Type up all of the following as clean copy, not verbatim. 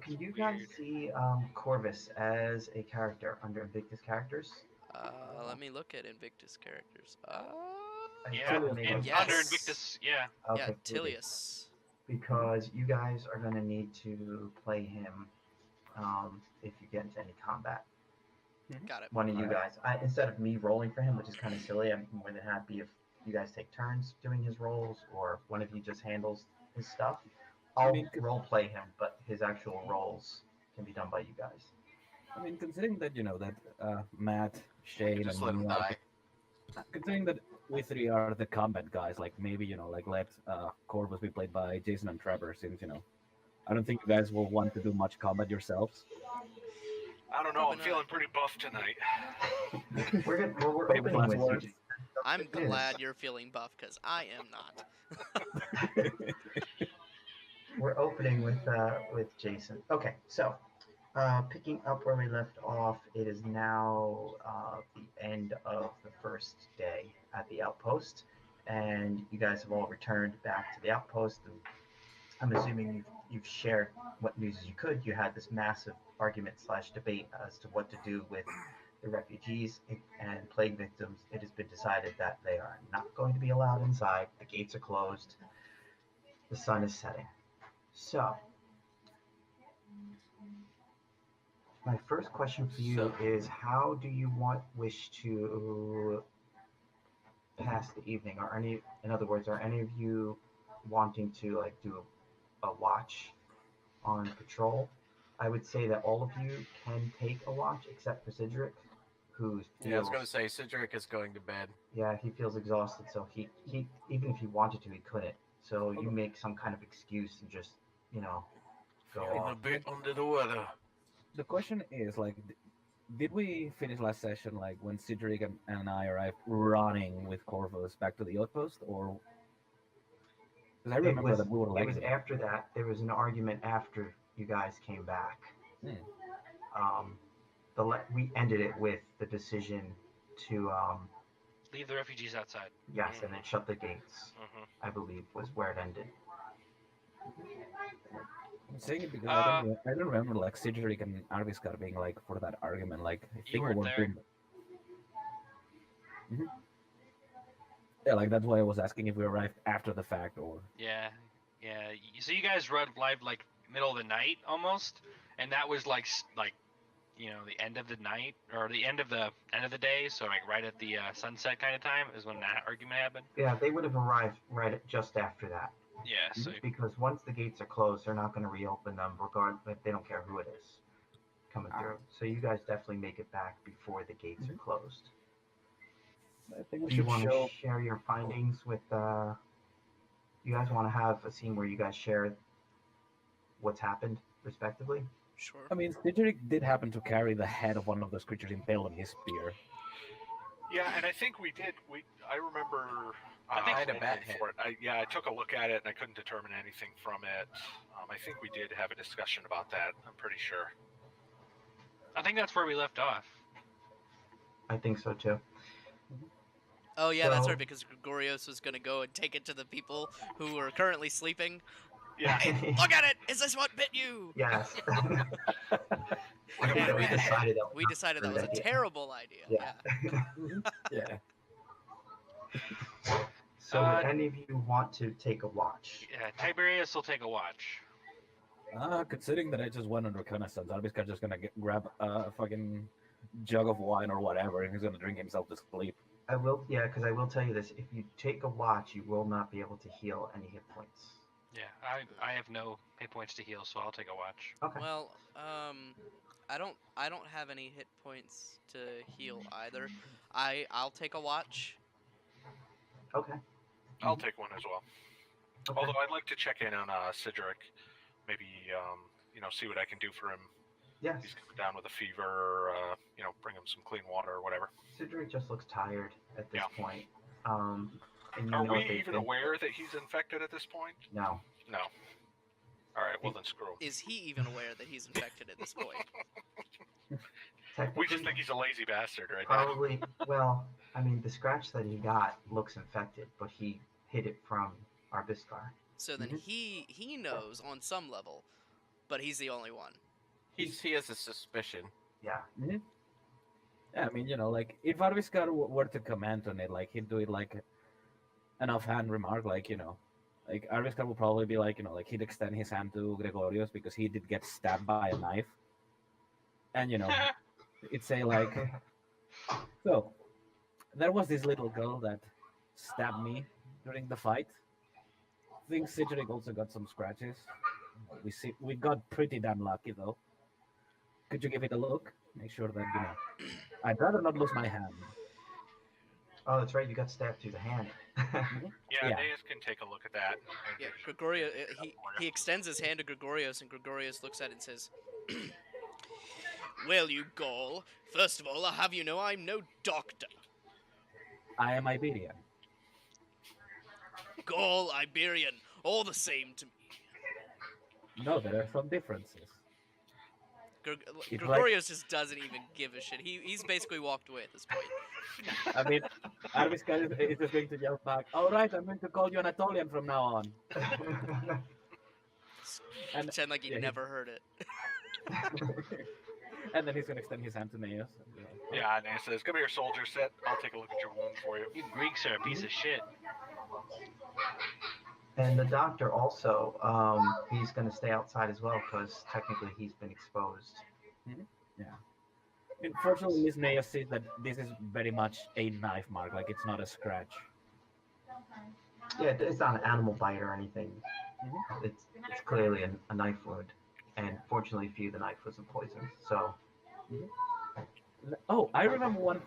can you guys see Corvus as a character under Invictus characters? Let me look at Invictus characters. Yeah, Maybe. Yes. under Invictus, yeah. Yeah, Okay, Tilius. because you guys are going to need to play him if you get into any combat. Got it. One of you guys. Instead of me rolling for him, which is kind of silly, I'm more than happy if you guys take turns doing his rolls, or one of you just handles his stuff. I'll role play him, but his actual rolls can be done by you guys. I mean, considering that that Matt, Shane, Just and let him me die. considering that we three are the combat guys, like maybe let Corvus be played by Jason and Trevor, since I don't think you guys will want to do much combat yourselves. I don't know. I'm feeling pretty buff tonight. we're Maybe opening last with words. you. I'm glad you're feeling buff because I am not. We're opening with Jason. Okay, so picking up where we left off, it is now the end of the first day at the outpost, and you guys have all returned back to the outpost. And I'm assuming you've shared what news you could. You had this massive argument/debate as to what to do with the refugees and plague victims. It has been decided that they are not going to be allowed inside. The gates are closed. The sun is setting. So, my first question for you is: how do you wish to pass the evening? In other words, are any of you wanting to do a watch on patrol? I would say that all of you can take a watch, except for Cedric, who feels. Yeah, I was going to say Cedric is going to bed. Yeah, he feels exhausted, so he even if he wanted to, he couldn't. So you make some kind of excuse and just go Feeling off. a bit under the weather. The question is, did we finish last session when Cedric and I arrived running with Corvus back to the outpost, or? Because I remember that we were It was after that. There was an argument after you guys came back. We ended it with the decision to leave the refugees outside. Yes, and then shut the gates. I believe was where it ended. I'm saying it because I don't remember Cedric and Arviskar being for that argument. I think you weren't there. Yeah, that's why I was asking if we arrived after the fact or. Yeah. So you guys arrived middle of the night almost, and that was the end of the night or the end of the day. So right at the sunset kind of time is when that argument happened. Yeah, they would have arrived just after that. Yeah. So because once the gates are closed, they're not going to reopen them. Regardless, they don't care who it is coming through. So you guys definitely make it back before the gates are closed. I think we Do you want to share your findings with? You guys want to have a scene where you guys share what's happened, respectively? Sure. I mean, Cedric did happen to carry the head of one of those creatures impaled on his spear. Yeah, and I think we did. I remember. I think I had a bad head. I took a look at it and I couldn't determine anything from it. I think we did have a discussion about that. I'm pretty sure. I think that's where we left off. I think so too. Oh yeah, that's right, because Gregorios was going to go and take it to the people who are currently sleeping. Yeah. Hey, look at it! Is this what bit you? Yes. We decided that was a terrible idea. Yeah. So would any of you want to take a watch? Yeah, Tiberius will take a watch. Considering that I just went on reconnaissance, Arviskar just gonna grab a fucking jug of wine or whatever, and he's gonna drink himself to sleep. Because I will tell you this: if you take a watch, you will not be able to heal any hit points. Yeah, I have no hit points to heal, so I'll take a watch. Okay. Well, I don't have any hit points to heal either. I'll take a watch. Okay. I'll take one as well. Okay. Although I'd like to check in on Cedric, maybe see what I can do for him. Yes. He's coming down with a fever. Bring him some clean water or whatever. Cedric just looks tired at this point. And Are we even aware that he's infected at this point? No. No. All right. Well then, screw him. Is he even aware that he's infected at this point? We just think he's a lazy bastard, right? Probably. Well, I mean, the scratch that he got looks infected, but he hid it from Arviskar. So then he knows on some level but he's the only one. He has a suspicion. Yeah. Yeah, I mean, like if Arviskar were to comment on it, like he'd do it like an offhand remark, like like Arviskar would probably be like like he'd extend his hand to Gregorios because he did get stabbed by a knife, and it'd say like, so there was this little girl that stabbed me during the fight. I think Cedric also got some scratches. We got pretty damn lucky though. Could you give it a look? Make sure that I'd rather not lose my hand. Oh, that's right. You got stabbed through the hand. Yeah, Yeah. Naeus can take a look at that. Yeah, Gregorio. He extends his hand to Gregorios, and Gregorios looks at it and says, "Well, you Gaul. First of all, I'll have you know I'm no doctor. I am Iberian. Gaul, Iberian, all the same to me." No, there are some differences. It's Gregorios just doesn't even give a shit. He's basically walked away at this point. I mean, Arviskar is just going to yell back, all right, I'm going to call you Anatolian from now on. And Pretend like he yeah, never heard it. and then he's going to extend his hand to Naeus. Yeah, Naeus says, "Come here, soldier. Sit. I'll take a look at your wound for you." You Greeks are a piece of shit. And the doctor also, he's going to stay outside as well because technically he's been exposed. Yeah. Unfortunately, Miss Naeus says that this is very much a knife mark, like it's not a scratch. Yeah, it's not an animal bite or anything. It's clearly a knife wound. And fortunately for you, the knife wasn't poisoned. So. Oh, I remember one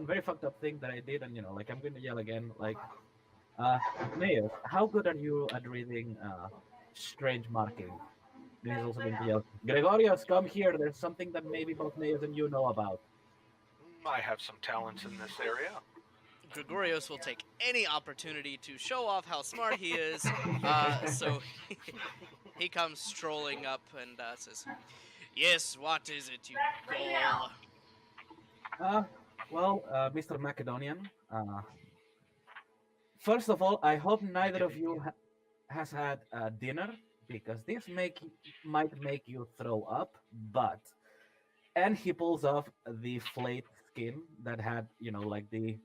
very fucked up thing that I did, and like I'm going to yell again, like, Naeus, how good are you at reading strange marking? This is also going to yell, Gregorios, come here. There's something that maybe both Naeus and you know about. I have some talents in this area. Gregorios will take any opportunity to show off how smart he is. So he comes strolling up and says, "Yes, what is it, you Gaul?" Well, Mr. Macedonian, first of all, I hope neither of you has had dinner, because this might make you throw up, and he pulls off the flayed skin that had, like the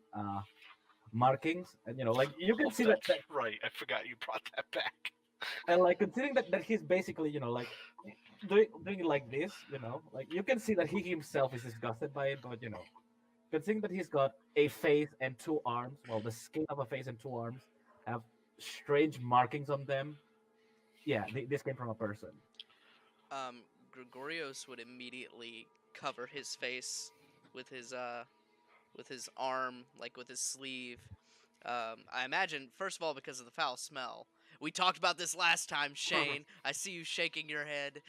markings, and like you can see that, Right, I forgot you brought that back. and like considering that he's basically, like doing it like this, like you can see that he himself is disgusted by it, but considering that he's got a face and two arms, well, the skin of a face and two arms have strange markings on them. Yeah, this came from a person. Gregorios would immediately cover his face with his arm, like with his sleeve. I imagine, first of all, because of the foul smell. We talked about this last time, Shane. I see you shaking your head.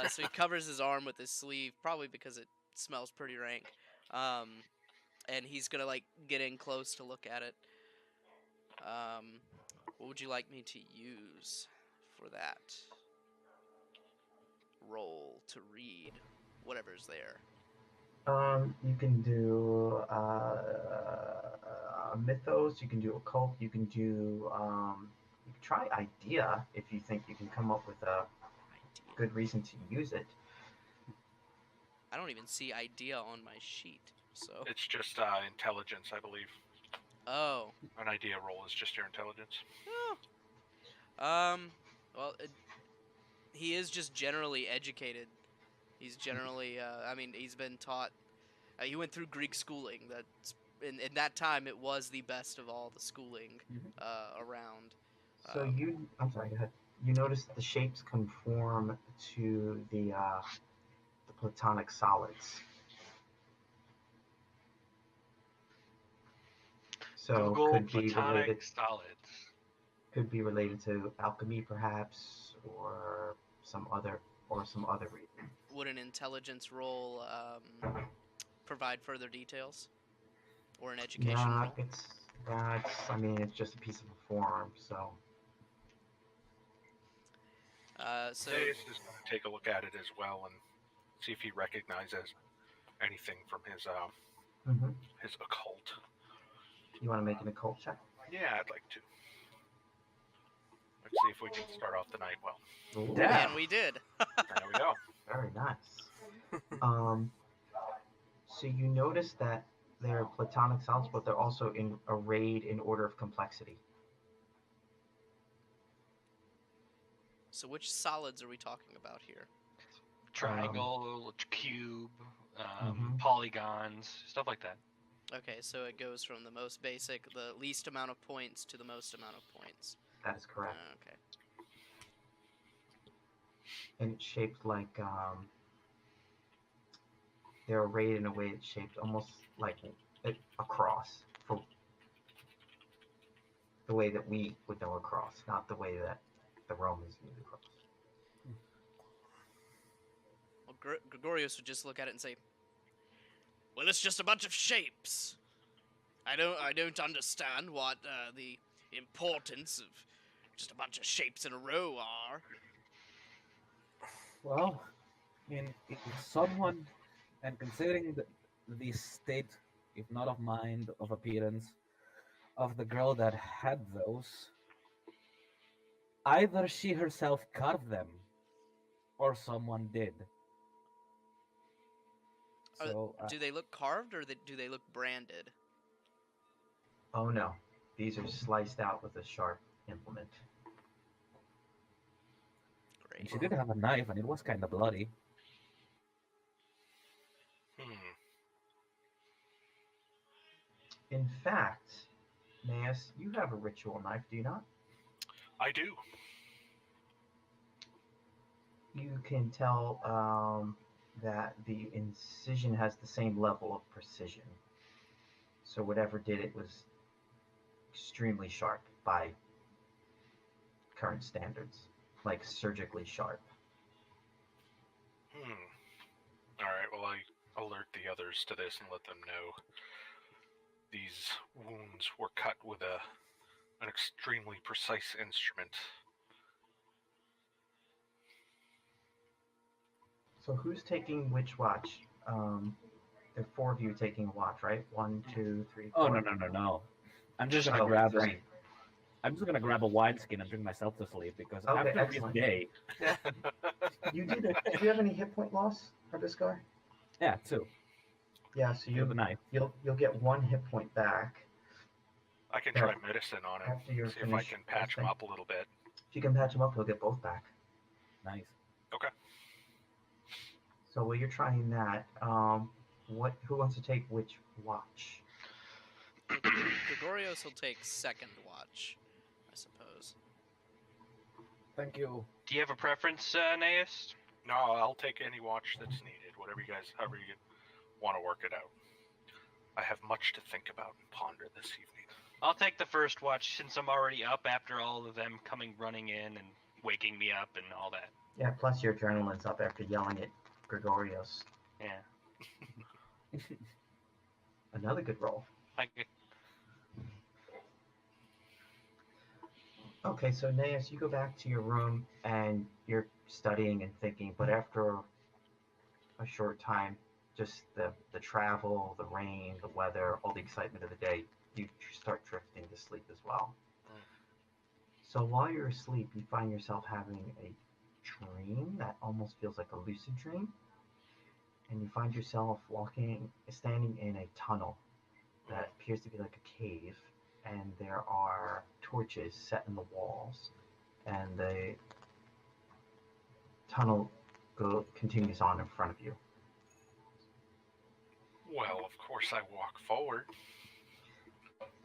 So he covers his arm with his sleeve, probably because it smells pretty rank. And he's gonna like get in close to look at it. What would you like me to use for that? Roll to read whatever's there. You can do mythos. You can do occult. You can do. You can try idea if you think you can come up with a good reason to use it. I don't even see idea on my sheet, so. It's just intelligence, I believe. Oh. An idea roll is just your intelligence. Oh. Well, he is just generally educated. He's generally, he's been taught. He went through Greek schooling. That's in that time, it was the best of all the schooling around. So I'm sorry. Go ahead. You notice that the shapes conform to the platonic solids. So Google could be platonic related. solids. Could be related to alchemy, perhaps, or some other reason. Would an intelligence roll provide further details, or an education Nah, roll? it's just a piece of a form. So. So Naeus is going to take a look at it as well and see if he recognizes anything from his occult. You want to make an occult check? Yeah, I'd like to. See if we can start off the night well. Ooh, Damn. And we did. There we go. very nice. So you notice that they're platonic solids, but they're also arrayed in order of complexity. So which solids are we talking about here? Triangle, cube, Mhm. polygons, stuff like that. Okay, so it goes from the most basic, the least amount of points, to the most amount of points. That is correct. Okay. And it's shaped like they're arrayed in a way that's shaped almost like a cross, for the way that we would know a cross, not the way that the Romans knew the cross. Well, Gregorius would just look at it and say, "Well, it's just a bunch of shapes. I don't understand what the importance of just a bunch of shapes in a row are." Well, if someone, and considering the state, if not of mind, of appearance, of the girl that had those, either she herself carved them, or someone did. So, Do they look carved, or do they look branded? Oh no, these are sliced out with a sharp implement. Great. and she did have a knife, and it was kind of bloody. In fact, Naeus, you have a ritual knife, do you not? I do. You can tell that the incision has the same level of precision. So whatever did it was extremely sharp by current standards, like surgically sharp. All right. Well, I alert the others to this and let them know these wounds were cut with an extremely precise instrument. So who's taking which watch? There are 4 of you taking a watch, right? 1, 2, 3, 4. Oh no! I'm just Just gonna grab. 3. I'm just gonna grab a wineskin and drink myself to sleep because Okay, after excellent. this day, You did. Do you have any hit point loss or discard? yeah, 2. Yeah, so You have a knife. you'll get 1 hit point back. I can Yeah. try medicine on him. After you're See if I finished can patch him resting. up a little bit. If you can patch them up, he'll get both back. Nice. Okay. So while you're trying that, who wants to take which watch? Gregorios will take second watch, I suppose. Thank you. Do you have a preference, Naeus? No, I'll take any watch that's needed. Whatever you guys, however you want to work it out. I have much to think about and ponder this evening. I'll take the first watch since I'm already up after all of them coming running in and waking me up and all that. Yeah, plus your adrenaline's up after yelling at Gregorios. Yeah. Another good roll. Okay, so Naeus, you go back to your room and you're studying and thinking, but after a short time, just the travel, the rain, the weather, all the excitement of the day, you start drifting to sleep as well. So while you're asleep, you find yourself having a dream that almost feels like a lucid dream. And you find yourself standing in a tunnel that appears to be like a cave. And there are torches set in the walls. And the tunnel continues on in front of you. Well, of course I walk forward.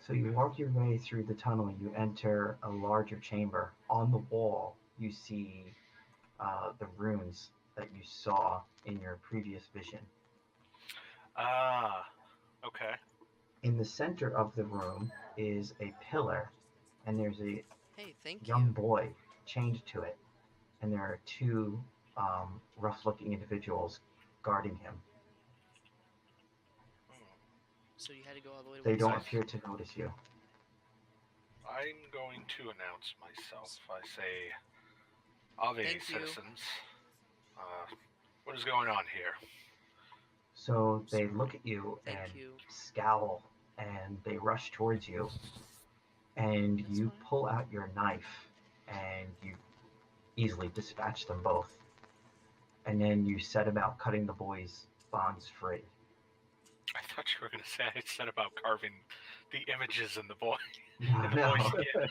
So you walk your way through the tunnel and you enter a larger chamber. On the wall, you see the runes that you saw in your previous vision. Ah, okay. In the center of the room is a pillar, and there's a Hey, thank young you. boy chained to it, and there are 2 rough-looking individuals guarding him. So you had to go all the way to They one don't side? appear to notice you. I'm going to announce myself. I say, Ave, Thank you. citizens. What is going on here? So they look at you Thank and you. scowl, and they rush towards you, and That's you fine. pull out your knife, and you easily dispatch them both. And then you set about cutting the boys' bonds free. I thought you were going to say I said about carving the images in the boy. No, In the boy's skin.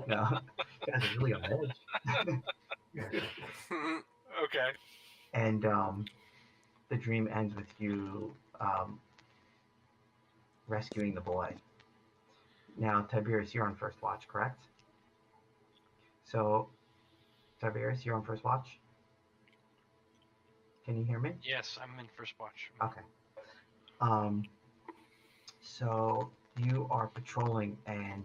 no. You guys are really on edge. Okay. And the dream ends with you rescuing the boy. Now, Tiberius, you're on first watch, correct? So, Tiberius, you're on first watch? Can you hear me? Yes, I'm in first watch. Okay. So you are patrolling and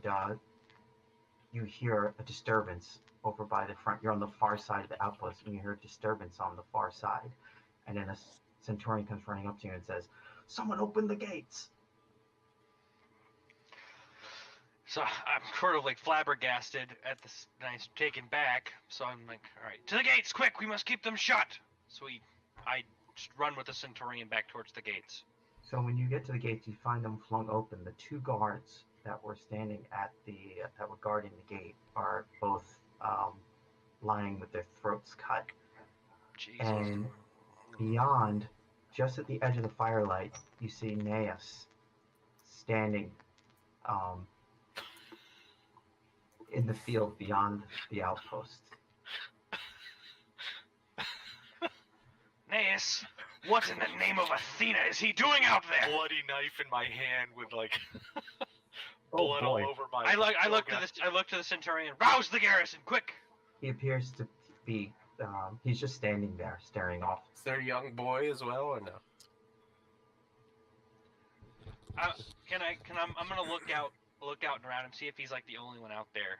you hear a disturbance over by the front. You're on the far side of the outpost and you hear a disturbance on the far side. And then a Centaurian comes running up to you and says, "Someone open the gates." So I'm sort of like flabbergasted at this, and I'm taken back. So I'm like, all right, to the gates, quick! We must keep them shut. So I just run with the Centaurian back towards the gates. So when you get to the gates, you find them flung open. The two guards that were standing at that were guarding the gate are both lying with their throats cut. Jesus. And beyond, just at the edge of the firelight, you see Naeus standing in the field beyond the outpost. Naeus, what in the name of Athena is he doing out there? Bloody knife in my hand with like Oh blood all boy. over my. I look to the Centaurian. Rouse the garrison, quick! He appears to be. He's just standing there, staring off. Is there a young boy as well, or no? I'm gonna look out and around and see if he's like the only one out there.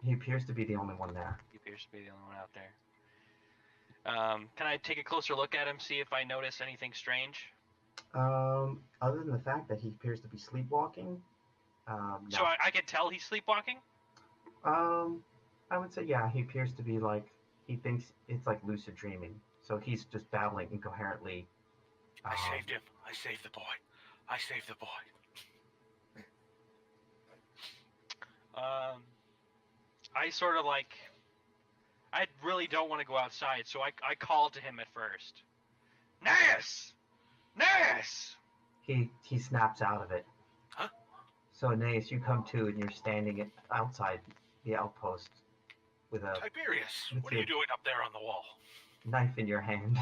He appears to be the only one there. He appears to be the only one out there. Can I take a closer look at him, see if I notice anything strange? Other than the fact that he appears to be sleepwalking. No. So I can tell he's sleepwalking? I would say yeah. He appears to be like he thinks it's like lucid dreaming. So he's just babbling incoherently. I saved him. I saved the boy. I saved the boy. I sort of like... I really don't want to go outside, so I call to him at first. Naeus! Naeus! He snaps out of it. Huh? So Naeus, you come to and you're standing outside the outpost with a Tiberius, With what are you your- doing up there on the wall? knife in your hand.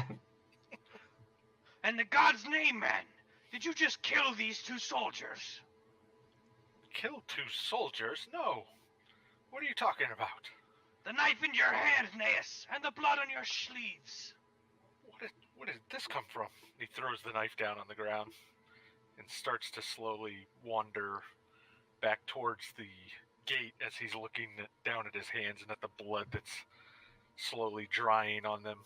In the God's name, man! Did you just kill these two soldiers? Killed two soldiers? No. What are you talking about? The knife in your hand, Naeus, and the blood on your sleeves. Where did this come from? He throws the knife down on the ground and starts to slowly wander back towards the gate as he's looking down at his hands and at the blood that's slowly drying on them.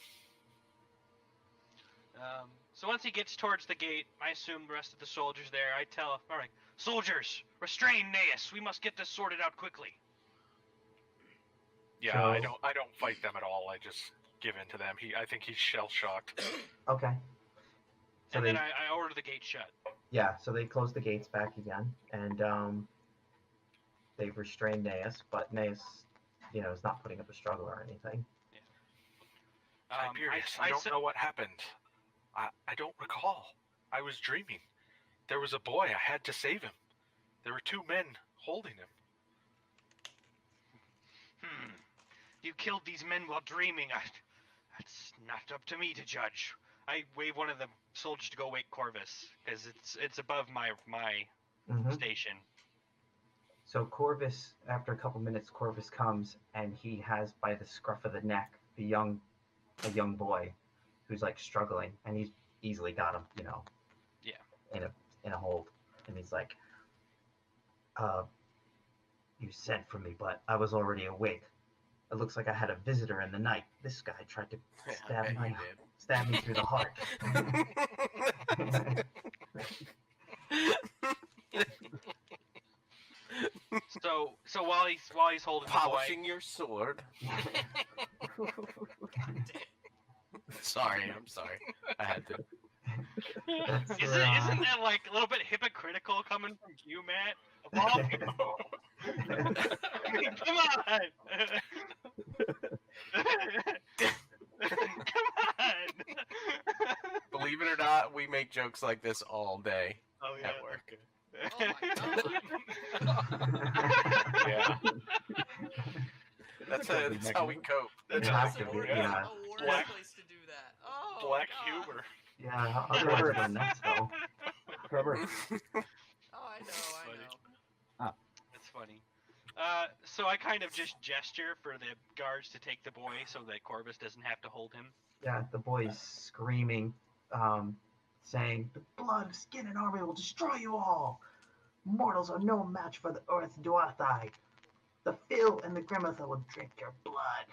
So once he gets towards the gate, I assume the rest of the soldiers there, I tell, all right, soldiers, restrain Naeus. We must get this sorted out quickly. Yeah, So- I don't fight them at all. I just give in to them. I think he's shell shocked. Okay. So And they, then I order the gate shut. yeah, so they close the gates back again, and they've restrained Naeus, but Naeus, is not putting up a struggle or anything. Tiberius, I don't know what happened. I don't recall. I was dreaming. There was a boy. I had to save him. There were two men holding him. You killed these men while dreaming. That's not up to me to judge. I wave one of the soldiers to go wake Corvus, because it's above my Mm-hmm. station. So Corvus, after a couple minutes, Corvus comes and he has by the scruff of the neck a young boy who's like struggling, and he's easily got him, Yeah. in a hold, and he's like, "You sent for me, but I was already awake. It looks like I had a visitor in the night. This guy tried to I bet you stab me through the heart." So while he's holding the boy, Polishing your sword. Sorry, I'm sorry. I had to. That's isn't that like a little bit hypocritical coming from you, Matt? Of all people. Come on! Come on! Believe it or not, we make jokes like this all day Oh yeah. at work. Oh my god. Yeah. That's coping how we mechanism. cope. That's It how has we to go. be, It's yeah. the worst Black- place to do that. Oh, Black God. humor. Yeah, otherwise we're nuts though. Trevor. Oh, I know, I Funny. know. That's funny. So I kind of just gesture for the guards to take the boy so that Corvus doesn't have to hold him. Yeah, the boy's screaming, saying, "The blood of skin and armor will destroy you all. Mortals are no match for the earth's Duathai. The Phil and the Grimatha will drink your blood."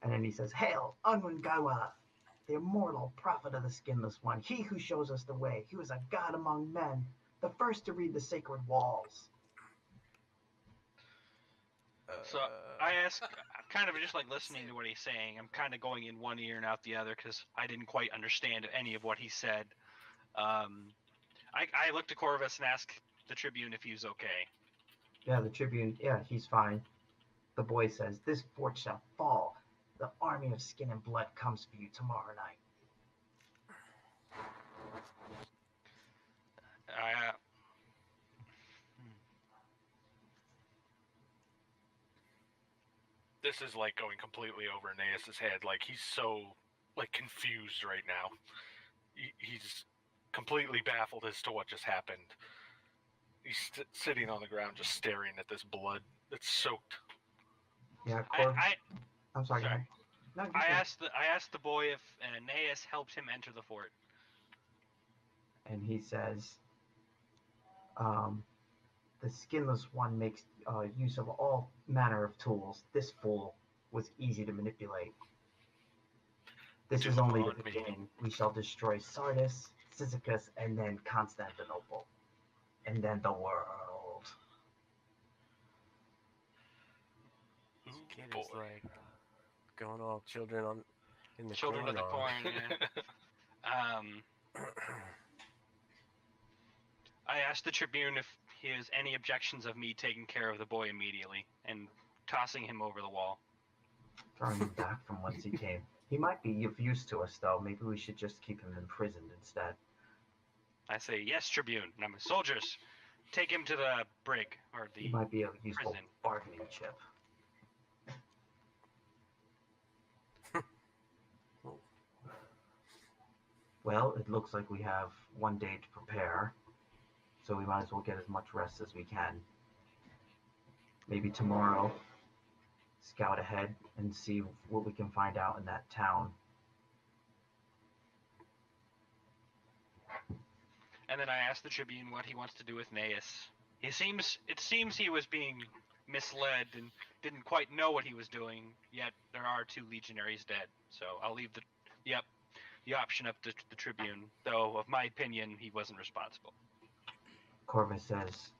And then he says, "Hail, Unwin Gaiwa, the immortal prophet of the Skinless One, he who shows us the way, he was a god among men, the first to read the sacred walls." So I ask, I'm kind of just like listening to what he's saying. I'm kind of going in one ear and out the other because I didn't quite understand any of what he said. I look to Corvus and ask the Tribune if he's okay. Yeah, the Tribune, yeah, he's fine. The boy says, "This fort shall fall. The army of skin and blood comes for you tomorrow night." This is like going completely over Aeneas's head. Like he's so like confused right now. He's completely baffled as to what just happened. He's sitting on the ground, just staring at this blood that's soaked. Yeah, I'm sorry. Sorry. No, I asked the boy if Aeneas helped him enter the fort. And he says, "The Skinless One makes use of all manner of tools. This fool was easy to manipulate. This is only the beginning. We shall destroy Sardis, Cyzicus, and then Constantinople, and then the world." This kid is like going all children in the Children of the corn. corn. Yeah. I asked the Tribune if he has any objections of me taking care of the boy immediately and tossing him over the wall. Throwing him back from whence he came. He might be of use to us, though. Maybe we should just keep him imprisoned instead. I say, "Yes, Tribune. And I'm soldiers. Take him to the brig or He the might be a useful prison." bargaining chip. Well, it looks like we have one day to prepare, so we might as well get as much rest as we can. Maybe tomorrow, scout ahead and see what we can find out in that town. And then I asked the Tribune what he wants to do with Aeneas. It seems he was being misled and didn't quite know what he was doing, yet there are 2 legionaries dead. So I'll leave the option up to the Tribune, though of my opinion he wasn't responsible. Corvus says,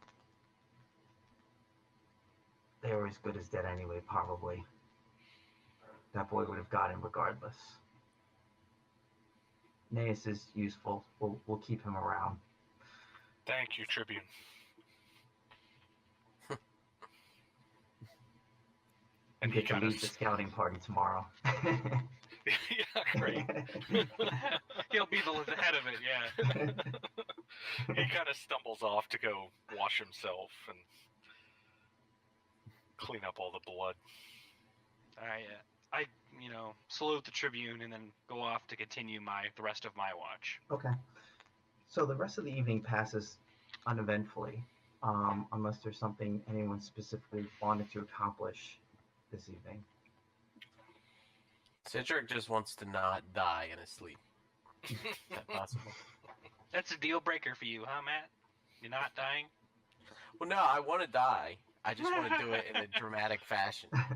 "They were as good as dead anyway, probably. That boy would have got him regardless. Naeus is useful. We'll keep him around." Thank you, Tribune. And get to lead the scouting party tomorrow. Yeah, great. He'll be the head of it, yeah. He kind of stumbles off to go wash himself and clean up all the blood. I salute the Tribune and then go off to continue the rest of my watch. Okay. So the rest of the evening passes uneventfully, unless there's something anyone specifically wanted to accomplish this evening. Cedric just wants to not die in his sleep. Is that possible? That's a deal breaker for you, huh, Matt? You're not dying? Well, no, I want to die. I just want to do it in a dramatic fashion. I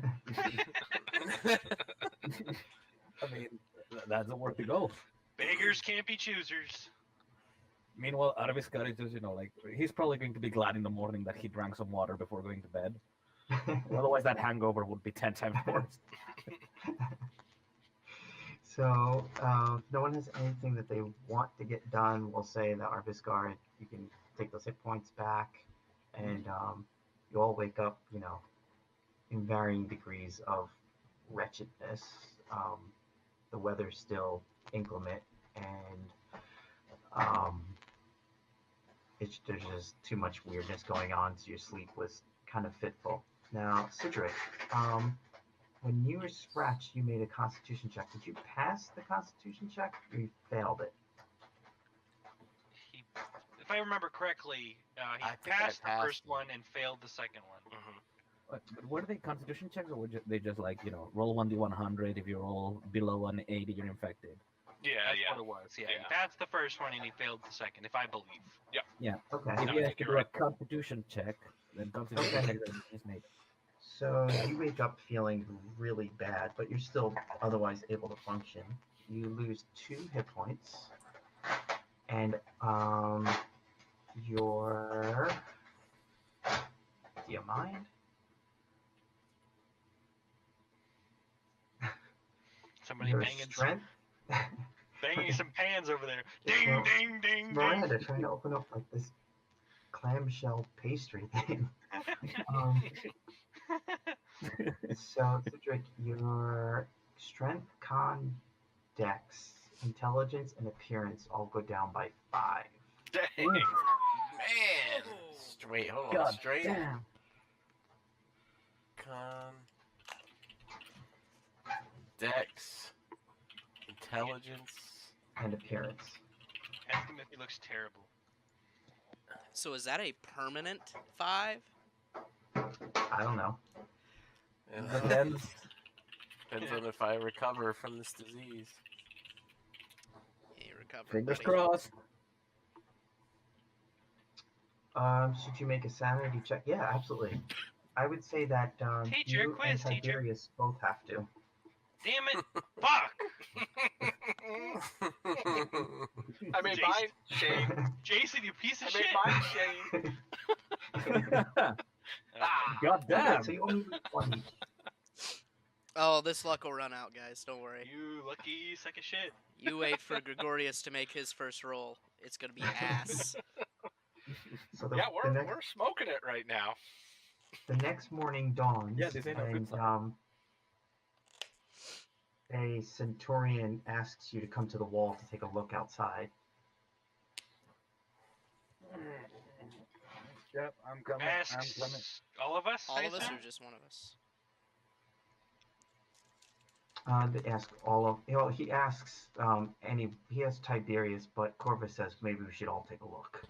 mean, that's the work to go. Beggars can't be choosers. Meanwhile, Araviscar is just, like, he's probably going to be glad in the morning that he drank some water before going to bed. Otherwise, that hangover would be 10 times worse. So, if no one has anything that they want to get done, we'll say that Arviscar, you can take those hit points back, and You all wake up, in varying degrees of wretchedness. The weather's still inclement, and there's just too much weirdness going on, so your sleep was kind of fitful. Now, Cedric, when you were scratched, you made a Constitution check. Did you pass the Constitution check, or you failed it? If I remember correctly, I he think I passed the passed first it. one and failed the second one. But were they Constitution checks, or were they just like roll 1d100? If you roll below 180, you're infected. Yeah, That's yeah. what it was. Yeah, Yeah. he passed the first one and he failed the second, if I believe. Yeah. Okay. If No, you I have think to you're do right. a Constitution check, then Constitution Okay. check is made. So you wake up feeling really bad, but you're still otherwise able to function. You lose 2 hit points, and your do you mind? Somebody Your banging strength. banging some pans over there. Well, Ding, ding, ding, Miranda trying to open up like this clamshell pastry thing. So Cedric, your strength, con, dex, intelligence, and appearance all go down by 5. Dang. Man! Wait, hold on. God Straight damn. con, dex, intelligence. And appearance. Ask him if he looks terrible. So is that a permanent 5? I don't know. And Depends. depends on if I recover from this disease. Yeah, you recover. Fingers buddy. crossed. Should you make a sanity check? Yeah, absolutely. I would say that Teacher, you and quiz, teacher. Tiberius both have to. Damn it! Fuck! I made Jason. mine, Shane. Jason, you piece of I shit! made mine, Shane. God Okay, damn. so you only lose 1 each. Oh, this luck will run out, guys. Don't worry. You lucky sack of shit. You wait for Gregorius to make his first roll. It's gonna be ass. So the, Yeah, the, we're next, smoking it right now. the next morning dawns, Yeah, this ain't no good and sign. a centurion asks you to come to the wall to take a look outside. Yep, I'm coming. Asks I'm coming. all of us? All I of us assume? or just one of us? They ask all of. Well, he asks he asks Tiberius, but Corvus says maybe we should all take a look.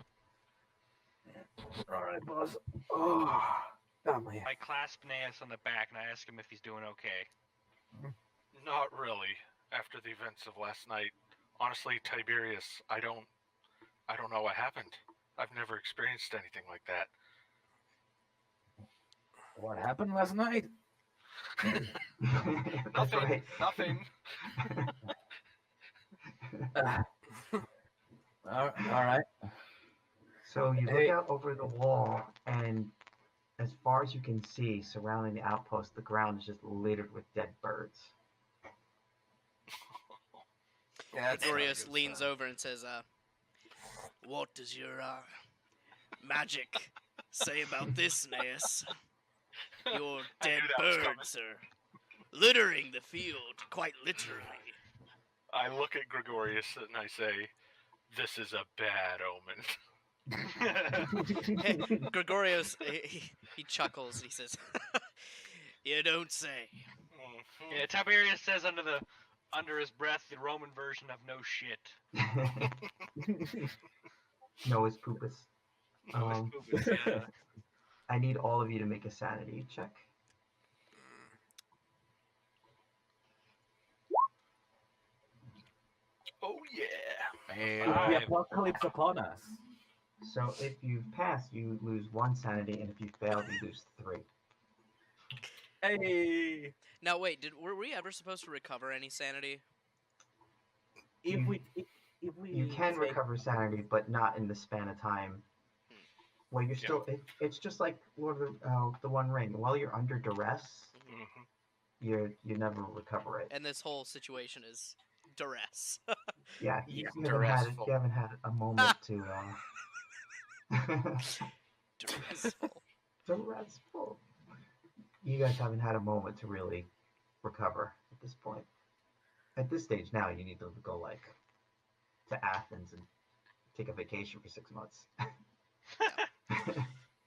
All right, boss. Oh, my I clasp Naeus on the back and I ask him if he's doing okay. Not really. After the events of last night, honestly, Tiberius, I don't know what happened. I've never experienced anything like that. What happened last night? That's Nothing. right. Nothing. All right. So you look Hey. out over the wall, and as far as you can see, surrounding the outpost, the ground is just littered with dead birds. Yeah, that's not a Gregorius good leans sign. over and says, what does your magic say about this, Naeus? Your I knew dead that was coming. birds are littering the field, quite literally. I look at Gregorius and I say, "This is a bad omen." Hey, Gregorius, he chuckles. He says, you don't say. Mhm. Yeah, Tiberius says under his breath the Roman version of no shit. Noah's poopus. No, it's Um, poopus, yeah. I need all of you to make a sanity check. Oh yeah. And The apocalypse upon us. So if you pass, you lose 1 sanity, and if you fail, you lose 3. Hey. Now, wait, were we ever supposed to recover any sanity? If You- we You can take- recover sanity, but not in the span of time. Well, you're still. It's just like Lord of the One Ring. While you're under duress, Mhm. you never recover it. And this whole situation is duress. Yeah, Yeah, you haven't had a moment to. Duressful. So restful. You guys haven't had a moment to really recover at this point. At this stage now, you need to go like to Athens and take a vacation for 6 months.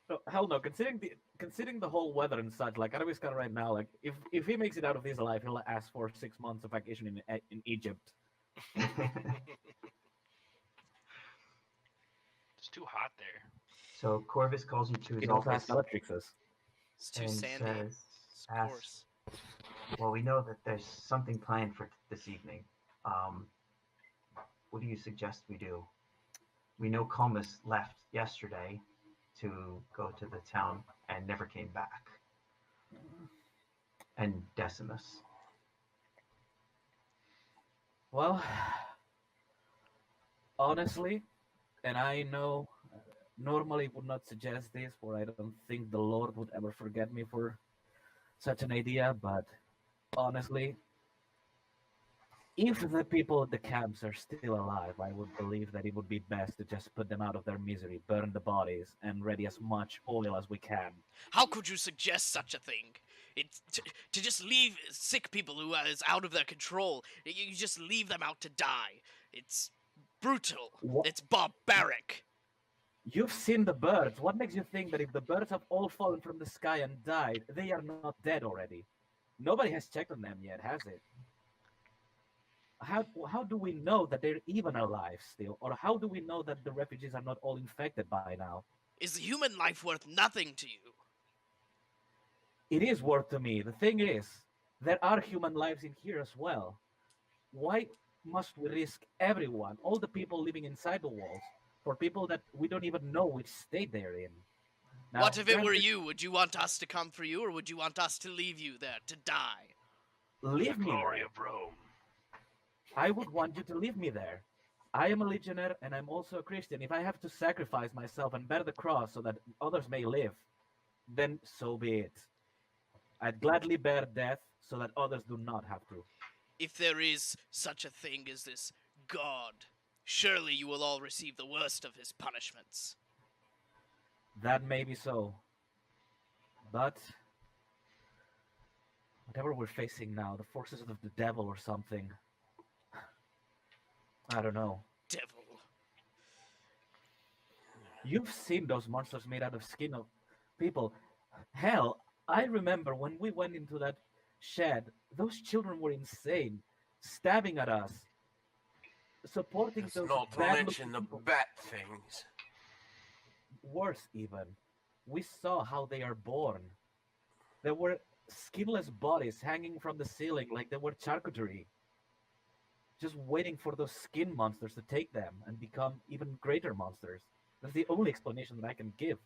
No, hell no. Considering the whole weather and such, like Arabiska right now, like if he makes it out of this alive, he'll ask for 6 months of vacation in Egypt. It's too hot there. So Corvus calls you to his He also has office Bellatrix's. It's too and sandy. says, Of asks, course. well, we know that there's something planned for this evening. What do you suggest we do? We know Comus left yesterday to go to the town and never came back. And Decimus. Well, honestly, and I know normally would not suggest this, for I don't think the Lord would ever forget me for such an idea, but honestly, if the people at the camps are still alive, I would believe that it would be best to just put them out of their misery, burn the bodies, and ready as much oil as we can. How could you suggest such a thing? It's to just leave sick people who is out of their control. You just leave them out to die. It's brutal. What? It's barbaric. You've seen the birds. What makes you think that if the birds have all fallen from the sky and died, they are not dead already? Nobody has checked on them yet, has it? How do we know that they're even alive still? Or how do we know that the refugees are not all infected by now? Is the human life worth nothing to you? It is worth to me. The thing is, there are human lives in here as well. Why must we risk everyone, all the people living inside the walls, for people that we don't even know which state they're in? Now, What if it were granted, you? Would you want us to come for you, or would you want us to leave you there to die? Leave me Glory there. of Rome. I would want you to leave me there. I am a legionnaire and I'm also a Christian. If I have to sacrifice myself and bear the cross so that others may live, then so be it. I'd gladly bear death so that others do not have to. If there is such a thing as this God, surely you will all receive the worst of his punishments. That may be so. But whatever we're facing now, the forces of the devil or something, I don't know. Devil. You've seen those monsters made out of skin of people. Hell, I remember when we went into that shed, those children were insane, stabbing at us, supporting It's those not to bad mention the people. bat things. Worse even, we saw how they are born. There were skinless bodies hanging from the ceiling like they were charcuterie, just waiting for those skin monsters to take them and become even greater monsters. That's the only explanation that I can give.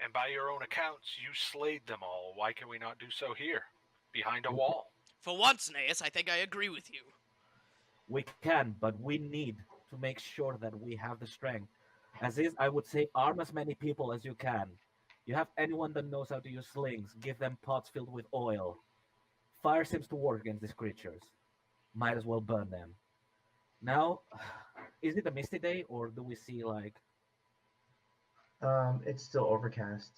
And by your own accounts, you slayed them all. Why can we not do so here, behind a wall? For once, Naeus, I think I agree with you. We can, but we need to make sure that we have the strength. As is, I would say arm as many people as you can. You have anyone that knows how to use slings, give them pots filled with oil. Fire seems to work against these creatures. Might as well burn them. Now, is it a misty day, or do we see like... It's still overcast.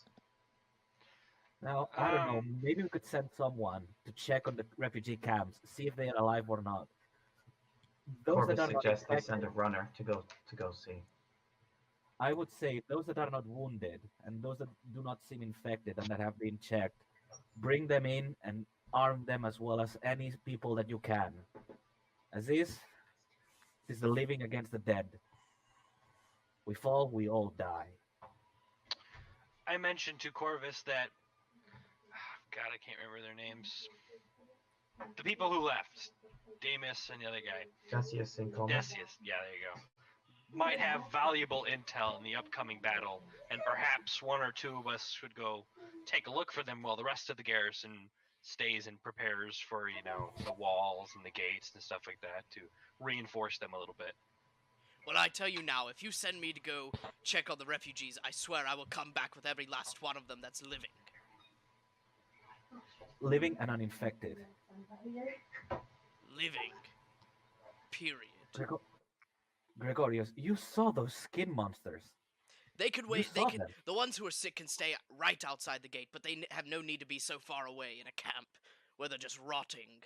Now, I don't know, maybe we could send someone to check on the refugee camps, see if they are alive or not. Those Corvus that are not suggests they infected, send a runner to go see. I would say those that are not wounded and those that do not seem infected and that have been checked, bring them in and arm them as well as any people that you can. As is the living against the dead. We fall, we all die. I mentioned to Corvus that, God, I can't remember their names. The people who left, Damus and the other guy. Decius and Comus. Decius, yeah, there you go. Might have valuable intel in the upcoming battle, and perhaps one or two of us should go take a look for them while the rest of the garrison stays and prepares for, the walls and the gates and stuff like that to reinforce them a little bit. Well, I tell you now, if you send me to go check on the refugees, I swear I will come back with every last one of them that's living. Living and uninfected. Living. Period. Gregorius, you saw those skin monsters. They could You wait. They saw can. them. The ones who are sick can stay right outside the gate, but they have no need to be so far away in a camp where they're just rotting.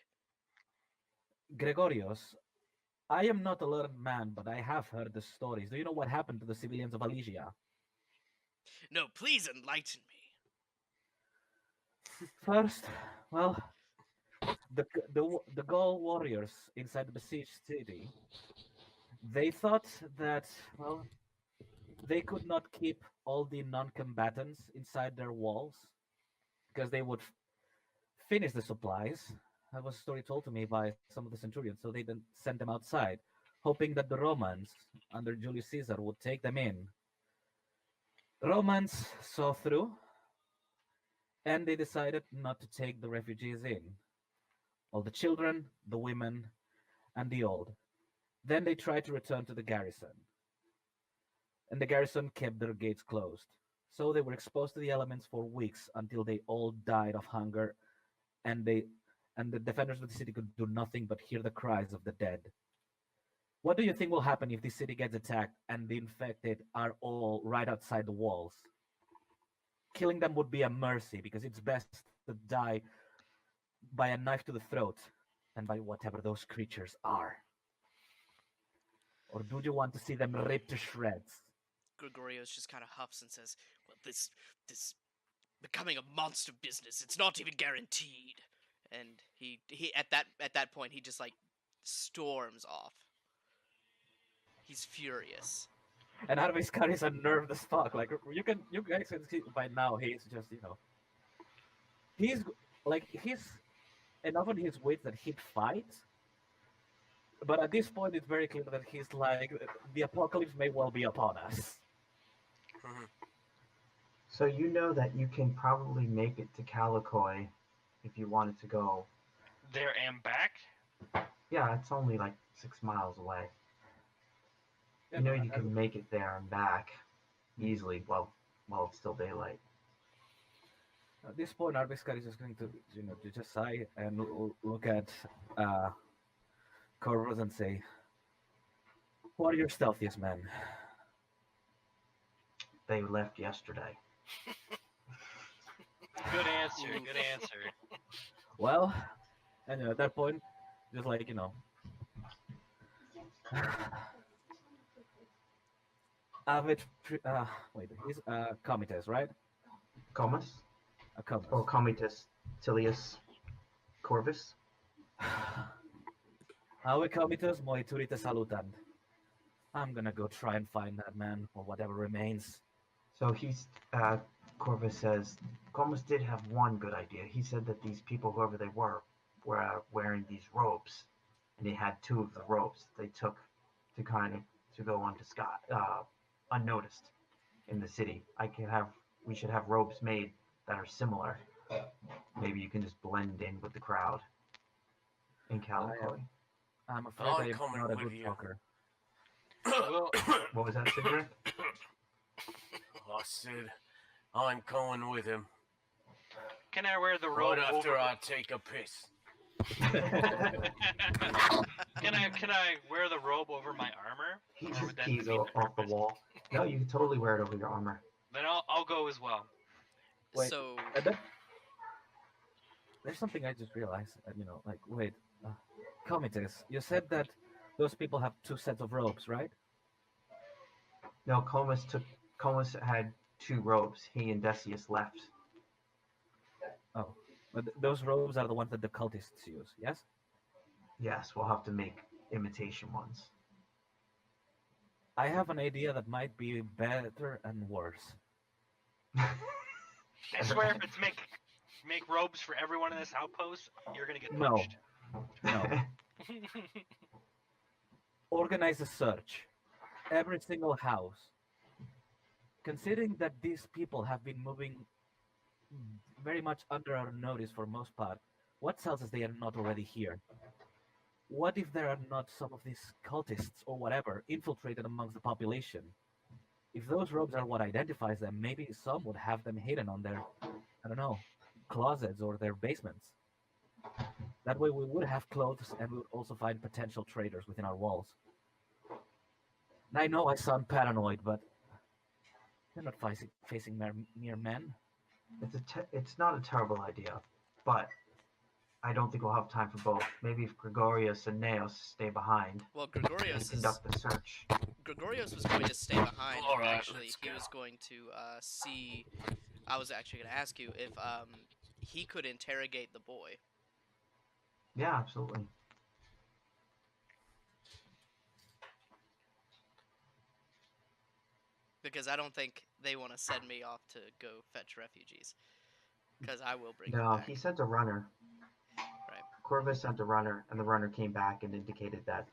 Gregorios, I am not a learned man, but I have heard the stories. Do you know what happened to the civilians of Alesia? No, please enlighten me. First, well, the Gaul warriors inside the besieged city, they thought that, well, they could not keep all the non-combatants inside their walls because they would finish the supplies. That was a story told to me by some of the centurions, so they then sent them outside, hoping that the Romans under Julius Caesar would take them in. Romans saw through, and they decided not to take the refugees in. All the children, the women, and the old. Then they tried to return to the garrison, and the garrison kept their gates closed. So they were exposed to the elements for weeks until they all died of hunger, and the defenders of the city could do nothing but hear the cries of the dead. What do you think will happen if this city gets attacked and the infected are all right outside the walls? Killing them would be a mercy because it's best to die by a knife to the throat than by whatever those creatures are. Or do you want to see them ripped to shreds? Gregorios just kind of huffs and says, "Well, this becoming a monster business. It's not even guaranteed." And he at that point he just like storms off. He's furious. And Arviskar is unnerved as fuck. Like you guys can see by now he's just he's enough on his wits that he'd fight. But at this point, it's very clear that he's like, the apocalypse may well be upon us. So you know that you can probably make it to Calicoy if you wanted to go. There and back. Yeah, it's only like 6 miles away. You know you can make it there and back easily while it's still daylight. At this point, Arviskar is just going to, to just sigh and look at Corvus and say, "Who are your stealthiest men?" They left yesterday. Good answer. Good answer. Well, and at that point, just like wait, he's Comites, right? Comus? Comus. Or Comitus Tilius Corvus? Ave Comitus moi turite salutant. I'm gonna go try and find that man or whatever remains. So Corvus says, Comus did have one good idea. He said that these people, whoever they were wearing these robes, and he had 2 of the robes they took to go on to Scott, unnoticed in the city. We should have robes made that are similar. Maybe you can just blend in with the crowd in Calicoy. I'm afraid I'm I'm coming not a with good you. talker. Well, What was that, Sigrid? I said, I'm going with him. can I wear the robe Right after over? I take a piss. Can I wear the robe over my armor? He Or just would that pees defeat off the the purpose? wall. No, you can totally wear it over your armor. Then I'll go as well. Wait, So there's something I just realized. Wait, Comites, you said that those people have 2 sets of robes, right? No, Comus had 2 robes. He and Decius left. Oh, but those robes are the ones that the cultists use, yes? Yes, we'll have to make imitation ones. I have an idea that might be better and worse. I swear, if it's make robes for everyone in this outpost, you're gonna get No. punched. No. Organize a search. Every single house. Considering that these people have been moving very much under our notice for most part, what tells us they are not already here? What if there are not some of these cultists or whatever infiltrated amongst the population? If those robes are what identifies them, maybe some would have them hidden on their, I don't know, closets or their basements. That way we would have clothes and we would also find potential traders within our walls. And I know I sound paranoid, but They're not facing mere men. It's not a terrible idea, but I don't think we'll have time for both. Maybe if Gregorius and Neos stay behind Well, and conduct the search. Gregorios was going to stay behind. All right, Actually, let's he go. was going to see. I was actually going to ask you if he could interrogate the boy. Yeah, absolutely. Because I don't think they want to send me off to go fetch refugees. Because I will bring them No, back. he sent a runner. Right. Corvus sent a runner, and the runner came back and indicated that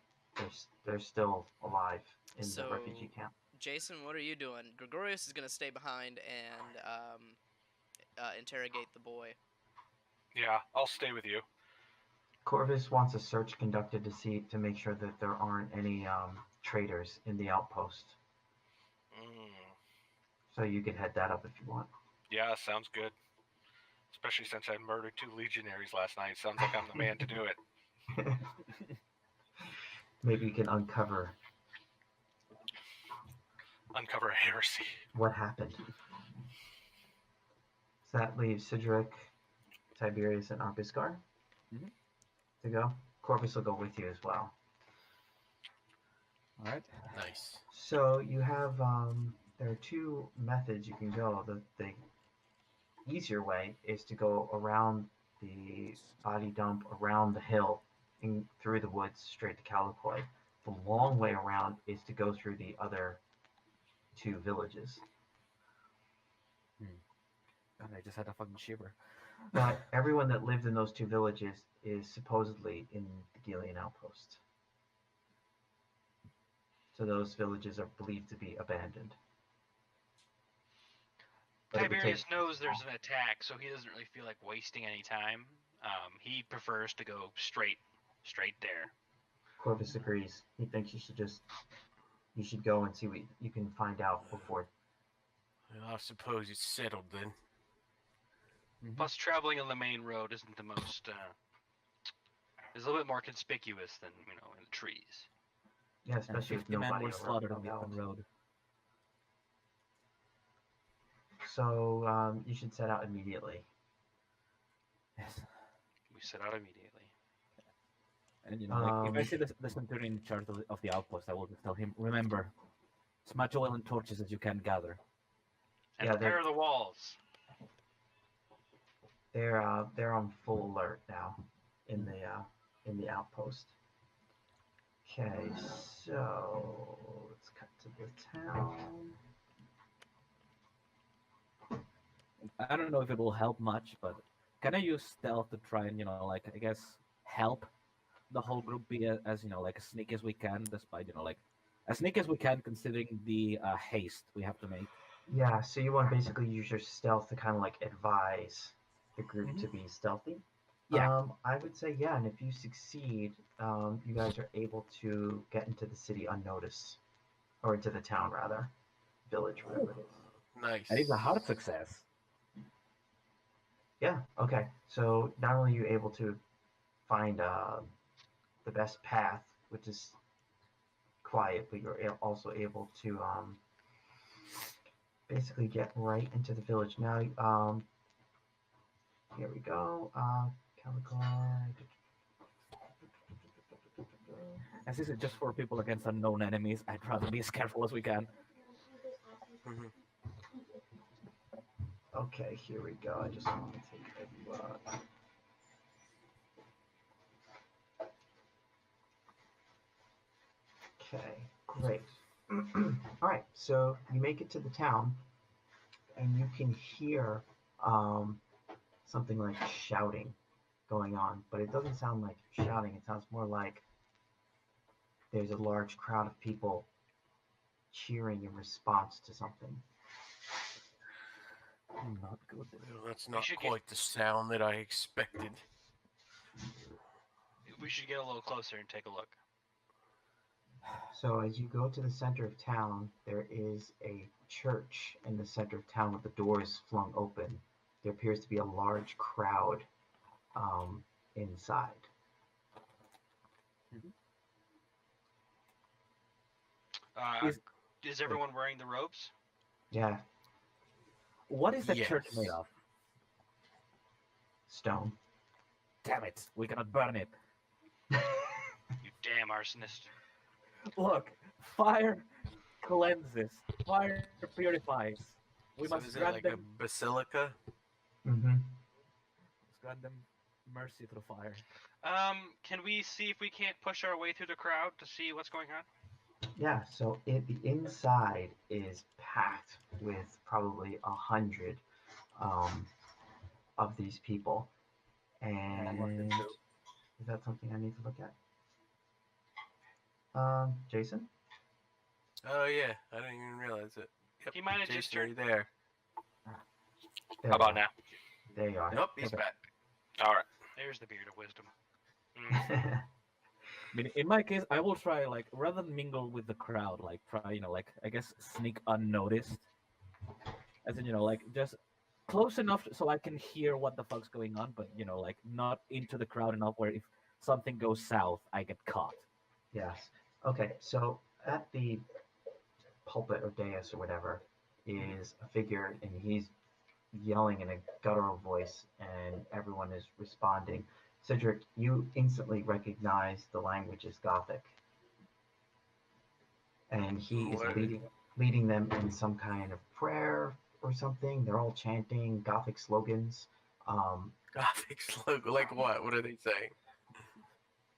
they're still alive in the refugee camp. Jason, what are you doing? Gregorius is going to stay behind and interrogate the boy. Yeah, I'll stay with you. Corvus wants a search conducted to make sure that there aren't any traitors in the outpost. So you can head that up if you want. Yeah, sounds good. Especially since I murdered 2 legionaries last night. Sounds like I'm the man to do it. Maybe you can uncover a heresy. what happened. So that leaves Sidric, Tiberius, and Arpiscar to go. Corvus will go with you as well. All right. Nice. So you have there are 2 methods you can go. The easier way is to go around the body dump, around the hill, and through the woods straight to Calicoy. The long way around is to go through the other 2 villages. God, I just had a fucking shiver. But everyone that lived in those 2 villages is supposedly in the Gilean outpost. So those villages are believed to be abandoned. But it would Tiberius take- knows there's an attack, so he doesn't really feel like wasting any time. He prefers to go straight there. Corvus agrees. He thinks you should go and see what you can find out before. Well, I suppose it's settled then. Plus, traveling on the main road isn't the most. Is a little bit more conspicuous than in the trees. Yeah, And especially if 50 men nobody were slaughtered on the around. open road. So you should set out immediately. Yes. We set out immediately. And if I see the centurion in charge of the outpost, I will just tell him, remember, as much oil and torches as you can gather. And Yeah, repair the walls. They're on full alert now in the outpost. Okay, so let's cut to the town. I don't know if it will help much, but can I use stealth to try and, I guess, help the whole group be as sneaky as we can, despite, as sneaky as we can considering the haste we have to make? Yeah, so you want to basically use your stealth to kind of advise the group to be stealthy. Yeah. I would say yeah, and if you succeed, you guys are able to get into the city unnoticed, or into the town rather, village, whatever it is. Nice. That is a hard success. Yeah. Okay. So not only are you able to find the best path, which is quiet, but you're also able to basically get right into the village. Now, here we go. Calicoy. As is it just for people against unknown enemies, I'd rather be as careful as we can. Mhm. Okay, here we go. I just want to take a look. Okay, great. All right, so you make it to the town, and you can hear something like shouting going on, but it doesn't sound like shouting. It sounds more like there's a large crowd of people cheering in response to something. Not good. Well, that's not should quite the sound that I expected. We should get a little closer and take a look. So as you go to the center of town, there is a church in the center of town with the doors flung open. There appears to be a large crowd inside. Is everyone wearing the robes? Yeah, What is the church made Yes. of? Stone. Damn it, we cannot burn it. You damn arsonist. Look, fire cleanses, fire purifies. We So must is it grant like them, a basilica? Mm-hmm. must grant them mercy through fire. Can we see if we can't push our way through the crowd to see what's going on? Yeah, so the inside is packed with probably 100 um, of these people. And is that something I need to look at? Jason? Oh yeah, I didn't even realize it. Yep. He might have just Jason, are you turned. there? There How you about are. now? There you are. Nope, he's Okay. back. All right. There's the beard of wisdom. I mean, in my case, I will try, like, rather than mingle with the crowd, like, try, like, I guess, sneak unnoticed. As in, like, just close enough so I can hear what the fuck's going on, but, like, not into the crowd enough where if something goes south, I get caught. Yes. Okay, so at the pulpit or dais or whatever is a figure, and he's yelling in a guttural voice, and everyone is responding. Cedric, you instantly recognize the language as Gothic, and he is What? leading them in some kind of prayer or something. They're all chanting Gothic slogans. Gothic slogan. Like what? What are they saying?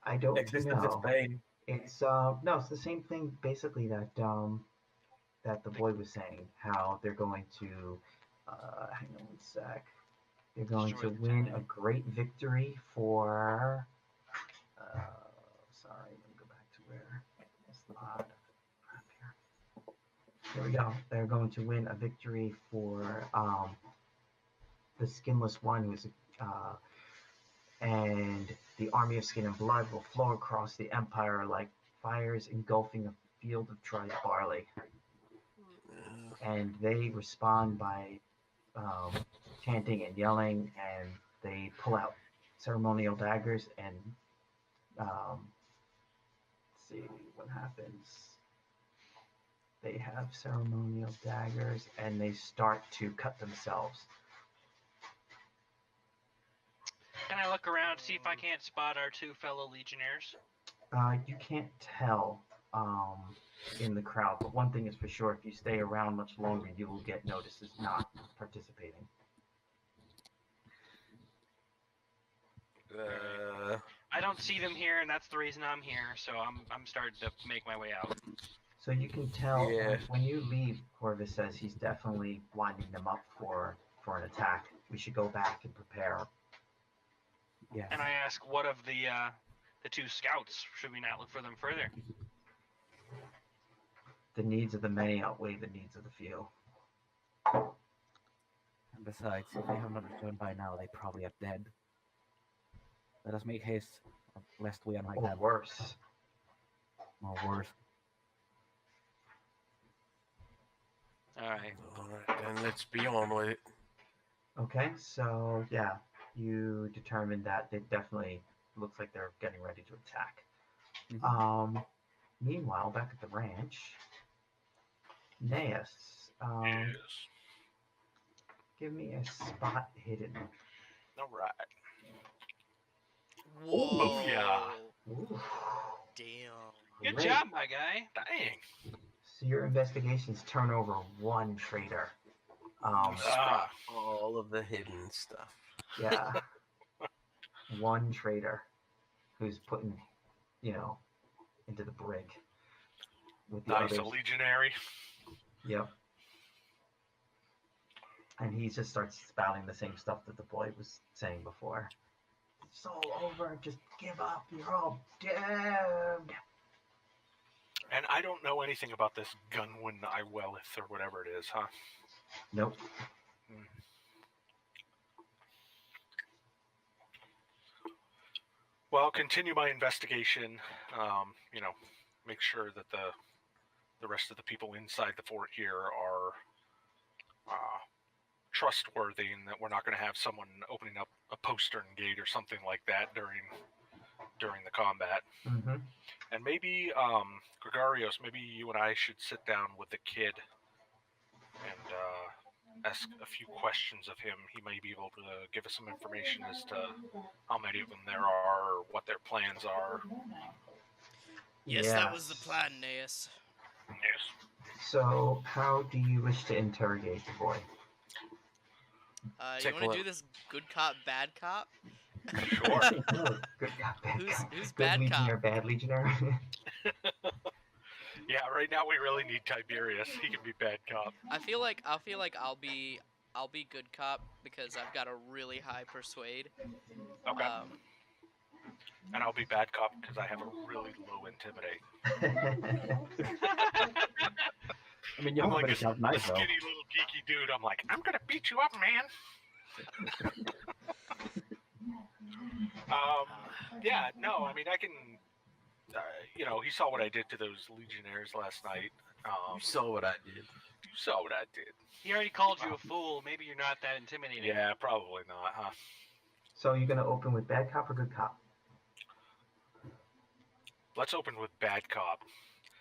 I don't Existence is know. pain. It's no, it's the same thing basically that that the boy was saying. How they're going to hang on one sec. They're going Destroy to the win town. a great victory for. Sorry, let me go back to where it's the pod. Crap here. Here we go. They're going to win a victory for the skinless one, who's and the army of skin and blood will flow across the empire like fires engulfing a field of dried barley. And they respond by chanting and yelling, and they pull out ceremonial daggers and let's see what happens. They have ceremonial daggers, and they start to cut themselves. Can I look around, see if I can't spot our two fellow legionnaires? You can't tell in the crowd, but one thing is for sure: if you stay around much longer, you will get noticed as not participating. I don't see them here, and that's the reason I'm here. So I'm starting to make my way out. So you can tell Yeah. when you leave. Corvus says he's definitely winding them up for an attack. We should go back and prepare. Yes. And I ask, what of the two scouts? Should we not look for them further? The needs of the many outweigh the needs of the few. And besides, if they have not returned by now, they probably are dead. Let us make haste, lest we unlike Or them. worse. Or worse. All right. Alright, then let's be on with it. Okay, so yeah, you determined that they definitely looks like they're getting ready to attack. Mhm. Meanwhile, back at the ranch, Naeus, Yes. give me a spot hidden. All right. Whoa. yeah. Ooh, Damn. Good great. job, my guy. Dang. So your investigations turn over one traitor. Ah. All of the hidden stuff. Yeah, one traitor who's putting, into the brig with the Nice, others. a legionary. Yep. And he just starts spouting the same stuff that the boy was saying before. It's all over. Just give up. You're all doomed. And I don't know anything about this Gunwin Iwellith or whatever it is, huh? Nope. Well, I'll continue my investigation. Make sure that the rest of the people inside the fort here are trustworthy, and that we're not going to have someone opening up a postern gate or something like that during the combat. Mm-hmm. And maybe Gregarios, maybe you and I should sit down with the kid and ask a few questions of him, he may be able to give us some information as to how many of them there are, or what their plans are. Yes, that was the plan, Naeus. Yes. So, how do you wish to interrogate the boy? You Take want a to do look. this good cop, bad cop? Sure. Oh, good cop, bad Who's- cop. who's Good bad legionnaire, cop? bad legionnaire. Yeah, right now we really need Tiberius. He can be bad cop. I feel like I'll be good cop because I've got a really high persuade. Okay. And I'll be bad cop because I have a really low intimidate. I mean, you I'm have like already this sound nice though. skinny little geeky dude. I'm like, I'm gonna beat you up, man. Yeah, no, I mean, I can. He saw what I did to those legionnaires last night. You saw what I did. You saw what I did. He already called you a fool. Maybe you're not that intimidating. Yeah, probably not, huh? So, you're going to open with bad cop or good cop? Let's open with bad cop.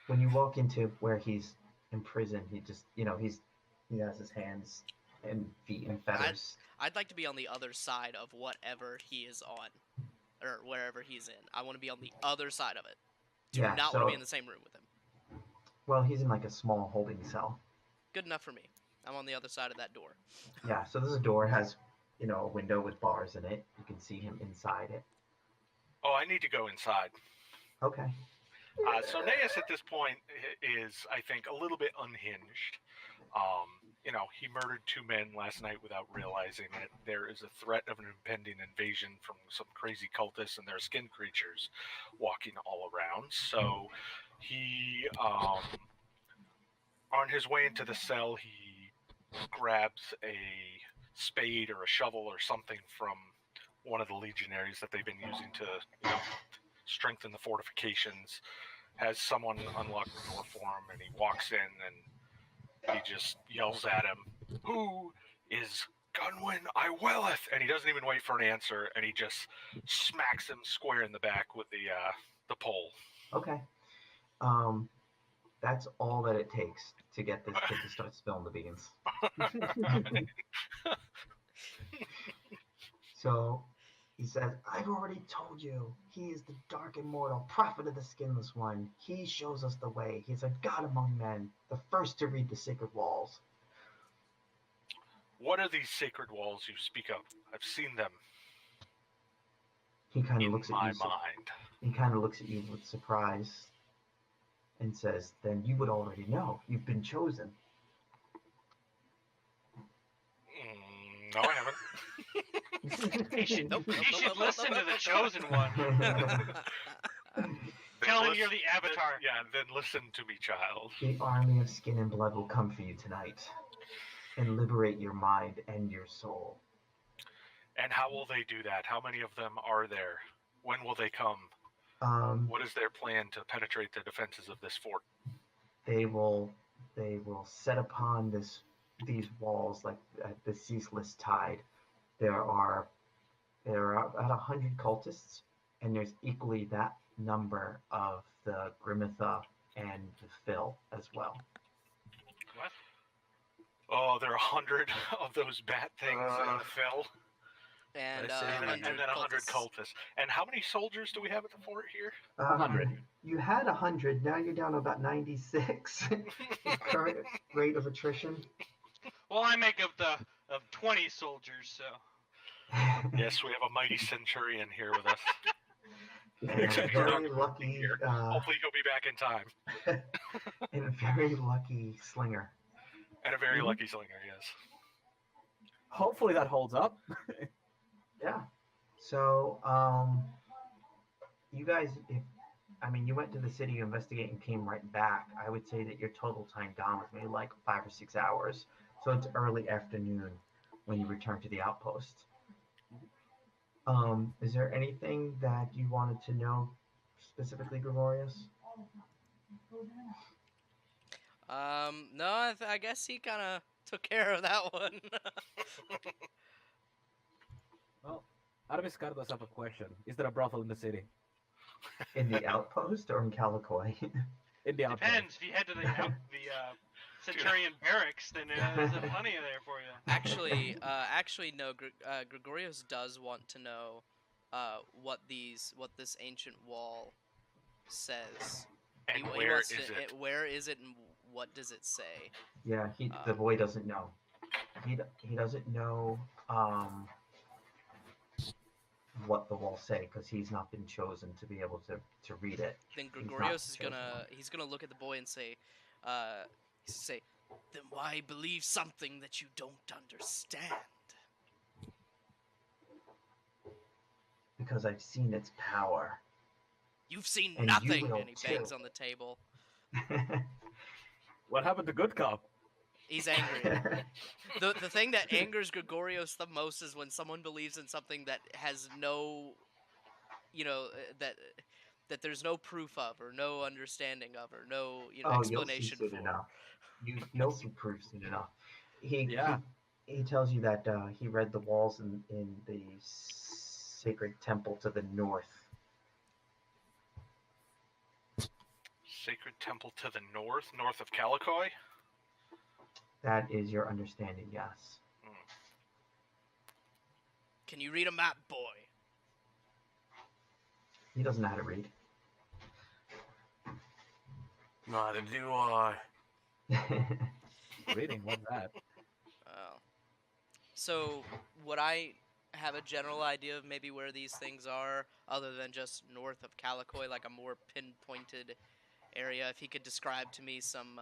When you walk into where he's in prison, he just, he has his hands and feet in feathers. I'd like to be on the other side of whatever he is on, or wherever he's in. I want to be on the other side of it. Do Yeah, not want to be in the same room with him. Well, he's in like a small holding cell. Good enough for me. I'm on the other side of that door. Yeah, so this door has, a window with bars in it. You can see him inside it. Oh, I need to go inside. Okay. So Naeus at this point is, I think, a little bit unhinged. He murdered 2 men last night without realizing it. There is a threat of an impending invasion from some crazy cultists and their skin creatures walking all around. So he, on his way into the cell, he grabs a spade or a shovel or something from one of the legionaries that they've been using to, strengthen the fortifications, has someone unlock the door for him, and he walks in and he just yells at him, "Who is Gunwin I Welleth?" And he doesn't even wait for an answer, and he just smacks him square in the back with the pole. Okay. That's all that it takes to get this kid to start spilling the beans. So he says, "I've already told you, he is the dark immortal prophet of the skinless one. He shows us the way. He's a god among men, the first to read the sacred walls." What are these sacred walls you speak of? I've seen them He kind of in looks at my you. mind. He kind of looks at you with surprise and says, "Then you would already know. You've been chosen." No, I haven't. He should, Nope, he should nope, listen nope, to the nope, chosen one. Tell him you're the avatar. Yeah, then listen to me, child. The army of skin and blood will come for you tonight and liberate your mind and your soul. And how will they do that? How many of them are there? When will they come? What is their plan to penetrate the defenses of this fort? They will set upon these walls like the ceaseless tide. There are about 100 cultists, and there's equally that number of the Grimitha and the Phil as well. What? Oh, there are 100 of those bat things in Phil, and I see. and 100 then 100 cultists. cultists. And how many soldiers do we have at the fort here? 100. You had 100. Now you're down to about 96. Current rate of attrition. Well, I make of 20 soldiers, so. Yes, we have a mighty centurion here with us. And a very lucky, Hopefully he'll be back in time. and a very lucky slinger. And a very lucky slinger, yes. Hopefully that holds up. Yeah. So, you guys, you went to the city to investigate and came right back. I would say that your total time gone was maybe like 5 or 6 hours. So it's early afternoon when you return to the outpost. Is there anything that you wanted to know specifically, Gregorius? No, I guess he kind of took care of that one. Well, Aramis Cardos have a question. Is there a brothel in the city? In the outpost or in Calicoy? In the outpost. Depends. If you head to the Centurion barracks, then there's plenty of there for you. Actually, no. Gregorios does want to know what this ancient wall says. And He where wants is to, it? Where is it, and what does it say? Yeah, the boy doesn't know. He doesn't know what the walls say because he's not been chosen to be able to read it. Then He's not Gregorios is chosen. he's gonna look at the boy and say, then why believe something that you don't understand? Because I've seen its power. You've seen And you nothing, will and he bangs too. on the table. What happened to Good Cop? He's angry. The thing that angers Gregorios the most is when someone believes in something that has no, that there's no proof of, or no understanding of, or no explanation You'll see for. soon enough. You'll see proof soon enough. Yeah. He tells you that he read the walls in the sacred temple to the north. Sacred temple to the north of Calicoy? That is your understanding, yes. Can you read a map, boy? He doesn't know how to read. Neither do I. Reading, what's that? Oh. So, would I have a general idea of maybe where these things are, other than just north of Calicoy, like a more pinpointed area? If he could describe to me some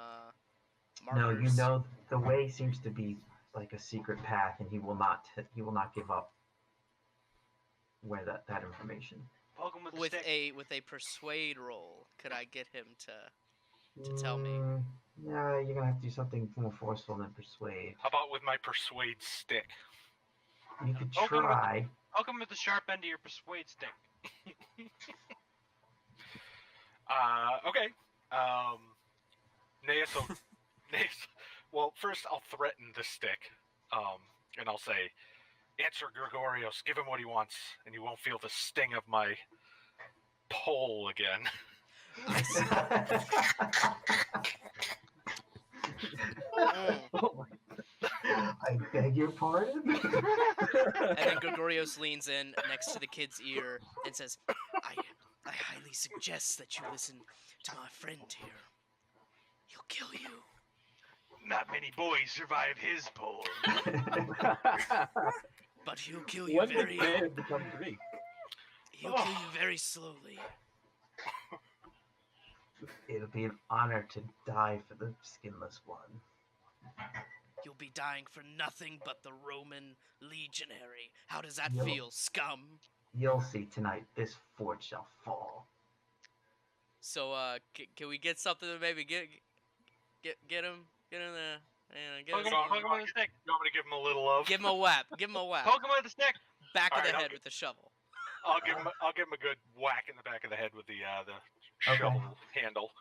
markers. No, you know the way seems to be like a secret path, and he will not give up where that information. Poke him with the stick. With a persuade roll, could I get him to tell me? Yeah, you're gonna have to do something more forceful than persuade. How about with my persuade stick? You could Poke him with the- try. Poke him with the sharp end of your persuade stick. Okay. Naeus, well, first I'll threaten the stick, and I'll say, answer Gregorios, give him what he wants, and you won't feel the sting of my pole again. I beg your pardon? And then Gregorios leans in next to the kid's ear and says, I highly suggest that you listen to my friend here. He'll kill you. Not many boys survive his pole. But he'll kill you When did they become Greek? He'll kill you very slowly. It'll be an honor to die for the skinless one. You'll be dying for nothing but the Roman legionary. How does that You'll- feel, scum? You'll see tonight, this fort shall fall. So, can we get something to maybe get him there? Poke him with the stick. You want me to give him a little love? Give him a whap. Give him a whap. Poke him with the stick. Back of Alright, the I'll head gi- with the shovel. I'll give him a good whack in the back of the head with the shovel handle.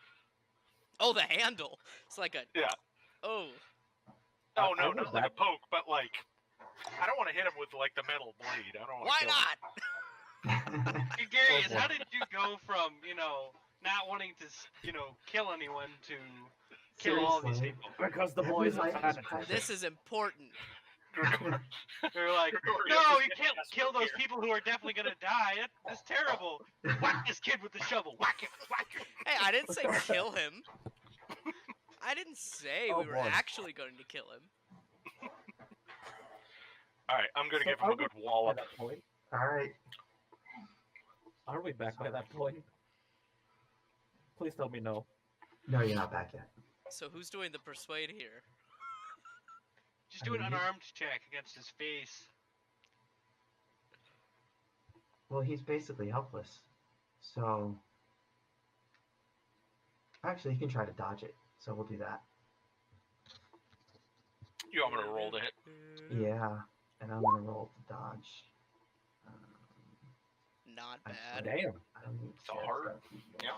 Oh, the handle. It's like a. Yeah. Oh. No, I not would like a back- poke, but like I don't want to hit him with like the metal blade. I don't want. Why not? Gregorius, Oh, boy. how did you go from, not wanting to, kill anyone to kill all these Seriously? people? Because the Every boys are life is fanatics. precious. This is important. They're like, Gregorius no, is you getting can't us kill from those here." people who are definitely gonna die. That's terrible. Whack this kid with the shovel. Whack him. Whack him. Hey, I didn't say kill him. I didn't say Oh, we were boy. actually going to kill him. All right, I'm gonna So give him are a good we wallop. By that point? Alright. Are we back by that point? Please tell me no. No, you're not back yet. So who's doing the persuade here? Just do an unarmed check against his face. Well, he's basically helpless. So. Actually, you can try to dodge it. So we'll do that. You want me to roll to hit? Yeah. And I'm gonna roll to dodge. Not I bad. swear. Damn. I don't need It's a heart. Yeah.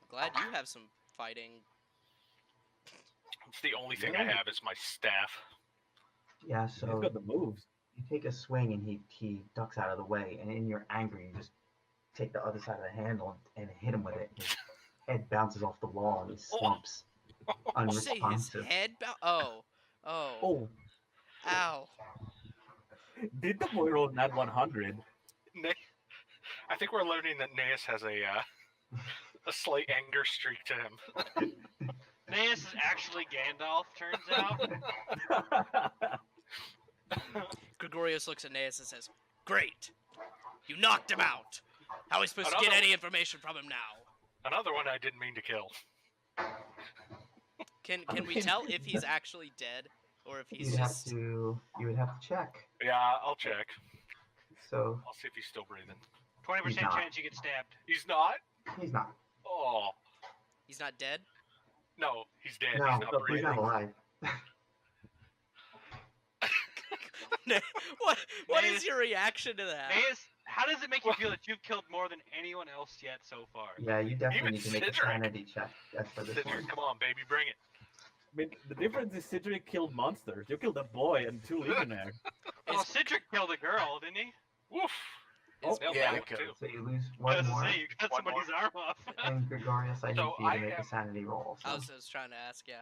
Glad you have some fighting. It's the only thing I have is my staff. Yeah, He's so got the moves. you take a swing and he ducks out of the way, and in your anger you just take the other side of the handle and hit him with it. His head bounces off the wall and he slumps. Did you say his unresponsive. head Oh. Oh, Ow. did the boy roll that 100? I think we're learning that Naeus has a slight anger streak to him. Naeus is actually Gandalf, turns out. Gregorius looks at Naeus and says, "Great! You knocked him out! How are we supposed to get Another- any information from him now?" Another one I didn't mean to kill. Can we tell if he's actually dead or if he's You'd have just to. You would have to check. Yeah, I'll check. So I'll see if he's still breathing. 20% He's not. chance you get stabbed. He's not? he's not. Oh. he's not dead? No, he's dead. No, he's not he's breathing. not alive. What is your reaction to that? Naeus, how does it make you feel that you've killed more than anyone else yet so far? Yeah, you definitely Even need to make a Cedric. sanity check. That's for this Cedric, one. come on, baby, bring it. I mean, the difference is Cedric killed monsters. You killed a boy and 2 legionnaires. Well, Cedric killed a girl, didn't he? Woof. Oh, Nailed yeah, that okay. one, too. So you lose I one was more. to say, you cut One somebody's arm off. And Gregorius, I need So for you I to make am- a sanity roll. I So. was trying to ask, yeah.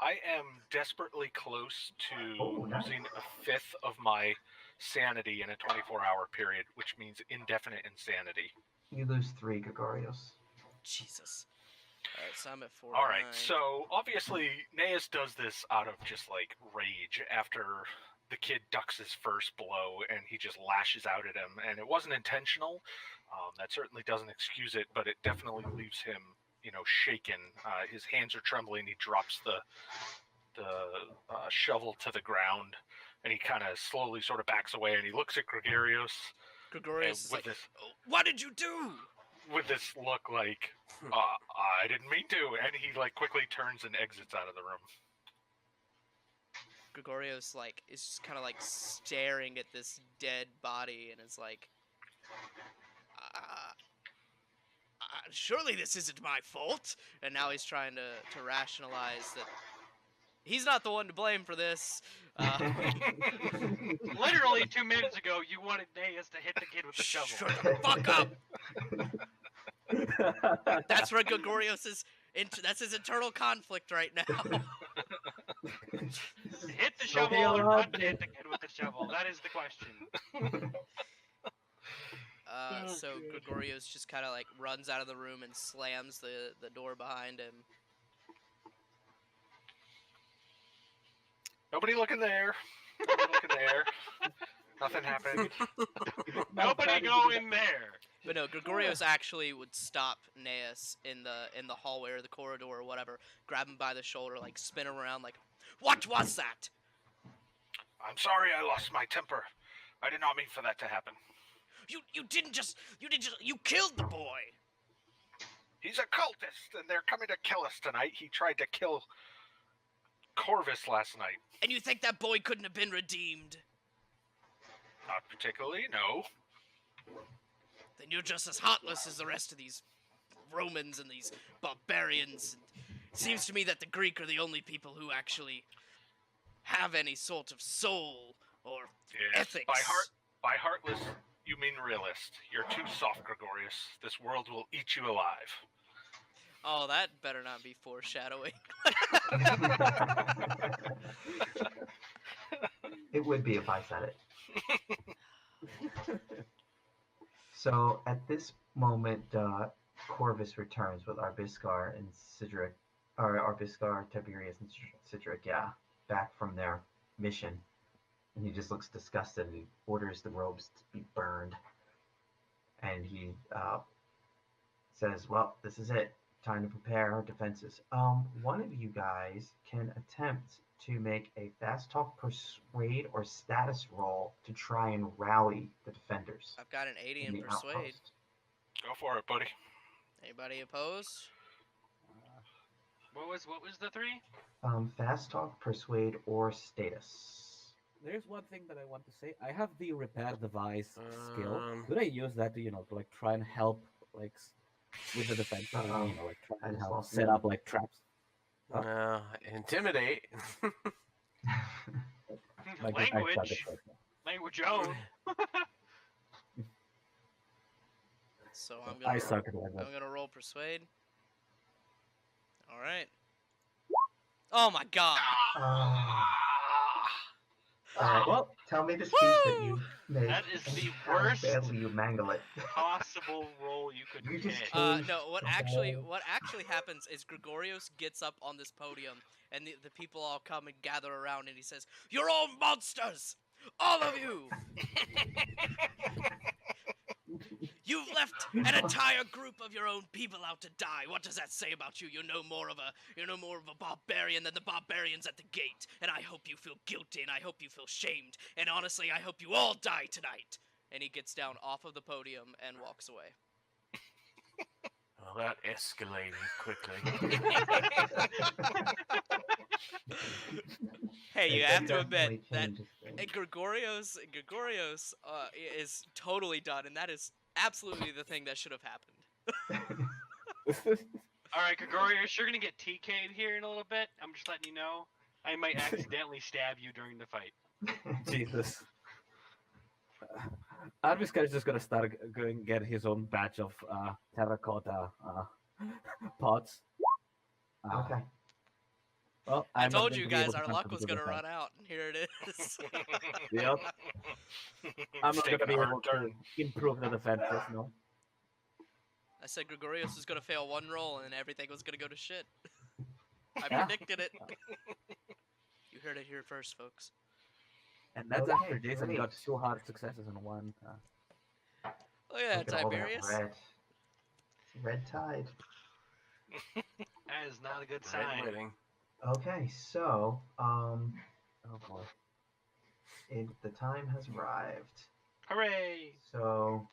I am desperately close to Oh, nice. losing a fifth of my sanity in a 24-hour period, which means indefinite insanity. You lose 3, Gregorius. Jesus. Alright, so I'm at 4. All right, so obviously Naeus does this out of just like rage after the kid ducks his first blow and he just lashes out at him, and it wasn't intentional. That certainly doesn't excuse it, but it definitely leaves him, shaken. His hands are trembling. He drops the shovel to the ground, and he kind of slowly sort of backs away, and he looks at Gregorius Gregorius is with like, this "Oh, what did you do?" with this look like I didn't mean to, and he like quickly turns and exits out of the room. Gregorios is just kind of like staring at this dead body and is like, surely this isn't my fault. And now he's trying to rationalize that he's not the one to blame for this. Literally 2 minutes ago, you wanted Naeus to hit the kid with the shovel. Shut the fuck up. That's where Gregorios is. That's his internal conflict right now. Hit the shovel or not to hit the kid with the shovel? That is the question. So Gregorios just kind of like runs out of the room and slams the door behind him. Nobody looking there. Nobody looking there. Nothing happened. Nobody go in there. But no, Gregorios actually would stop Naeus in the hallway or the corridor or whatever, grab him by the shoulder, like spin him around, like, "What was that?" I'm sorry I lost my temper. I did not mean for that to happen. You killed the boy. He's a cultist, and they're coming to kill us tonight. He tried to kill Corvus last night. And you think that boy couldn't have been redeemed? Not particularly, no. Then you're just as heartless as the rest of these Romans and these barbarians. It seems to me that the Greek are the only people who actually have any sort of soul or Yes, ethics. by heartless, you mean realist. You're too soft, Gregorius. This world will eat you alive. Oh, that better not be foreshadowing. It would be if I said it. So at this moment, Corvus returns with Arbiscar and Cedric, or Arbiscar, Tiberius, and Cedric, back from their mission. And he just looks disgusted and he orders the robes to be burned. And he says, well, this is it. Time to prepare our defenses. One of you guys can attempt to make a fast talk, persuade, or status roll to try and rally the defenders. I've got an 80 in the persuade. outpost. Go for it, buddy. Anybody opposed? What was the 3? Fast talk, persuade, or status. There's one thing that I want to say. I have the repair device skill. Um, Could I use that to, to like try and help with the defense? Try I and just help lost set you. up traps. no, intimidate. Like, I suck at Language. that. Language own. So I'm I gonna suck at that. roll persuade. All right. Oh my god. Alright, Well, tell me the speech that you Woo! make. That is and the how worst badly you mangle it. possible roll you could You just get. changed No, what the actually whole- what actually happens is Gregorios gets up on this podium and the people all come and gather around and he says, "You're all monsters! All of you! You've left an entire group of your own people out to die. What does that say about you? You're no more of a barbarian than the barbarians at the gate. And I hope you feel guilty and I hope you feel shamed. And honestly, I hope you all die tonight." And he gets down off of the podium and walks away. Well, that escalated quickly. Hey, you It have to admit definitely that changes things. Gregorios is totally done, and that is absolutely the thing that should have happened. All right, Gregorius, you're gonna get TK'd here in a little bit. I'm just letting you know. I might accidentally stab you during the fight. Jesus. Arvis guy's just gonna start going get his own batch of terracotta pots. Okay. Well, I I'm not told going you to be able guys to our luck contribute was to the gonna fight. run out, and here it is. Yep. I'm not going to Taking be a hard able to turn. improve the defenses, no. I said Gregorios was gonna fail one roll, and everything was gonna go to shit. I Yeah. predicted it. You heard it here first, folks. And that's Okay, after Jason great. got 2 hard successes in one. Look at Look that, at all that Tiberius. red. Red tide. That is not a good Red sign. wedding. Okay, so Oh boy. the time has arrived. Hooray! So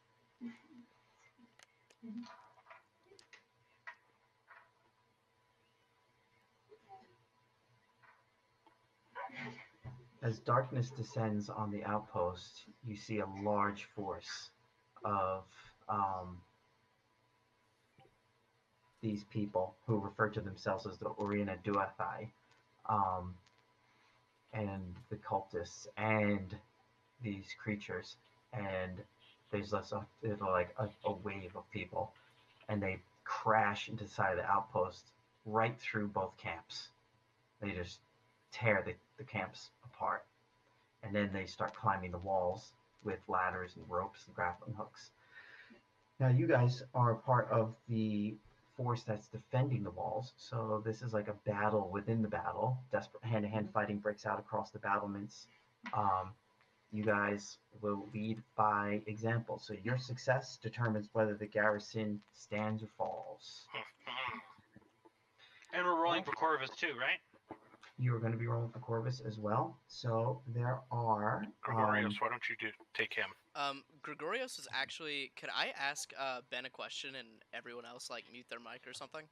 as darkness descends on the outpost, you see a large force of these people who refer to themselves as the Orina Duathai, and the cultists and these creatures, and there's like a wave of people, and they crash into the side of the outpost right through both camps. They just tear the camps apart, and then they start climbing the walls with ladders and ropes and grappling hooks. Now you guys are part of the force that's defending the walls, so this is like a battle within the battle. Desperate hand-to-hand fighting breaks out across the battlements. You guys will lead by example, so your success determines whether the garrison stands or falls. And we're rolling for Corvus too, right? You are going to be rolling for Corvus as well, so there are Gregorius, why don't you take him? Gregorios is actually. Could I ask Ben a question and everyone else like mute their mic or something?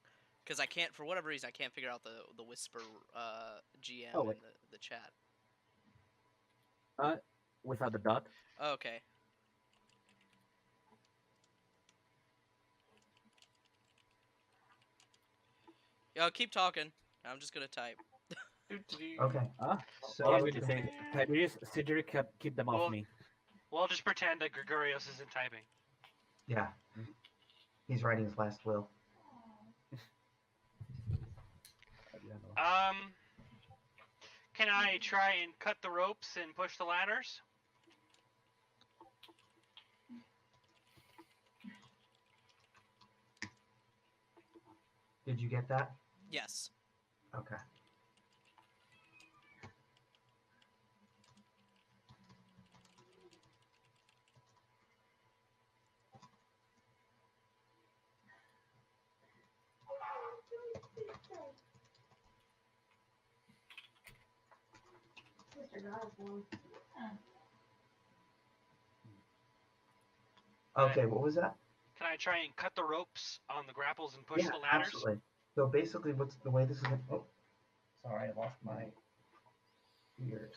Because I can't, for whatever reason, I can't figure out the whisper GM Oh, in the chat. Without the dot. Oh, okay. Yo, keep talking. I'm just gonna type. okay. All So I'm going to say, Tiberius, Cedric, keep them Well- off me. We'll just pretend that Gregorius isn't typing. yeah, he's writing his last will. Can I try and cut the ropes and push the ladders? Did you get that? Yes. Okay. Okay, what was that? Can I try and cut the ropes on the grapples and push Yeah, the ladders? absolutely. So basically, what's the way this is? Oh, sorry, I lost my ears.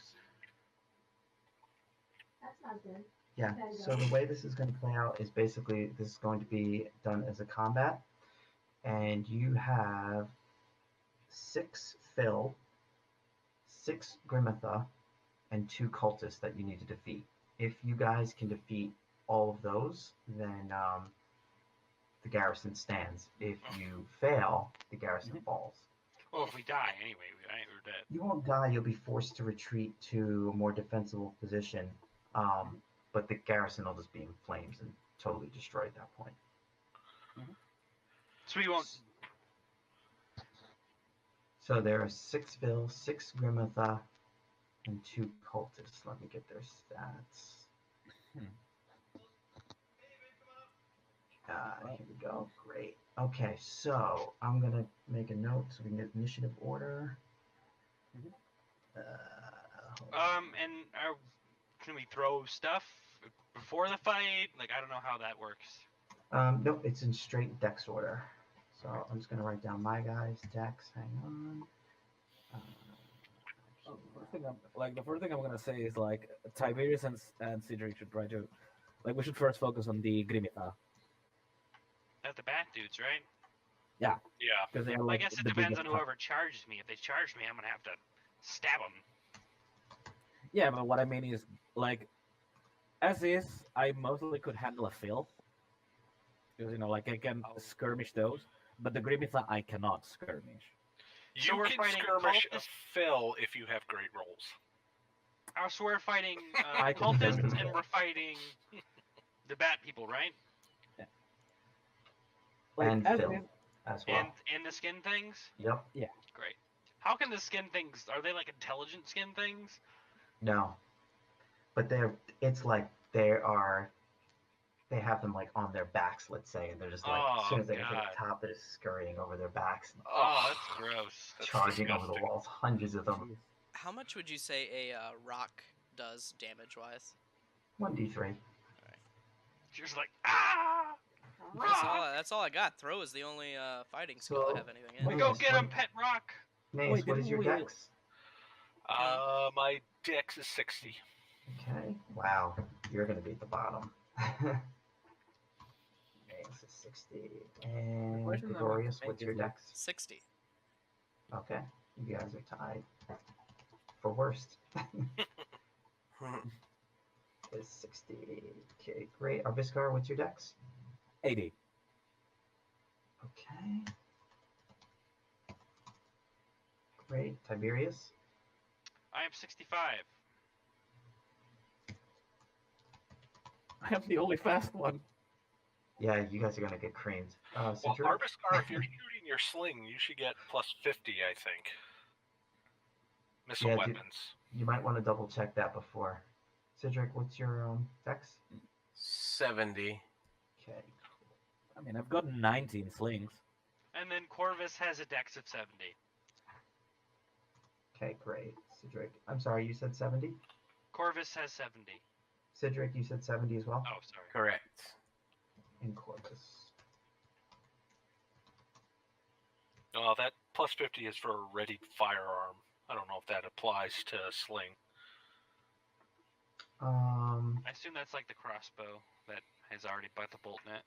That's not good. Yeah. So the way this is going to play out is basically this is going to be done as a combat, and you have 6 Phil, 6 Grimitha, and 2 cultists that you need to defeat. If you guys can defeat all of those, then the garrison stands. If you fail, the garrison falls. Well, if we die anyway, we're dead. You won't die. You'll be forced to retreat to a more defensible position. But the garrison will just be in flames and totally destroyed at that point. So we won't. So there are 6 Vil, 6 Grimitha, and 2 cultists. Let me get their stats. Here we go. Great. Okay, so I'm gonna make a note so we can get initiative order. And can we throw stuff before the fight? Like, I don't know how that works. Nope, it's in straight dex order. So I'm just gonna write down my guys' dex. Hang on. The first thing I'm gonna say is like Tiberius and Cedric should try to, like, we should first focus on the Grimitha. That's the bat dudes, right? Yeah. Because they are Well, I like guess it the depends biggest on whoever charges me. If they charge me, I'm gonna have to stab them. Yeah, but what I mean is, like, as is, I mostly could handle a fill. Because, you know, like, I can skirmish those, but the Grimitha I cannot skirmish. So You we're can fighting skirmish a cultists? fill if you have great rolls. So we're fighting I can cultists, handle and it. we're fighting the bat people, right? Like, And as Phil. is, As well. And the skin things? Yep. Great. How can the skin things, are they like intelligent skin things? No. But it's like they have them like on their backs, let's say, and they're just like, as soon as they get to God. the top, they're just scurrying over their backs, and Oh, that's gross. That's charging over the disgusting. walls, hundreds of them. How much would you say a rock does damage-wise? 1d3. She was like, ah! That's all I got. Throw is the only fighting skill I have anything in. Wait, Go Nice. get him, pet rock! Nace, Wait, what is your didn't we- dex? My dex is 60. Okay. Wow. You're going to be at the bottom. Nace is 60. And question that I Gregorius, make what's is your like- dex? 60. Okay. You guys are tied. For worst. Is 60. Okay, great. Arbiskar, what's your dex? 80. Okay. Great. Tiberius? I am 65. I am the only fast one. Yeah, you guys are gonna get creamed. Well, Cedric? Arbiskar, if you're shooting your sling, you should get plus 50, I think. Missile Yeah, weapons. You might want to double check that before. Cedric, what's your dex? 70. Okay. I mean, I've got 19 slings. And then Corvus has a dex of 70. Okay, great. Cedric, I'm sorry, you said 70? Corvus has 70. Cedric, you said 70 as well? Oh, sorry. Correct. And Corvus. That plus 50 is for a readied firearm. I don't know if that applies to sling. I assume that's like the crossbow that has already bought the bolt net.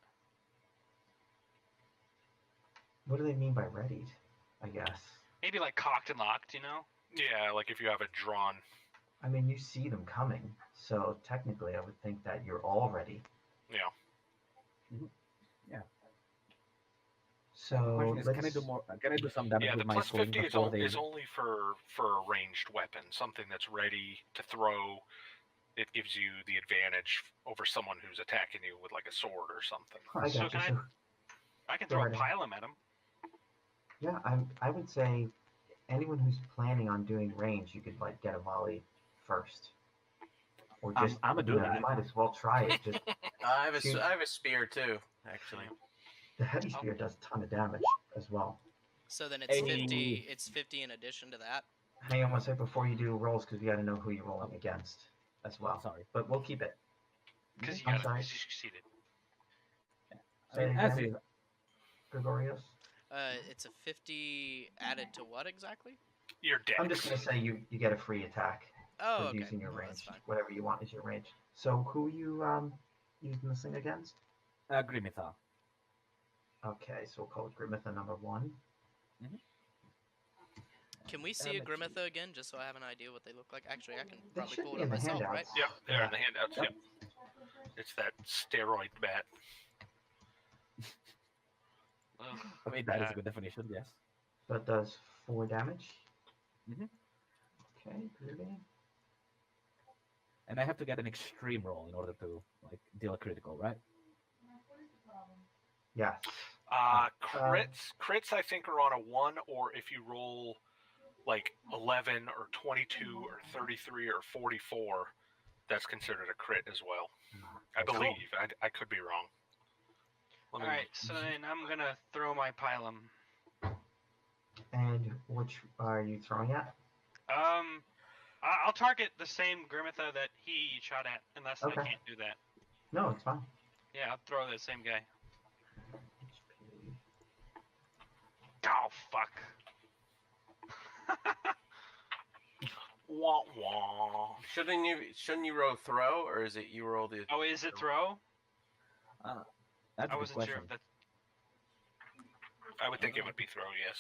What do they mean by readied? I guess. Maybe like cocked and locked, you know? Yeah, like if you have it drawn. I mean, you see them coming, so technically I would think that you're all ready. Yeah. Yeah. So Question is, let's... can I do more? Can I do some damage Yeah, the with my plus sling 50 before they? is only for a ranged weapon, something that's ready to throw. It gives you the advantage over someone who's attacking you with like a sword or something. I So got you. can So, I can Go throw a right ahead. pylum at him. yeah, I would say anyone who's planning on doing range, you could like get a volley first, or just I'ma do you that. might as well try it. Just I have Shoot. I have a spear too, actually. the heavy spear does a ton of damage as well. So then it's Hey. 50. It's 50 in addition to that. Hang on one second before you do rolls, because we got to know who you're rolling against as well. Sorry. But we'll keep it. Because you I'm got sorry. you succeeded. I mean, Say as again, is, Gregorius. It's a 50 added to what exactly? Your dex. I'm just gonna say you get a free attack Oh, for okay. using your Well, range. that's fine. Whatever you want is your range. So who you using this thing against? Grimitha. Okay, so we'll call it Grimitha number 1. Can we see a let's see. Grimitha again, just so I have an idea what they look like? Actually, I can They probably should pull be it in up the myself, right? handouts. Yep, they're in the Yeah. handouts. Yep. Yep. It's that steroid bat. Ugh, I mean, that is God. a good definition. Yes. So it does 4 damage. Mhm. Okay, groovy. And I have to get an extreme roll in order to like deal a critical, right? Yes. Crits I think are on a 1, or if you roll like 11 or 22 or 33 or 44, that's considered a crit as well. I That's cool. believe. I could be wrong. Let me- Alright, so then I'm gonna throw my Pilum. And which are you throwing at? I'll target the same Grimitha that he shot at, unless Okay. I can't do that. No, it's fine. Yeah, I'll throw the same guy. HP. Oh, fuck. Wah wah. Shouldn't you roll throw, or is it you roll the? Oh, is it throw? That's I a good wasn't question. sure if that. I would think it would be throw, yes.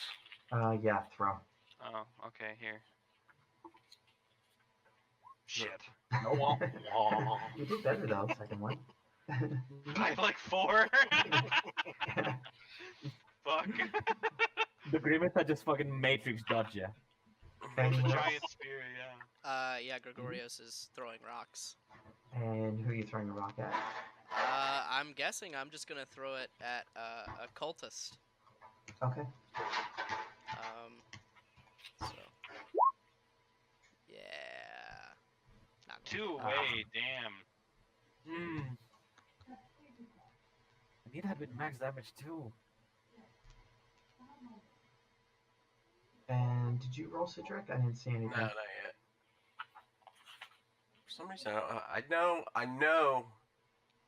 Yeah, throw. Oh, okay, here. Shit. Wah wah. You did better though, second one. By like 4? Fuck. The Grimace just fucking Matrix dodge ya. The Anyone else? giant spear, yeah. Yeah, Gregorios is throwing rocks. And who are you throwing a rock at? I'm guessing I'm just gonna throw it at a cultist. Okay. So yeah. Not gonna 2 hit. away, damn. I need that with max damage too. And did you roll Cedric? I didn't see anything. No, not yet. For some reason, I know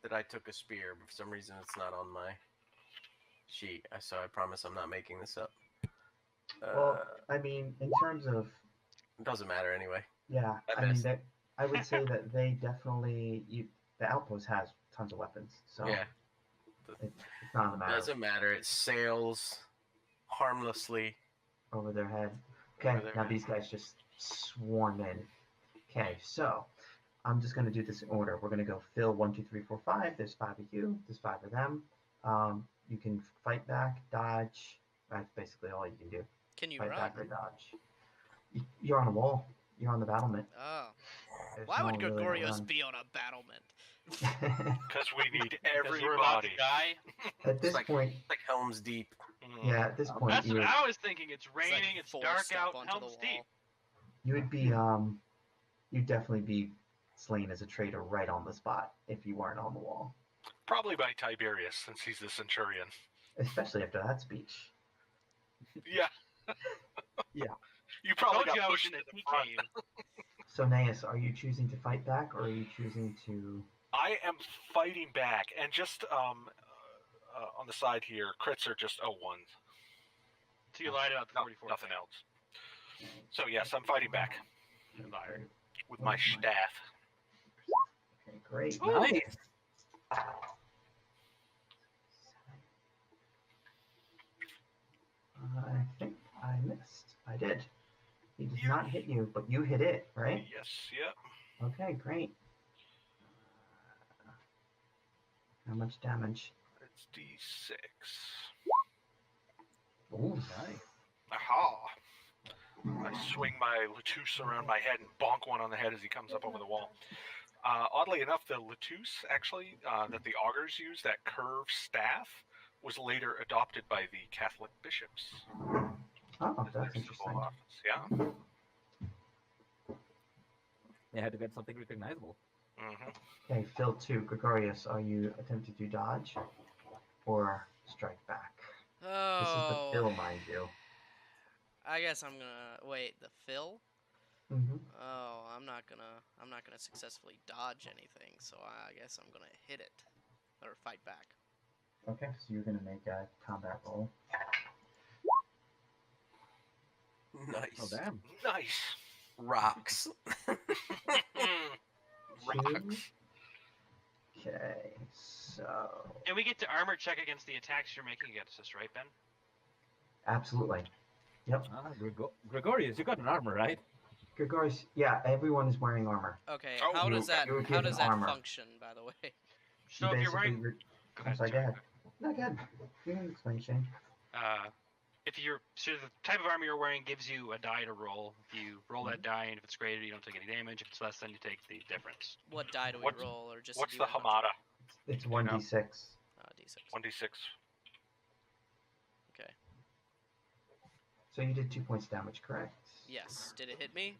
that I took a spear, but for some reason it's not on my sheet. So I promise I'm not making this up. Well, I mean, in terms of It doesn't matter anyway. yeah, I I mean missed. that I would say that they definitely the outpost has tons of weapons, so Yeah, it's not a matter of doesn't matter. It sails harmlessly. over their head. Okay, Over their now head. these guys just swarm in. Okay, so I'm just gonna do this in order. We're gonna go Phil 1, 2, 3, 4, 5. There's 5 of you. There's 5 of them. You can fight back, dodge. That's basically all you can do. Can you Fight run? back or dodge. You're on a wall. You're on the battlement. Oh. There's Why no would really to Gregorios run. be on a battlement? Because we need 'Cause we're about to everybody. die. At this like- point, It's like Helm's Deep. yeah, at this point, That's you what would, I was thinking. It's It's like raining, it's forced dark up out, onto Helm's the Deep. wall. you would be you'd definitely be slain as a traitor right on the spot if you weren't on the wall. Probably by Tiberius, since he's the centurion. Especially after that speech. Yeah. Yeah. You probably Told you got I was pushed in to the the front. PK. So Naeus, are you choosing to fight back or are you choosing to I am fighting back, and just on the side here, crits are just 0-1s. So you lied about the 44. Nothing else. So yes, I'm fighting back Liar. with my staff. Okay, great. Nice. I think I missed. I did. He did not hit you, but you hit it, right? Yes, yep. Okay, great. How much damage? It's D6. Ooh, Nice. Aha! I swing my Latus around my head and bonk one on the head as he comes up over the wall. Oddly enough, the Latus, actually, that the augurs use, that curved staff, was later adopted by the Catholic bishops. Oh, as their that's civil interesting. office. Yeah. They had to get something recognizable. Hmm. Okay, Phil 2. Gregorius, are you attempting to dodge or strike back? This is the Oh. Phil, mind you. I guess I'm gonna wait. The fill? Mm-hmm. Oh, I'm not gonna successfully dodge anything. So I guess I'm gonna hit it or fight back. Okay, so you're gonna make a combat roll. Nice. Oh damn. Nice. Rocks. Rocks. Okay, so And we get to armor check against the attacks you're making against us, right, Ben? absolutely. Yep. Gregorius, you got an armor, right? Gregorius, yeah, everyone is wearing armor. Okay. Oh, how you- does that you were how given does that armor. function, by the way? So if you're wearing... I'm sorry, go ahead. No, go ahead. You can explain, Shane. if you're so the type of armor you're wearing gives you a die to roll. If you roll that die, and if it's greater, you don't take any damage. If it's less, then you take the difference. What die do we What's- roll, or just What's a the D100? Hamada? It's You know. 1d6. D6. 1d6. Okay. So you did 2 points damage, correct? Yes. Did it hit me,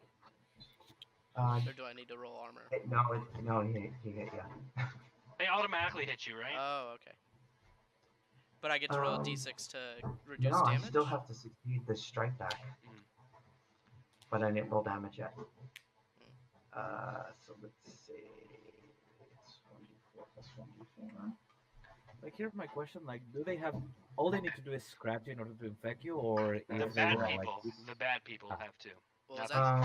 Uh, or do I need to roll armor? no, he hit you. They automatically hit you, right? Oh, okay. But I get to roll a Um, D6 to reduce No, I damage? still have to succeed the strike back. Mm. But I didn't roll damage yet. So let's see. It's 1d4 plus 1d4. Like, here's my question: like, do they have all they need to do is scratch you in order to infect you, or The if they bad roll, people, the bad people have to. What was Not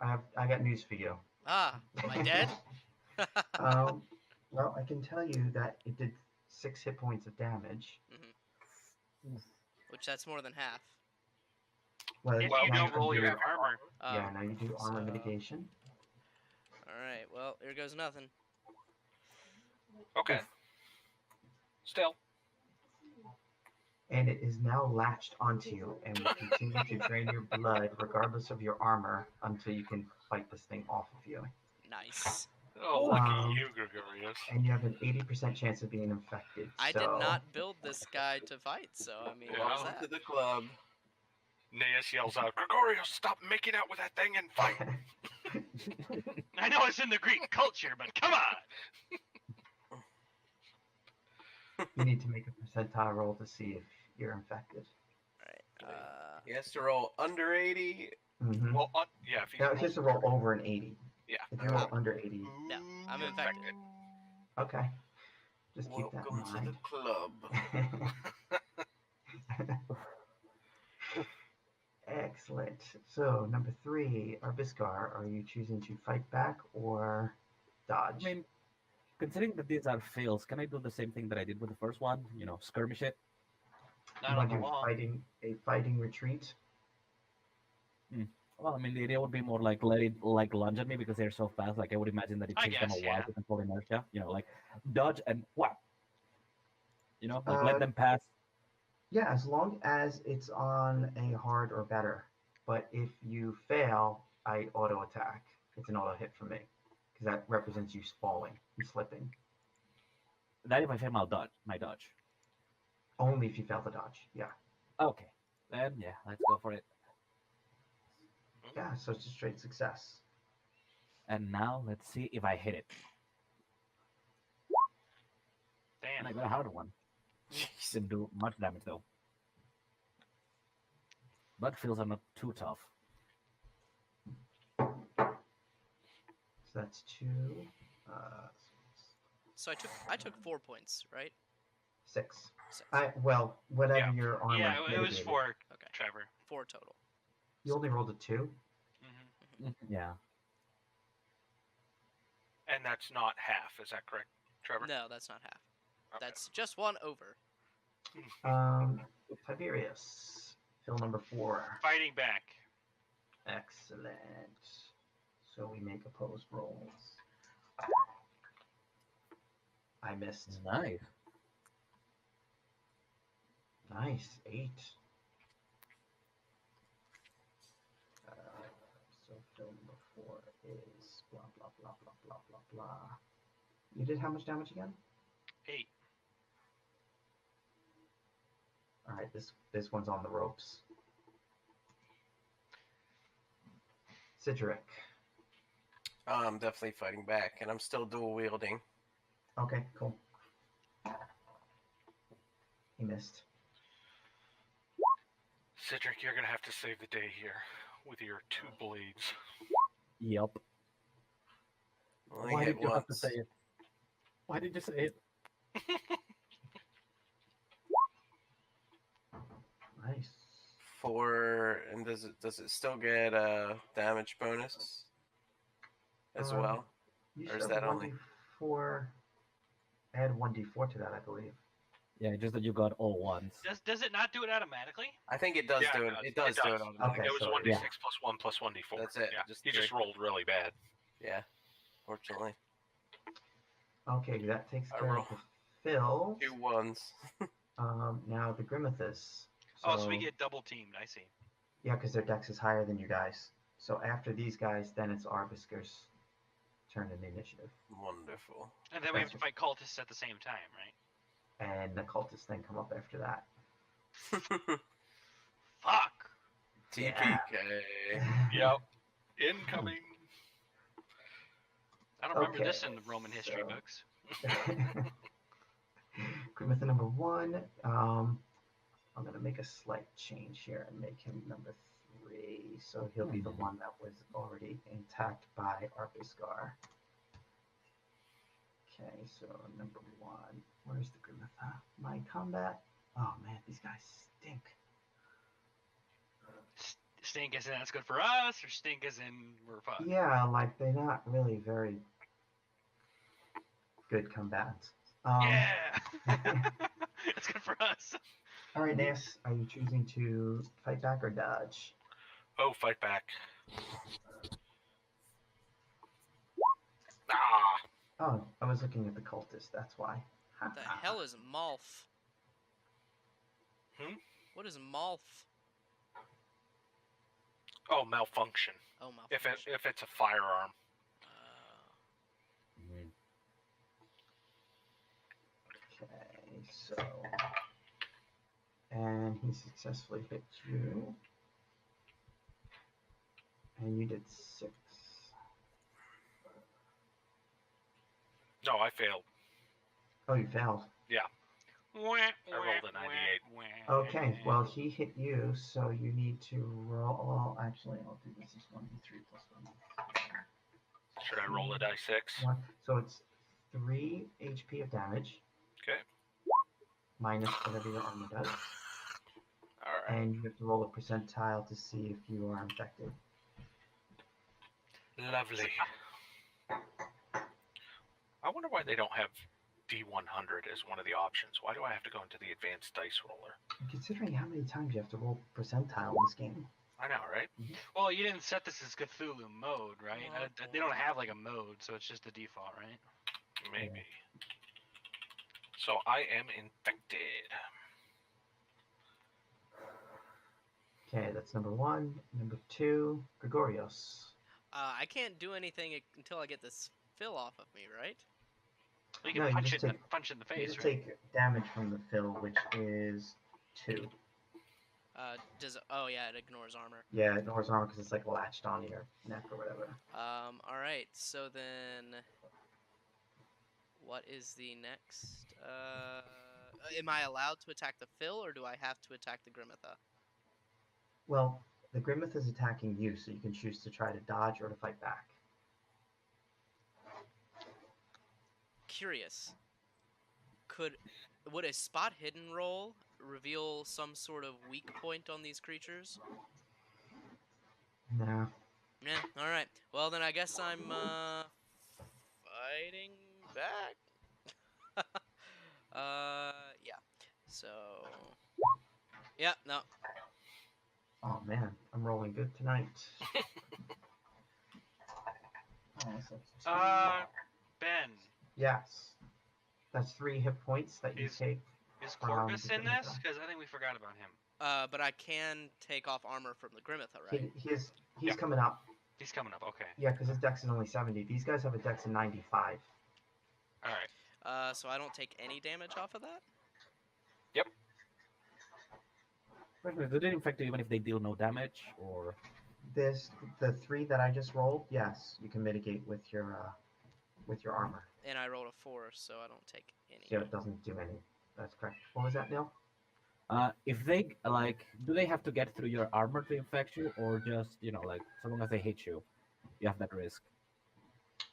that? I got news for you. Ah, am I dead? Well, I can tell you that it did 6 hit points of damage. Which that's more than half. Well, If Well, you now don't can roll do- your armor, Yeah, now you do armor so- mitigation. Alright, well, here goes nothing. Okay. Still. And it is now latched onto you and will continue to drain your blood regardless of your armor until you can fight this thing off of you. Nice. Oh, lucky Um, you, Gregorius. And you have an 80% chance of being infected. I did so- not build this guy to fight, so I mean, Yeah. what was Welcome to that? the club. Naeus yells out, Gregorius, stop making out with that thing and fight! I know it's in the Greek culture, but come on! You need to make a percentile roll to see if you're infected. Alright, He has to roll under 80. Mm-hmm. Well, yeah, if you Now, he has to roll over an 80. Yeah. If you roll under 80, No, I'm Ooh, infected. okay. Just keep Welcome that to in the club. mind. Excellent. So, number 3, Arbiscar, are you choosing to fight back or dodge? I mean, considering that these are fails, can I do the same thing that I did with the first one? You know, skirmish it. you Not want on to the do wall. a fighting retreat? Well, I mean, the idea would be more like let it like lunge at me because they're so fast. Like I would imagine that it I takes them guess, a while yeah. to control inertia. You know, like dodge and whap. You know, like Uh, let them pass. Yeah, as long as it's on a hard or better. But if you fail, I auto attack. It's an auto hit for me because that represents you falling and slipping. That if I fail my dodge. Only if you fail the dodge. Yeah. Okay, then yeah, let's go for it. Yeah, so it's a straight success. And now let's see if I hit it. And I Damn. got a harder one. Didn't do much damage though. But feels are not too tough. So that's 2. So I took 4 points, right? 6. 6. Well, whatever Yeah. your armor. Yeah, it was mitigated. 4, Okay. Trevor. 4 total. You only rolled a 2. hmm Yeah. And that's not half, is that correct, Trevor? No, that's not half. Okay. That's just 1 over. Tiberius, fill number 4. Fighting back. Excellent. So we make opposed rolls. I missed. Nice. Nice. 8. So fill number 4 is blah blah blah blah blah blah blah. You did how much damage again? 8. All right, this one's on the ropes. Cedric. I'm definitely fighting back, and I'm still dual wielding. Okay, cool. He missed. Cedric, you're going to have to save the day here with your 2 blades. Yep. Only Why hit did you have to once. say it? Why did you say it? Nice. 4, and does it still get a damage bonus as well? You Or should is have that only- 1d4. Add 1d4 to that, I believe. Yeah, just that you got all ones. Does it not do it automatically? I think it does Yeah, do it. It does do it does. automatically. Okay, It was so- 1d6 yeah. plus 1 plus 1d4. That's it, Yeah. just He just three. rolled really bad. Yeah, fortunately. Okay, that takes I care roll. of the fill. 2 ones. Now the Grimithus. So we get double teamed. I see. Yeah, because their dex is higher than you guys. So after these guys, then it's Arbisker's turn in the initiative. Wonderful. And then we have to fight cultists at the same time, right? And the cultists then come up after that. Fuck. TPK. Yep. Incoming. I don't remember Okay, this in the Roman history so- books. Grimmith number 1. I'm going to make a slight change here and make him number 3. So he'll be the one that was already attacked by Arbiskar. Okay, so number 1. Where's the Grimmith? My combat? Oh man, these guys stink. Stink as in that's good for us, or stink as in we're fucked? Yeah, like they're not really very good combatants. Yeah! That's good for us. All right, Naeus, are you choosing to fight back or dodge? Oh, fight back. Ah! Oh, I was looking at the cultist, that's why. What the hell is Malf? What is Malf? Oh, malfunction. Oh, malfunction. If it's a firearm. Okay, so... And he successfully hit you. And you did 6. No, I failed. Oh, you failed. I rolled a 98. Okay, well, he hit you, so you need to roll... Well, actually, I'll do this as 1d3 plus 1. Should I roll a die 6? So it's 3 HP of damage. Okay. Minus whatever your armor does. Alright. And you have to roll a percentile to see if you are infected. Lovely. I wonder why they don't have D100 as one of the options. Why do I have to go into the advanced dice roller? Considering how many times you have to roll percentile in this game. I know, right? Well, you didn't set this as Cthulhu mode, right? They don't have like a mode, so it's just the default, right? Maybe. So I am infected. Okay, that's number 1. Number 2, Gregorios. I can't do anything until I get this fill off of me, right? You can No, you punch just it, take- punch it in the You face, just right? take damage from the fill, which is 2. Oh yeah, it ignores armor. Yeah, it ignores armor because it's like latched onto your neck or whatever. All right. So then, what is the next? Am I allowed to attack the fill, or do I have to attack the Grimitha? Well, the Grimmith is attacking you, so you can choose to try to dodge or to fight back. Curious. Would a spot hidden roll reveal some sort of weak point on these creatures? No. Yeah. All right. Well, then I guess I'm fighting back. Yeah. So. Yeah. No. Oh man, I'm rolling good tonight. Ben, Yes. That's 3 hit points that you Is- take. is From Corvus the in this? Grimitha. Because I think we forgot about him. But I can take off armor from the Grimitha, right? He's Yeah. coming up. He's coming up. Okay. Yeah, because his dex is only 70. These guys have a dex of 95. All right. So I don't take any damage off of that? Do they infect you even if they deal no damage, or The 3 that I just rolled, yes, you can mitigate with your armor. And I rolled a 4, so I don't take any. So it doesn't do any. That's correct. What was that, Neil? if they do they have to get through your armor to infect you, or just so long as they hit you, you have that risk?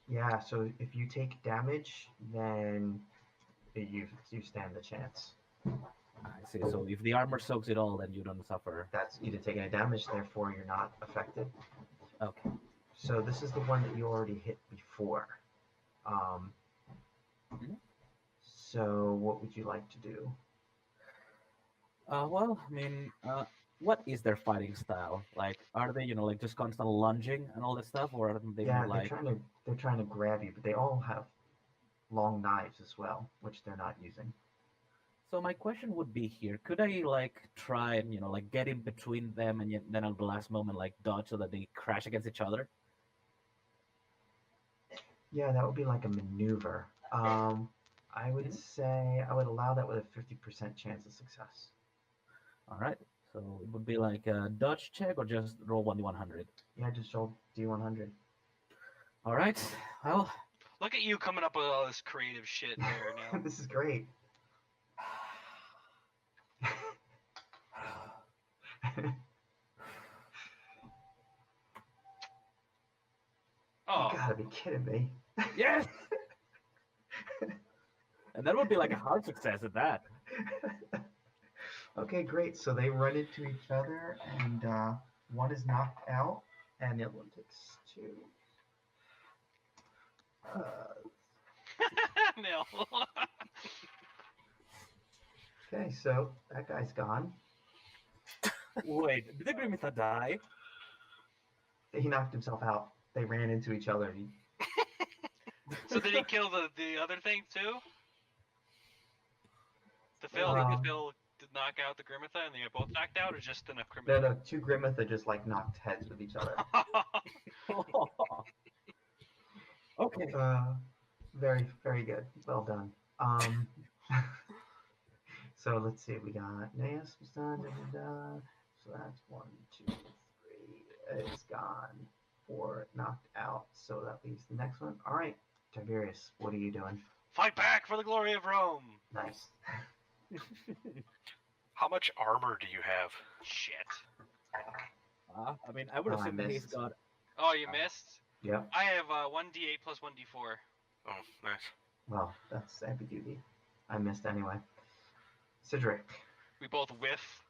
Yeah, so if you take damage, then you stand the chance. I see. So if the armor soaks it all, then you don't suffer. That's you didn't take any damage, therefore you're not affected. Okay. So this is the one that you already hit before. So what would you like to do? Well, I mean, what is their fighting style? Like, are they, just constant lunging and all that stuff, or are they Yeah, more like? they're trying to grab you, but they all have long knives as well, which they're not using. So my question would be here: could I like try and like get in between them and then at the last moment like dodge so that they crash against each other? Yeah, that would be like a maneuver. I would say I would allow that with a 50% chance of success. All right. So it would be like a dodge check or just roll 1d100. Yeah, just roll D100. All right. Well, Look at you coming up with all this creative shit there now. This is great. Oh, You gotta be kidding me. yes. And that would be like a hard success at that. Okay, great. So they run into each other, and one is knocked out, and the other one takes 2. no. Okay, so that guy's gone. Wait, did the Grimitha die? He knocked himself out. They ran into each other. So did he kill the other thing too? The Phil did knock out the Grimitha and they got both knocked out, or just enough Grimitha? No, 2 Grimitha just like knocked heads with each other. Okay. Very, very good. Well done. So let's see. We got Naeus was done. So that's 1, 2, 3 is gone. 4 knocked out. So that leaves the next one. All right, Tiberius, what are you doing? Fight back for the glory of Rome! Nice. How much armor do you have? Shit. I mean, I would Oh, I assume that he's missed. got. Oh, you missed? Yep. I have 1d8 plus 1d4. Oh, nice. Well, that's heavy duty. I missed anyway. Cedric, We both whiff.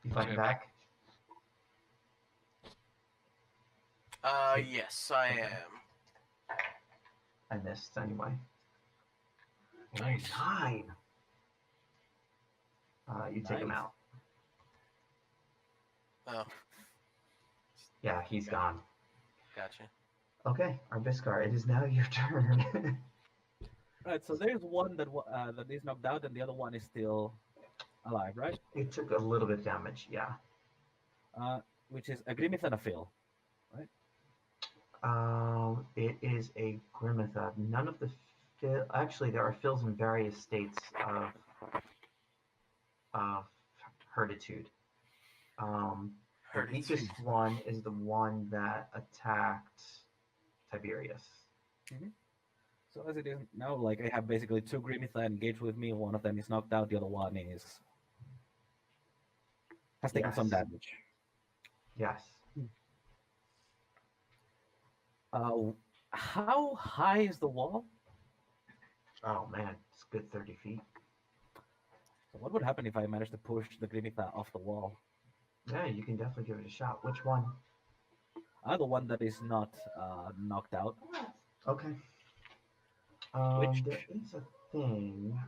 you fighting Okay. back? Yes, I am. I missed anyway. Nice. 9. You take him Nice. out. Oh, Yeah, he's gone. gotcha. Okay, Arbiscar, it is now your turn. Right. So there's one that that is knocked out, and the other one is still alive, right? It took a little bit of damage, yeah. Which is a Grimmith and a Phil. It is a Grimitha. None of the actually, there are fills in various states of hertitude. The weakest one is the one that attacked Tiberius. So as it is now, like I have basically 2 Grimitha engaged with me. One of them is knocked out. The other one has taken some Yes. damage. Yes. How high is the wall? Oh man, it's a good 30 feet. So what would happen if I managed to push the Grimitha off the wall? Yeah, you can definitely give it a shot. Which one? The one that is not knocked out. Okay. Which- There is a thing.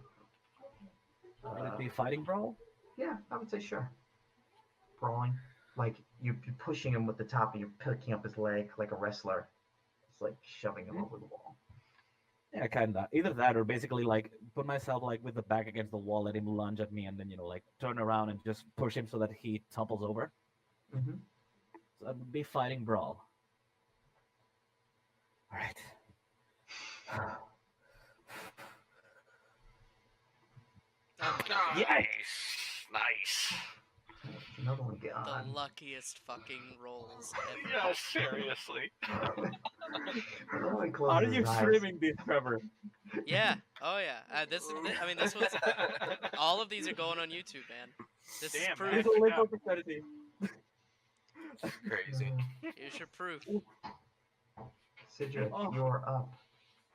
Would it be fighting brawl? Yeah, I would say sure. Brawling. Like you're pushing him with the top and you're picking up his leg like a wrestler. It's like shoving him over the wall. Yeah, kinda. Either that or basically like put myself like with the back against the wall, let him lunge at me, and then like turn around and just push him so that he topples over. Mm-hmm. So that would be fighting brawl. All right. Nice. Another one The gone. luckiest fucking rolls ever. Yeah, seriously. Oh, he Are closes you his eyes. streaming this, Trevor? Yeah. Oh yeah. I mean, this was. All of these are going on YouTube, man. This Damn, is man. proof. There's a link for Christianity. Crazy. Here's your proof. Cedric, Oh. you're up.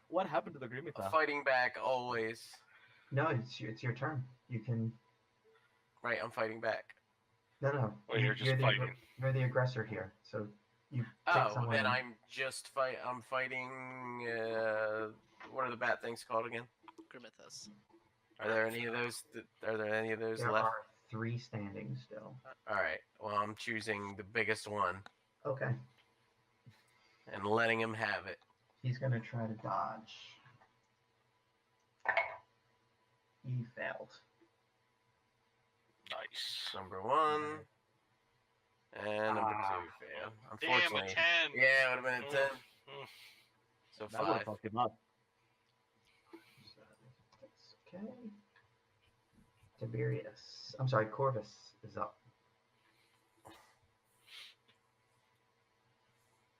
What happened to the Grimitha? Fighting back always. No, it's your turn. You can. Right, I'm fighting back. No. Well, you're just fighting. You're the aggressor here, so you take Oh, someone. then in. I'm just I'm fighting. What are the bat things called again? Grimithus. Are there any of those? Are there any of those There left? are 3 standing still. All right. Well, I'm choosing the biggest one Okay. and letting him have it. He's gonna try to dodge. He failed. Nice. Number 1. And number 2 failed. Damn, a Unfortunately. 10. Yeah, it would have been a 10. Mm. So That would have 5. fucked him up. That's okay. Tiberius. I'm sorry, Corvus is up.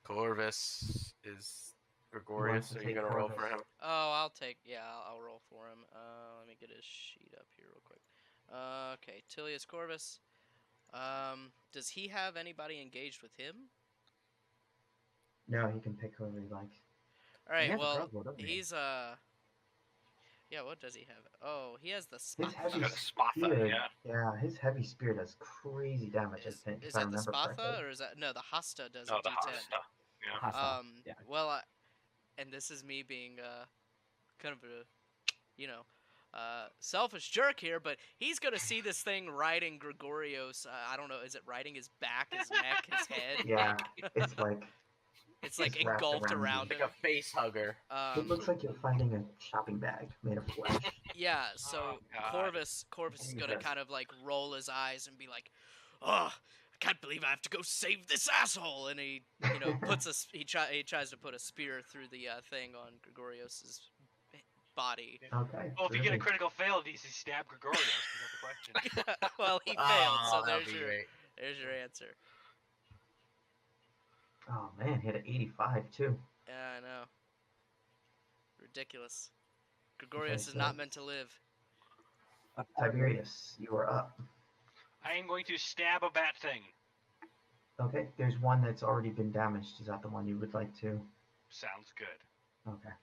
Corvus is Gregorius. to Are you take going to roll for Corvus. him? Oh, I'll roll for him. Let me get his sheet up here real quick. Okay, Tilius Corvus. Does he have anybody engaged with him? No, he can pick whoever he likes. All right, He has a well, crossbow, doesn't he? he's yeah, what does he have? Oh, he has the His spot. heavy got a Spatha, spear. yeah. Yeah, his heavy spear does crazy damage. Is if that I the remember Spatha correctly. or is that no? The Hasta does No, a the D10. Hasta. Yeah. Hasta, yeah. Well, and this is me being kind of a, selfish jerk here, but he's gonna see this thing riding Gregorios. I don't know, is it riding his back, his neck, his head? Yeah, it's like It's like it's wrapped engulfed around around Like him. a face hugger. it looks like you're finding a shopping bag made of flesh. Yeah, so Oh, God. Corvus is gonna Jesus. kind of like roll his eyes and be like, "Oh, I can't believe I have to go save this asshole!" And he, he tries to put a spear through the thing on Gregorios's body. Okay. Well, if you get a really. critical fail, does he stab Gregorios? Is that the question? Well, he failed, Oh, so that'd there's be your great. answer. Oh man, hit an 85 too. Yeah, I know. Ridiculous. Gregorios Okay, is so- not meant to live. Tiberius, you are up. I am going to stab a bat thing. Okay, there's one that's already been damaged. Is that the one you would like to? Sounds good. Okay.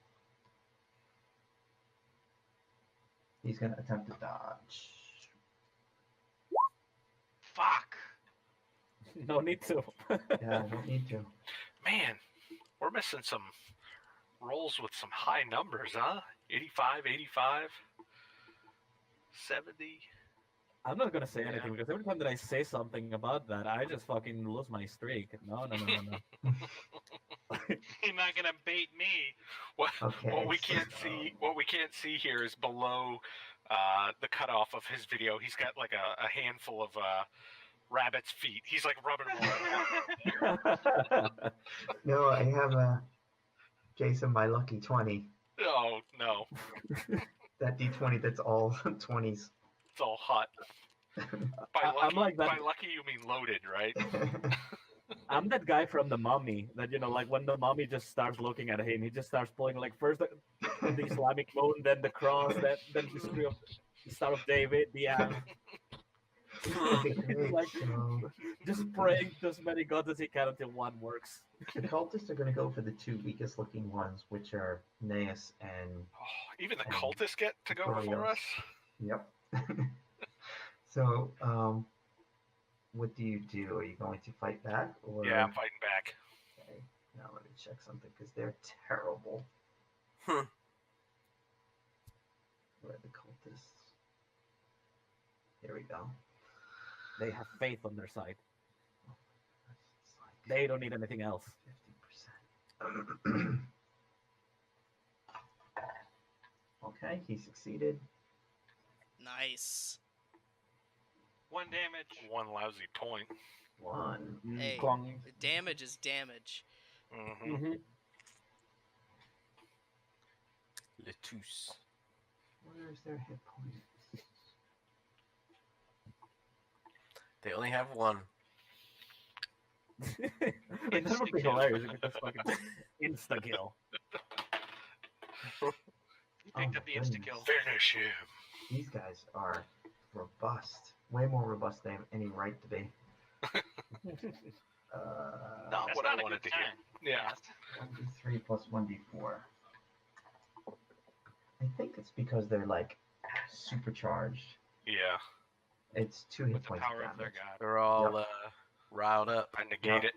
He's gonna attempt to dodge. Fuck. No need to. Yeah, I don't need to. Man, we're missing some rolls with some high numbers, huh? 85, 85, 70. I'm not gonna say Yeah. anything because every time that I say something about that, I just fucking lose my streak. No. You're not gonna bait me. Okay. What we so- can't see here is below the cutoff of his video. He's got like a handful of rabbit's feet. He's like rubbing them all. No, I have a Jason my lucky 20. Oh no, That D20 that's all 20s. it's all hot. By I'm lucky, like that- by lucky you mean loaded, right? I'm that guy from the Mummy that like when the Mummy just starts looking at him, he just starts pulling like first the Islamic moon, then the cross, then the Star of David, the Great, like so just praying to as many gods as he can until one works. the cultists are going to go for the two weakest looking ones, which are Naeus and Oh, even the cultists get to go before us. Yep. So, what do you do? Are you going to fight back, or Yeah, I'm fighting back. Okay. Now let me check something because they're terrible. Hmm. Where are the cultists? Here we go. They have faith on their side. It's like They don't need anything else. 50%. Okay, he succeeded. Nice. 1 damage. One lousy point. One. Hey. Clong. Damage is damage. Hmm Mhm. Letus. Where's their hit points? They only have one. That would be hilarious if you just fucking insta kill. You picked Oh, up the insta kill. Finish him. These guys are robust. Way more robust than they have any right to be. Not That's what not I a wanted good to hear. time. Yeah. 1d3 plus 1d4. I think it's because they're like supercharged. Yeah. It's 2 hit With the points power of of their damage. god. They're all riled up. I negate Yeah. it.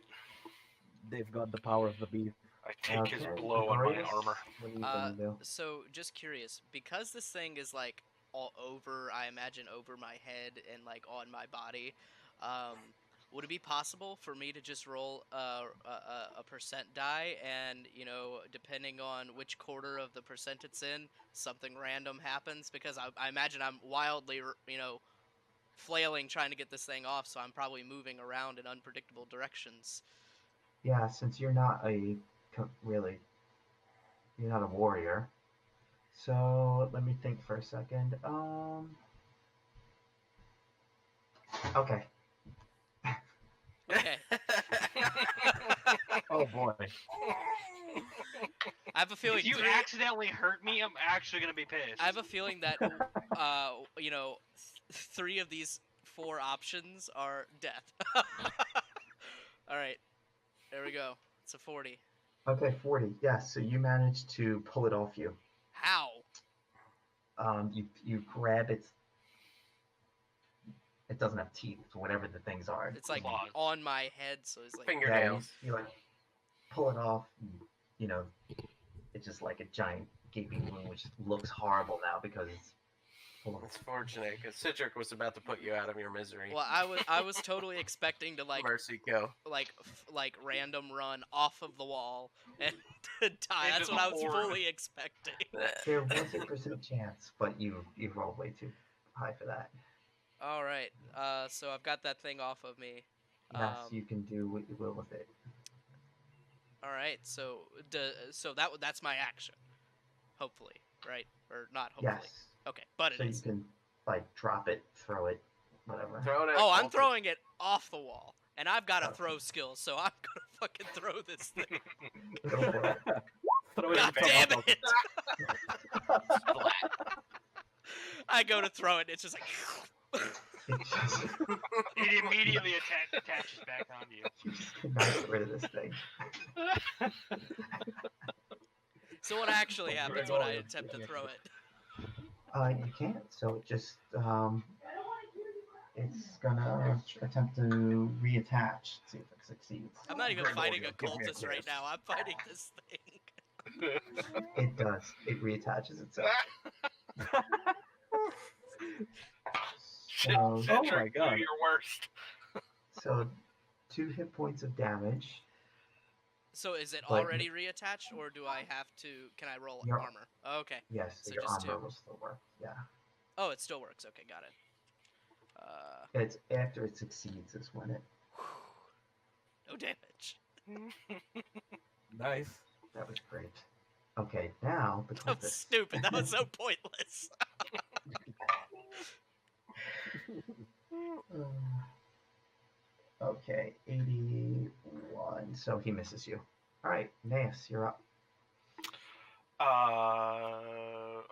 They've got the power of the beast. I take his Okay, blow on my Gregorius, armor. What are you gonna do? So just curious, because this thing is like all over, I imagine over my head and like on my body, would it be possible for me to just roll a percent die, and depending on which quarter of the percent it's in, something random happens? Because I imagine I'm wildly, flailing trying to get this thing off, so I'm probably moving around in unpredictable directions. Yeah, since you're not really, you're not a warrior. So let me think for a second. Okay. Okay. Oh boy. I have a feeling If you accidentally hurt me, I'm actually gonna be pissed. I have a feeling that 3 of these 4 options are death. All right, there we go. It's a 40. Okay, 40. Yes, so you managed to pull it off you. How? You grab its. It doesn't have teeth, whatever the things are. It's like Claws. on my head, so it's like Fingernails. You like pull it off. And, it's just like a giant gaping wound, which looks horrible now because it's full of. It's fortunate because Citric was about to put you out of your misery. Well, I was totally expecting to Mercy kill. like random run off of the wall and die. That's Into what I the was horde. fully expecting. There was a percent chance, but you rolled way too high for that. All right. So I've got that thing off of me. Yes, you can do what you will with it. All right. So that's my action. Hopefully, right? Or not hopefully. Yes. Okay, but So it you is. can drop it, throw it, whatever. Throw it at Oh, I'm cultists. throwing it off the wall, and I've got a Okay. throw skill, so I'm gonna fucking throw this thing. Go for it. Throw it God in damn front of it! Splat. I go to throw it, and it's just like. It just, It immediately attaches back onto you. you just cannot get rid of this thing. So what actually happens when I attempt to throw it? You can't. So it just it's gonna attempt to reattach. See if it succeeds. I'm not even fighting a Give me a cultist right kiss. now. I'm fighting this thing. It does. It reattaches itself. So, Oh my Citric, do God. your worst. so 2 hit points of damage. So is it But- already reattached, or do I have to? Can I roll Your- armor? Oh, okay. Yes, So your just armor 2. will still work. Yeah. Oh, it still works. Okay, got it. It's after it succeeds is when it. No damage. Nice. That was great. Okay, now the That was cultist. stupid. That was so pointless. Okay, 81. So he misses you. All right, Naeus, you're up.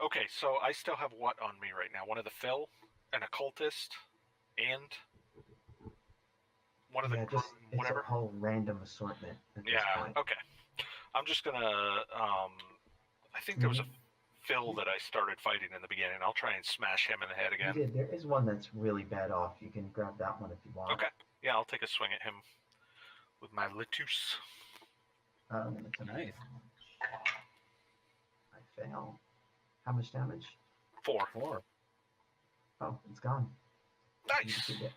Okay, so I still have what on me right now? One of the Phil, an occultist, and one of the Yeah, just it's whatever. a whole random assortment at this Yeah. point. Okay. I'm just gonna. I think there was a Phil that I started fighting in the beginning. I'll try and smash him in the head You again. did. There is one that's really bad off. You can grab that one if you want. Okay. Yeah, I'll take a swing at him with my Litus. It's a Nice. I fail. How much damage? 4. 4. Oh, it's gone. You Nice. defeat it.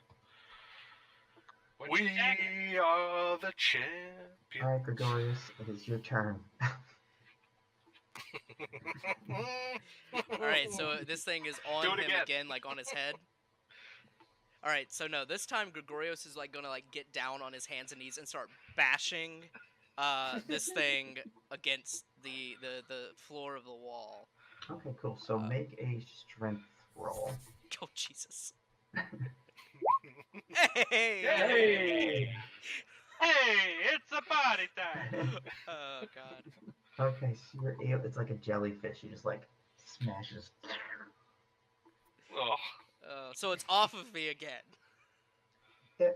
What'd you attack? We are the champions. All right, Gregorius, it is your turn. All right, so this thing is on Do it him again. again, like on his head. All right, so no, this time Gregorios is like gonna like get down on his hands and knees and start bashing this thing against the floor of the wall. Okay, cool. So make a strength roll. Oh Jesus! Hey! Hey! Hey, it's a party time. Oh God! Okay, so you're able, it's like a jellyfish. You just like smashes. Ugh. So it's off of me again.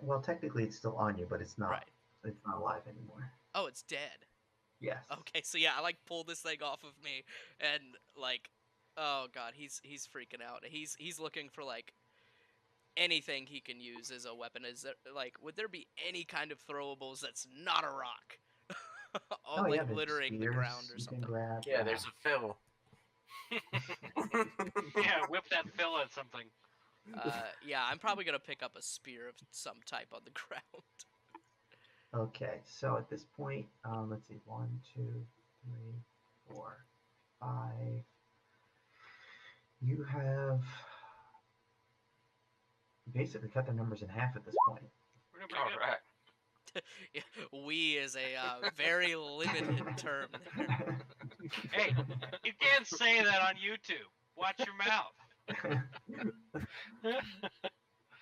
Well, technically it's still on you, but it's not. Right. It's not alive anymore. Oh, it's dead. Yes. Okay, so yeah, I like pull this thing off of me, and like, oh God, he's freaking out. He's looking for like anything he can use as a weapon. Is there like, would there be any kind of throwables that's not a rock? Oh, Like yeah, there's littering the spears ground or you can something. grab. There's a Phil. Yeah, whip that Phil at something. Yeah, I'm probably gonna pick up a spear of some type on the ground. Okay, so at this point, let's see, 1, 2, 3, 4, 5. You have basically cut the numbers in half at this point. We're doing pretty All good. right. Yeah, we is a very limited term there. Hey, you can't say that on YouTube. Watch your mouth.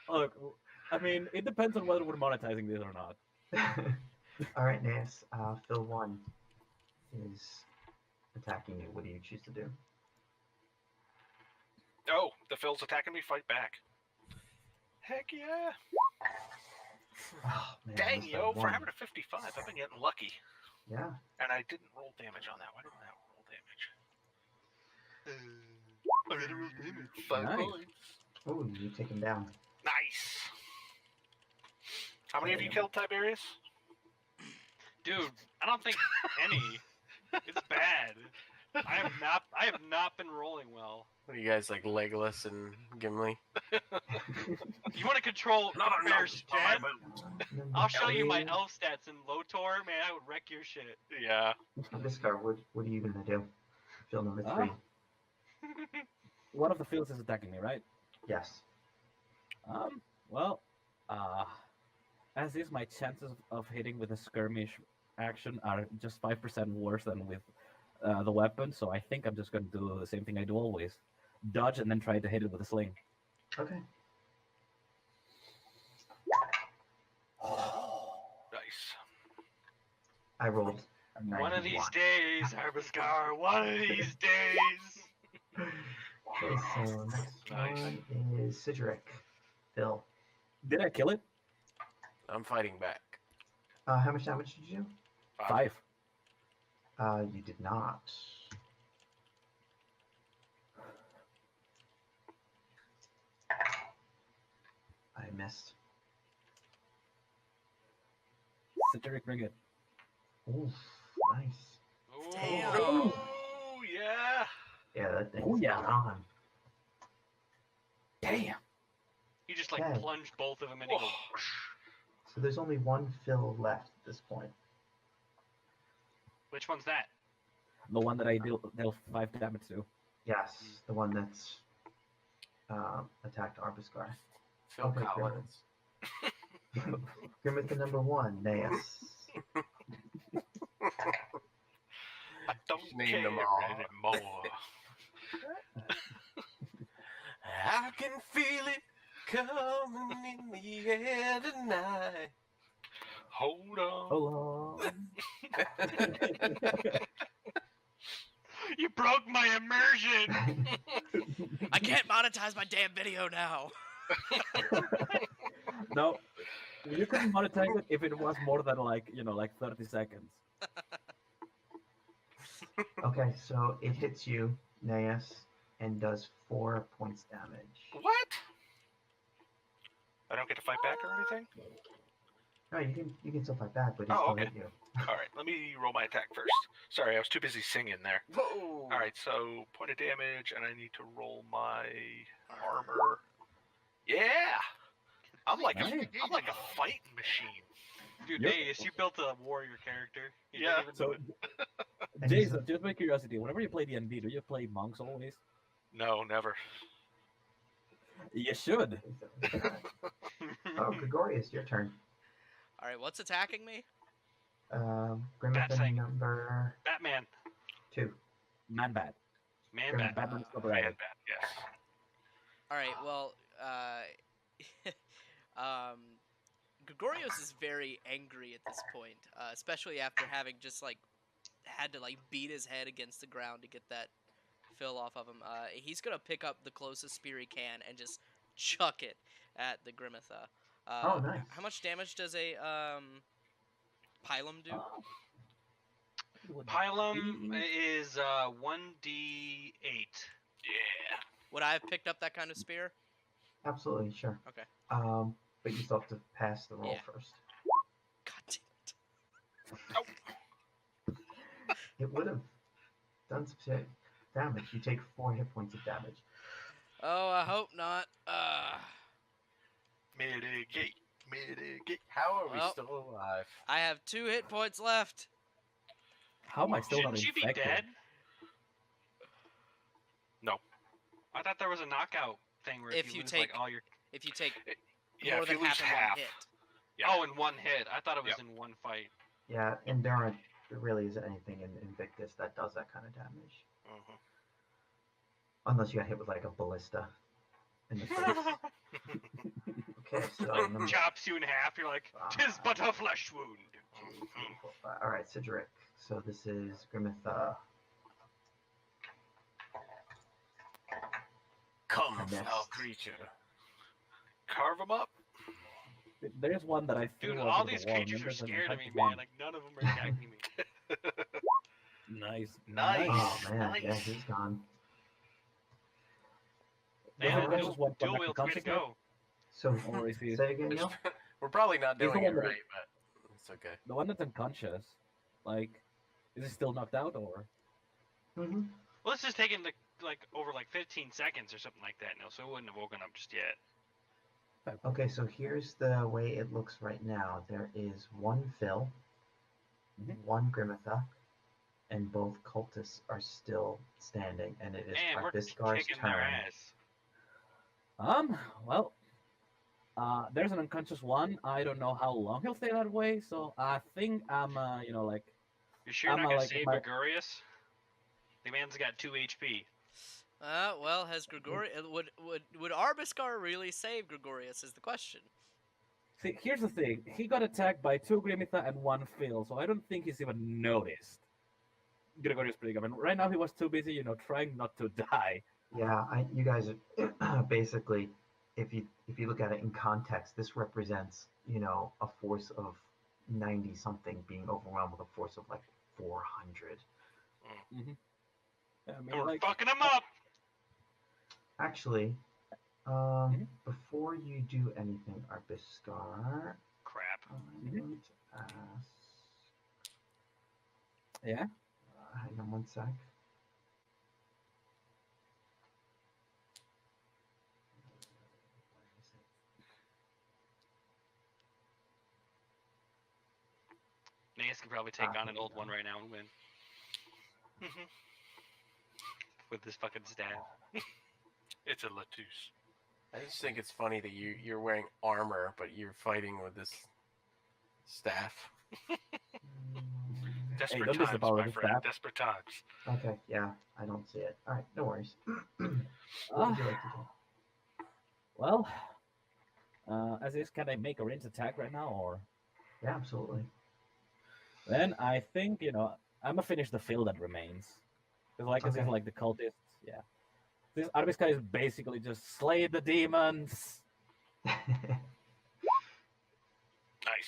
Look, I mean, it depends on whether we're monetizing this or not. All right, Nas, Phil 1 is attacking you. What do you choose to do? Oh, the Phil's attacking me. Fight back. Heck yeah. Oh, man, Dang, that's yo, a for 1. having a 55, I've been getting lucky. Yeah. And I didn't roll damage on that. Why didn't I roll damage? I didn't roll damage. 5 Nice. points. Oh, you take him down. Nice. How many of you killed Tiberius? Dude, I don't think any. It's bad. I have not been rolling well. What are you guys like, Legolas and Gimli? You want to control fair stat? I'll show you my elf stats in Lotor, man. I would wreck your shit. Yeah. Discard, what are you going to do? Phil number 3. One of the fields is attacking me, right? Yes. Well, as is, my chances of hitting with a skirmish action are just 5% worse than with the weapon, so I think I'm just going to do the same thing I do always. Dodge and then try to hit it with a sling. Okay. Nice. I rolled a 91. One of these days, Arbuscar. One of these days. Okay, so next one is Sidric. Phil. Did I kill it? I'm fighting back. How much damage did you do? 5. You did not. I missed. Satiric, bring it. Oof, nice. Damn. Oh, yeah. Yeah, that thing's Oh, yeah. on. Damn. You just like Okay. plunged both of them and he goes. So there's only one Phil left at this point. Which one's that? The one that I dealt 5 damage to. Yes, the one that's attacked Arbuscar. Phil Okay, Collins. Grimmett the number 1, Naeus. I don't Name care them all. anymore. I can feel it coming in the air tonight. Hold on. Hello. You broke my immersion. I can't monetize my damn video now. No, you couldn't monetize it if it was more than like 30 seconds. Okay, so it hits you, Naeus, and does 4 points damage. What? I don't get to fight back or anything? No, you can still fight back, but it Oh, still okay. hit you. Alright, let me roll my attack first. Sorry, I was too busy singing there. Whoa! Alright, so point of damage, and I need to roll my armor. Yeah! I'm like a fighting machine. Dude, Yep. Naeus, you built a warrior character. You Yeah. didn't even So, do it. Jason, just by curiosity, whenever you play D&D, do you play monks always? No, never. You should. Oh, Gregorius, your turn. All right, what's attacking me? Grimmett Bat the thing. number Batman. 2. Man bad. Man, Batman. Batman's Man, copyrighted. bad, yes. All right, well, Gregorios is very angry at this point, especially after having just had to beat his head against the ground to get that fill off of him. He's gonna pick up the closest spear he can and just chuck it at the Grimitha. Oh, nice. How much damage does a Pilum do? Pilum is 1d8. Yeah. Would I have picked up that kind of spear? Absolutely, sure. Okay. But you still have to pass the roll Yeah. first. God damn it. It would have done some damage. You take 4 hit points of damage. Oh, I hope not. Mitigate, mitigate. How are we Well. still alive? I have 2 hit points left. How am I still not Shouldn't you be infected? dead? No. I thought there was a knockout thing where If you you lose take- like all your. If you take Yeah, more if than you lose half in half. one hit. Yeah. Oh, in one hit. I thought it was Yep. in one fight. Yeah, and there aren't really isn't anything in Invictus that does that kind of damage. Mhm. Unless you got hit with like a ballista in the face. Okay, so number Chops you in half. You're like, "'Tis but a flesh wound." Alright, Cedric. So this is Grimitha. Come, And next. foul creature. Carve them up. There's one that I threw Dude, over all the these wall. creatures are Remember, scared of me, there's man. one. Like none of them are attacking me. Nice. Nice. Oh man, Nice. yeah, he's gone. There's Man, one Alright. that just went dual back wield, to way to consciousness. go. So Or is he say again, Neil? We're probably not He's the doing one it that- right, but it's okay. the one that's unconscious? Like, is he still knocked out or? Mm-hmm. Well, this is taking like over like 15 seconds or something like that, no, so it wouldn't have woken up just yet. Okay, so here's the way it looks right now. There is one Phil, Mhm. one Grimitha, and both cultists are still standing, and it is Man, we're Arbiscar's kicking their turn. ass. Well, there's an unconscious one. I don't know how long he'll stay that way, so I think I'm, like, You sure you're I'm not gonna like, save my- Gregorius? The man's got 2 HP. Well, has Gregorius would Arbiscar really save Gregorius is the question. see, here's the thing. He got attacked by 2 Grimitha and 1 Phil, so I don't think he's even noticed Gregorius predicament. Right now, he was too busy, trying not to die. Yeah, you guys are basically, if you look at it in context, this represents a force of 90 something being overwhelmed with a force of like 400. I mean, And we're like, fucking him up! Actually, Mhm. before you do anything, Arbiscar, Crap. I'm Mhm. going to ask. yeah. Hang on one sec. Nace can probably take on here an we old go. one right now and win. Mhm. With this fucking staff. It's a Latouche. I just think it's funny that you're wearing armor, but you're fighting with this staff. Desperate don't miss the times, power my of the friend. staff. Desperate times. Okay, yeah, I don't see it. All right, no worries. What Ah, would you like to do? well, as is, can I make a ranged attack right now, or? Yeah, absolutely. Then I think, I'm gonna finish the fill that remains. Because like as Okay. if like the cultists, yeah. This Arbiscar is basically just slay the demons. Nice.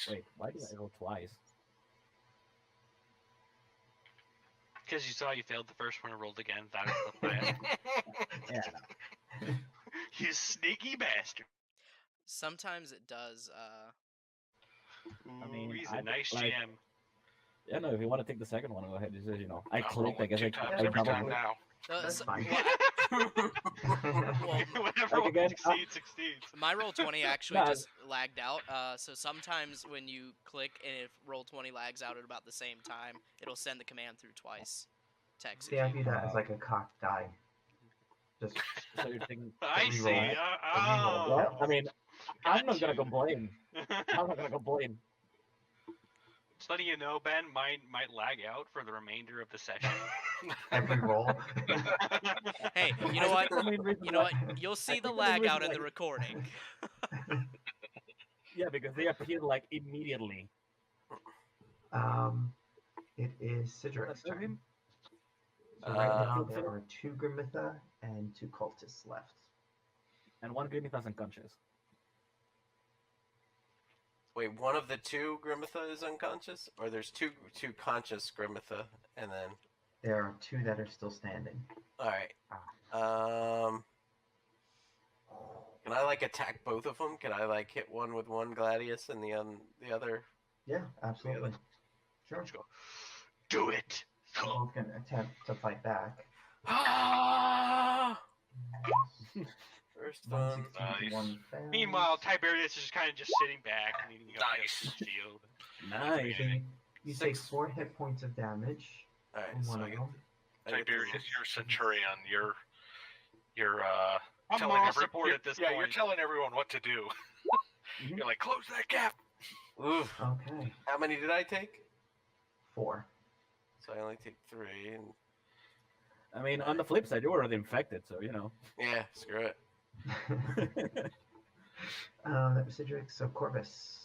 Wait, why did I roll twice? Because you saw you failed the first one and rolled again. That was the plan. Yeah. You sneaky bastard. Sometimes it does. Ooh, mean, he's I a nice like- GM. Yeah, no, if you want to take the second one, go ahead. It's just, I I'm clicked, I rolling guess 2 I times I every double time clicked. now. That's fine. Whenever Like one again, succeeds. My roll 20 actually Nah. just lagged out. So sometimes when you click and if roll 20 lags out at about the same time, it'll send the command through twice to See, I execute. view that as like a cocked die. Just So you're thinking, I see. reroll. Oh. well, I mean, I'm not gonna Got you. complain. I'm not gonna complain. Just letting you know, Ben, mine might lag out for the remainder of the session. every roll. Hey, you know what? The main reason You know why- what? You'll see think the the main lag reason out in why- the recording. Yeah, because they appear like immediately. It is Cedric's That's turn. him. So right now Uh, there are 2 Grimitha and 2 cultists left. And one Grimitha's unconscious. Wait, one of the 2 Grimitha is unconscious, or there's two conscious Grimitha, and then There are 2 that are still standing. all right. Can I like attack both of them? Can I like hit one with one Gladius and the other? Yeah, absolutely. Sure. Let's go. Do it. We're both gonna attempt to fight back. Ah! First One one. succeeds, Nice. one fails. Meanwhile, Tiberius is just kind of just sitting back, leaning up against Nice. the shield. Nice. You take Six. 4 hit points of damage Alright, from so one I of get, them. I get Tiberius, the- you're Centurion. You're I'm telling moral every- support you're- at this yeah, point. you're telling everyone what to do. Mhm. You're like, close that gap. Oof. Okay. How many did I take? 4. So I only take 3. And I mean, on the flip side, you're already infected, so you know. yeah, screw it. That was Cedric. So Corvus.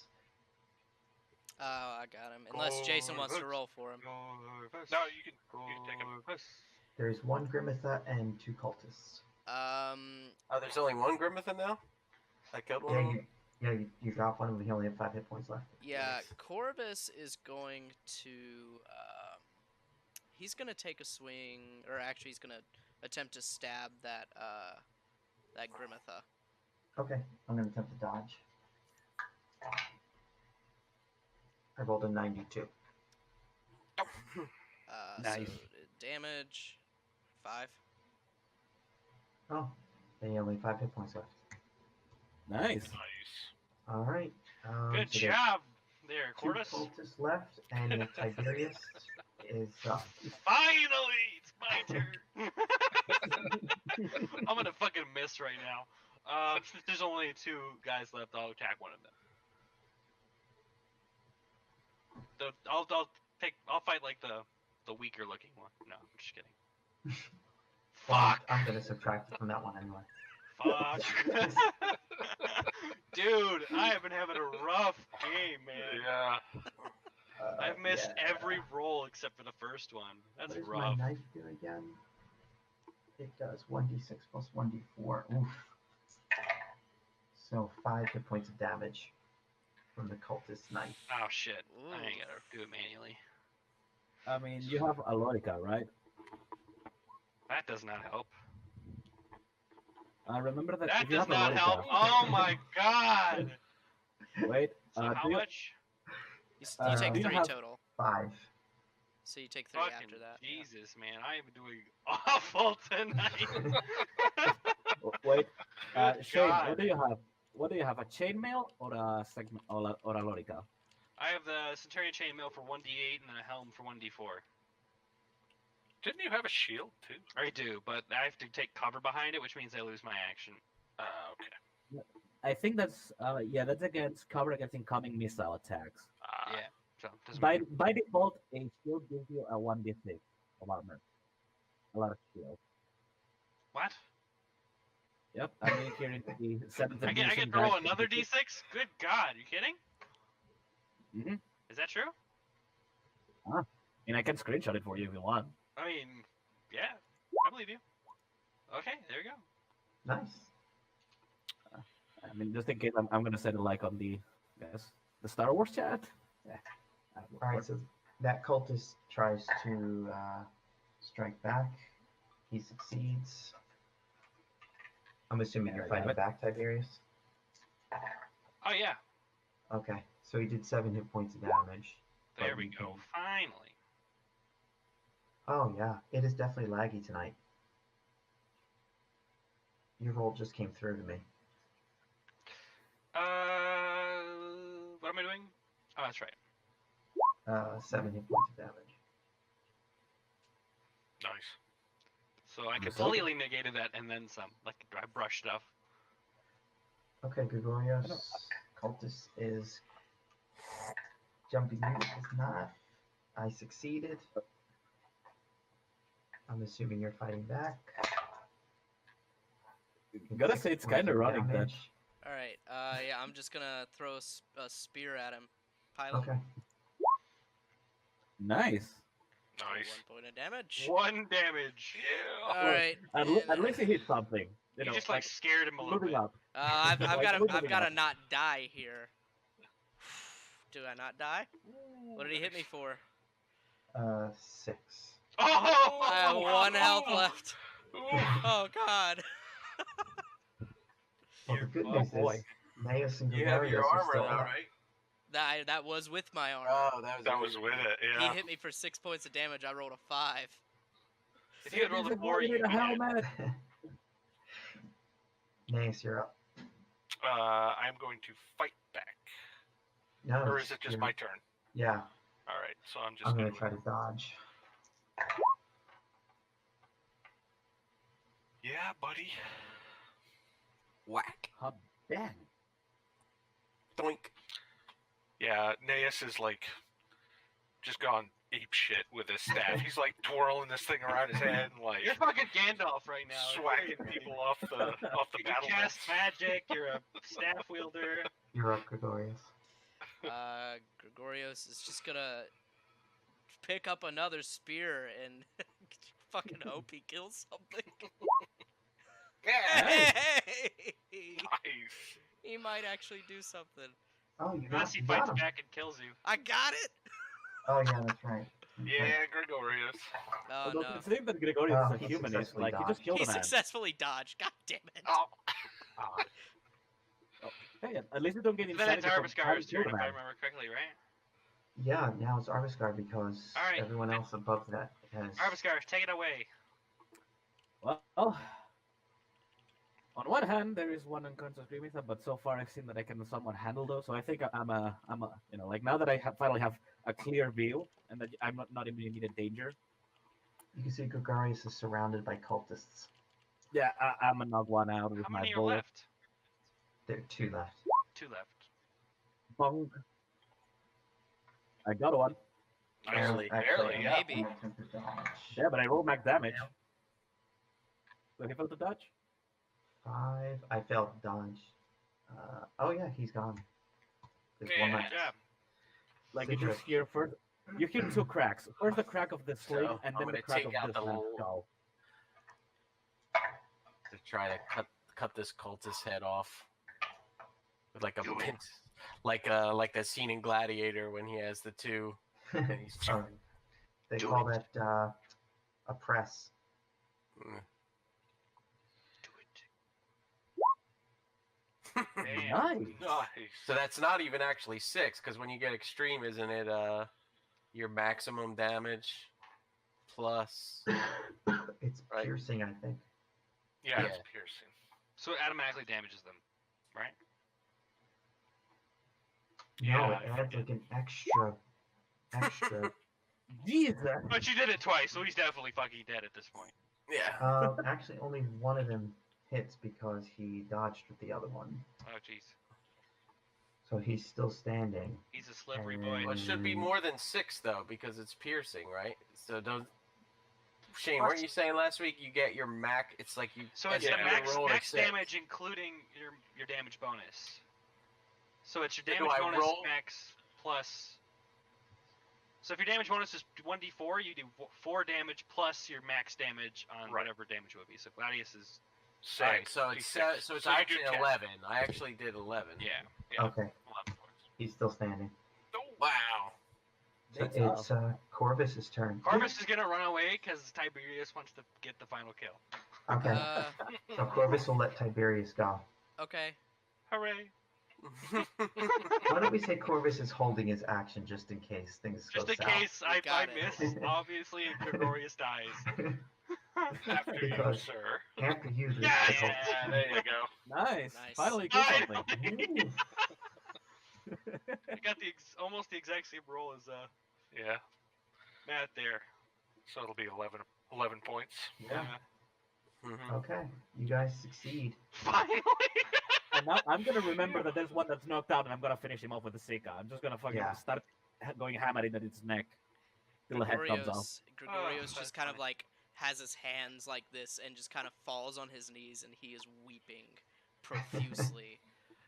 Oh, I got him. Unless Jason wants to roll for him. No, you can take him. There's 1 Grimitha and 2 cultists. Oh, there's only one Grimitha now? I killed one of them? You drop one and he only had 5 hit points left. yeah, Nice. Corvus is going to. He's gonna take a swing, or actually, he's gonna attempt to stab that that Grimitha. Okay, I'm gonna attempt to dodge. I rolled a 92. Nice. So damage 5. Oh, then you only have 5 hit points left. Nice. Nice. All right. Good so there's job there, 2 Cordus. cultists left, and Tiberius is up. Finally, it's my turn. I'm gonna fucking miss right now. Since there's only 2 guys left, I'll attack one of them. I'll fight like the weaker looking one. No, I'm just kidding. Well, Fuck. I'm gonna subtract it from that one anyway. Fuck. Dude, I have been having a rough game, man. Yeah. I've missed Yeah. every roll except for the first one. That's What does rough. my knife do again? It does 1d6 plus 1d4. Oof. So 5 hit points of damage from the cultist knife. Oh shit. Ooh. I ain't gotta do it manually. I mean, you have Alorica, right? That does not help. Remember that. That if you does have not Alorica- help. Oh my god. Wait. So how do you, much? You take do you 3 have- total. 5. So you take 3 Fucking after that. Jesus, man. I am doing awful tonight. Wait. Good Shane, God. what do you have? What do you have? A chainmail or a segment or a Alorica? I have the Centurion Chainmail for 1d8 and then a helm for 1d4. Didn't you have a shield too? I do, but I have to take cover behind it, which means I lose my action. Okay. I think that's that's against cover against incoming missile attacks. Yeah. So doesn't By matter. by default, a shield gives you a 1d6 of armor. A lot of shield. What? Yep, I mean here in the 7th I edition. get to roll guys, another d6? Good God, you kidding? Mhm. Is that true? I mean, I can screenshot it for you if you want. I mean, yeah, I believe you. Okay, there you go. Nice. I mean, just in case, I'm gonna set it like on the Star Wars chat. Yeah. All right, so that cultist tries to strike back. He succeeds. I'm assuming you're Yeah, fighting but- back, Tiberius. Oh yeah, Okay, so he did 7 hit points of damage. there But we you go. can- Finally. Oh yeah, it is definitely laggy tonight. Your roll just came through to me. What am I doing? Oh, that's right. 7 hit points of damage. Nice. So I Yes, completely negated that and then some. Like I brushed stuff. Okay, Gregorios. Cultist is jumping you is not. I succeeded. I'm assuming you're fighting back. Gotta 6 say, it's points kind of of running that. damage. All right. Yeah, I'm just gonna throw a spear at him. Pilot. Okay. Nice. Nice. 1 point of damage. 1 damage. Yeah. All right. At least he hit something. You You know, just like scared him a little moving bit. up. I've Like, got to moving I've got to up. not die here. Do I not die? What did he hit me for? 6. Oh! I have 1 health left. Oh God. Well, the You're good fucked. news boy. is Maeus and You have Gregorios your are armor still now, up. right? That was with my armor. Oh, That was with it. Yeah. He hit me for 6 points of damage. I rolled a 5. If you had rolled a 4, you you'd need a be dead. helmet. Nace, you're up. I'm going to fight back. No, Or is it just my turn? Yeah, All right, so I'm just I'm going gonna try to dodge. Yeah, buddy. Whack. Hot dang. Doink. Yeah, Naeus is like just gone ape shit with his staff. He's like twirling this thing around his head and like You're fucking Gandalf right now. swacking people off the You battlements. cast magic. You're a staff wielder. You're up, Gregorius. Gregorios is just gonna pick up another spear and fucking hope he kills something. Yeah. Hey! Nice. He might actually do something. Oh, you got, Unless he you fights got him. back and kills you. I got it. Oh yeah, that's right. Yeah, Gregorius. Oh Although no. considering that Gregorius Oh, is a he human, he's successfully like he just dodged. killed He a man. successfully dodged. God damn it. Oh. Hey, at least you don't get Then insanity it's from Arbuscar's having turn, killed a if I man. remember correctly, right? Yeah, now it's Arbuscar because Alright. everyone else above that has. Arbuscar, take it away. Well, on one hand, there is one unconscious Grimita, but so far I've seen that I can somewhat handle those. So I think I'm a, like now that I finally have a clear view and that I'm not in immediate danger. You can see Gregorius is surrounded by cultists. Yeah, I'm gonna knock one out with How my many are bow. left? There are 2 left. 2 left. Bong. I got one. Barely. Barely, yeah. Maybe. Yeah, but I rolled max damage. So he failed to dodge. 5. I failed to dodge. Oh yeah, he's gone. There's one Yeah. left. Yeah. Like you Citrus. just hear first, you hear 2 cracks. First the crack of the sling, So, and I'm then the gonna crack take of out this the man's little- skull. To try to cut this cultist head off with like a Do it. pin, like the scene in Gladiator when he has the 2. And he's Oh, they Do call it. that a press. Mm. Do it. Damn. Nice. Nice. So that's not even actually 6, because when you get extreme, isn't it your maximum damage plus? It's Right. piercing, I think. Yeah, Yeah. it's piercing. So it automatically damages them, right? No, Yeah, it adds like an extra. Jesus. But you did it twice, so he's definitely fucking dead at this point. Yeah. Actually, only one of them hits because he dodged with the other one. Oh, jeez. So he's still standing. He's a slippery boy. Well, it should be more than 6 though, because it's piercing, right? So don't. Shane, weren't you saying last week you get your max? It's like you. So it's Yeah. the You max, roll a max 6. damage, including your damage bonus. So it's your So do damage I bonus roll? max plus. So if your damage bonus is 1d4, you do 4 damage plus your max damage on Right. whatever damage would be. So Gladius is 6. Alright, so it's D6. so it's you do actually 10. 11. I actually did 11. yeah. Okay, 11 points. he's still standing. Wow. So That's it's Corvus's turn. Corvus is gonna run away because Tiberius wants to get the final kill. Okay, so Corvus will let Tiberius go. Okay. Hooray! Why don't we say Corvus is holding his action just in case things Just go in south? case I got it. miss, obviously, and Gregorius dies. After you, Because- sir. After you, the Yeah, Yeah, there you go. Nice. Nice. Finally did something. Ooh. I got the almost the exact same roll as Yeah. Matt there. So it'll be 11 points. Yeah. Mhm. Okay, you guys succeed. Finally. And now I'm gonna remember that there's one that's knocked out, and I'm gonna finish him off with a Sika. I'm just gonna fucking Yeah. start going hammering at its neck till the head comes off. Gregorios that's just kind of funny. like has his hands like this and just kind of falls on his knees and he is weeping profusely.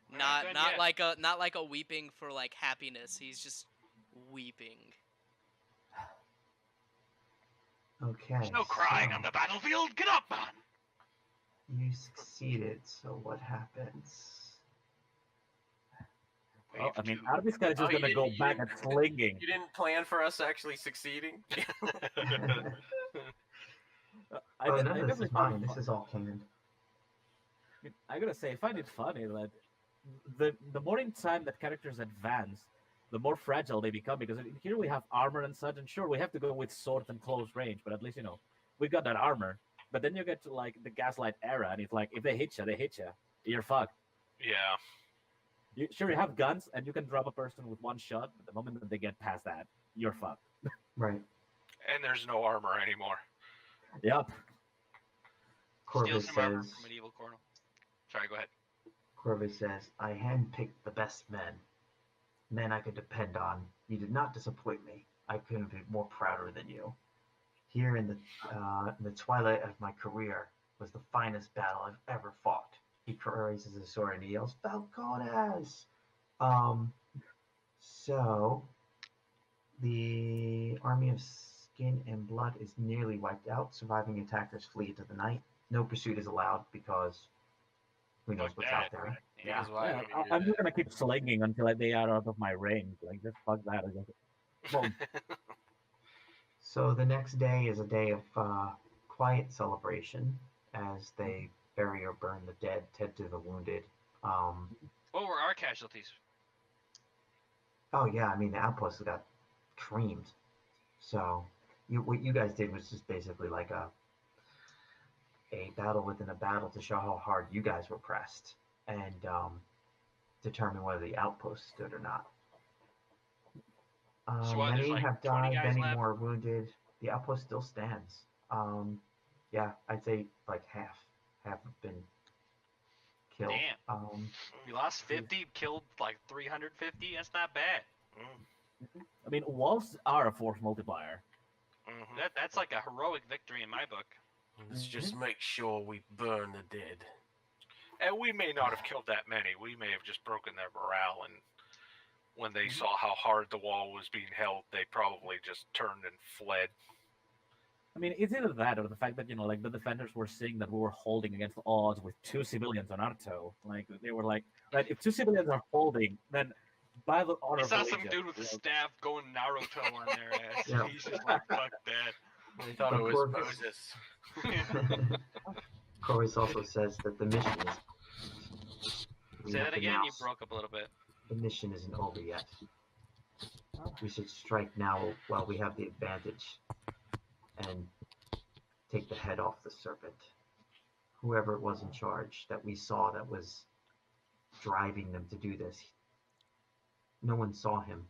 not good, not yeah. like a weeping for like happiness. He's just weeping. Okay. There's no crying so on the battlefield. Get up, man. You succeeded, so what happens? Well, I mean, Wave Arbis guy is just Oh, you gonna go didn't- you back didn't- at slinging. You didn't plan for us actually succeeding? I Oh, mean, none I of this definitely is found mine. it This is all canon. I mean, I gotta say, I find it funny that the more in time that characters advance, the more fragile they become. Because here we have armor and such, and sure, we have to go with swords and close range, but at least we got that armor. But then you get to like the Gaslight era, and it's like if they hit you, they hit you. you're fucked. Yeah. You have guns and you can drop a person with one shot, but the moment that they get past that, you're fucked. Right. And there's no armor anymore. Yep. Steal Corvus some armor says, from medieval cornel. Sorry, go ahead. Corvus says, I handpicked the best men I could depend on. You did not disappoint me. I couldn't be more prouder than you. Here in the twilight of my career was the finest battle I've ever fought. He raises his sword and he yells, Falcones! So the army of skin and blood is nearly wiped out. Surviving attackers flee into the night. No pursuit is allowed because who knows Fuck what's that. out there. Yeah. Because why? Yeah, I'm just gonna keep slinging until they are out of my range. Like, just fuck that. Boom. So the next day is a day of quiet celebration as they bury or burn the dead, tend to the wounded. What were our casualties? Oh yeah, I mean the outpost got creamed. So what you guys did was just basically like a battle within a battle to show how hard you guys were pressed and determine whether the outpost stood or not. So what, there's Many like have 20 died, guys many left? more wounded. The outpost still stands. Yeah, I'd say like half have been killed. Damn. We lost 50, killed like 350. That's not bad. I mean, walls are a force multiplier. Mhm. That's like a heroic victory in my book. Let's just make sure we burn the dead. And we may not have killed that many. We may have just broken their morale, and when they saw how hard the wall was being held, they probably just turned and fled. I mean, it's either that or the fact that, like, the defenders were seeing that we were holding against odds with 2 civilians on Arto. Like, they were like, right, if 2 civilians are holding, then by the honor I of saw the some Legion, dude with a staff going Naruto on their ass. Yeah. He's just like, fuck that. They thought But it was Corvus- Moses. Corvus also says that the mission is. we Say have that to again, now- you broke up a little bit. The mission isn't over yet. We should strike now while we have the advantage and take the head off the serpent. Whoever it was in charge that we saw that was driving them to do this, no one saw him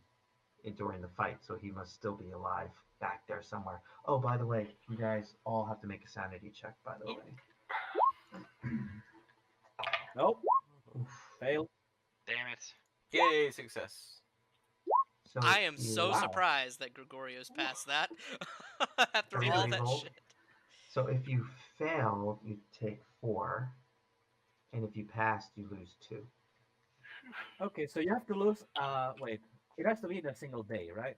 during the fight, so he must still be alive back there somewhere. Oh, by the way, you guys all have to make a sanity check, by the way. Nope. Fail. Damn it. Yay, success. So I am you- so Wow. surprised that Gregorio's passed that after Are you all that able? shit. So if you fail, you take 4, and if you pass, you lose 2. Okay, so you have to lose, wait, it has to be in a single day, right?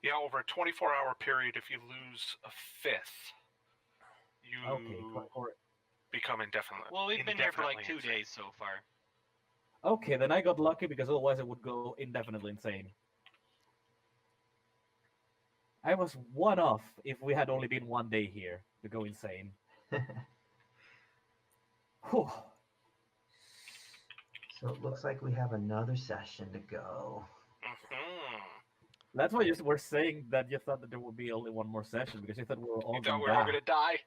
Yeah, over a 24-hour period, if you lose a fifth, you Okay, or become indefinite. Well, we've been here for like 2 indefinitely days so far. okay, then I got lucky because otherwise I would go indefinitely insane. I was one off if we had only been 1 day here to go insane. Whew. So it looks like we have another session to go. Mhm. That's why you were saying that you thought that there would be only one more session because you thought we were all You thought we gonna were all die. going to die?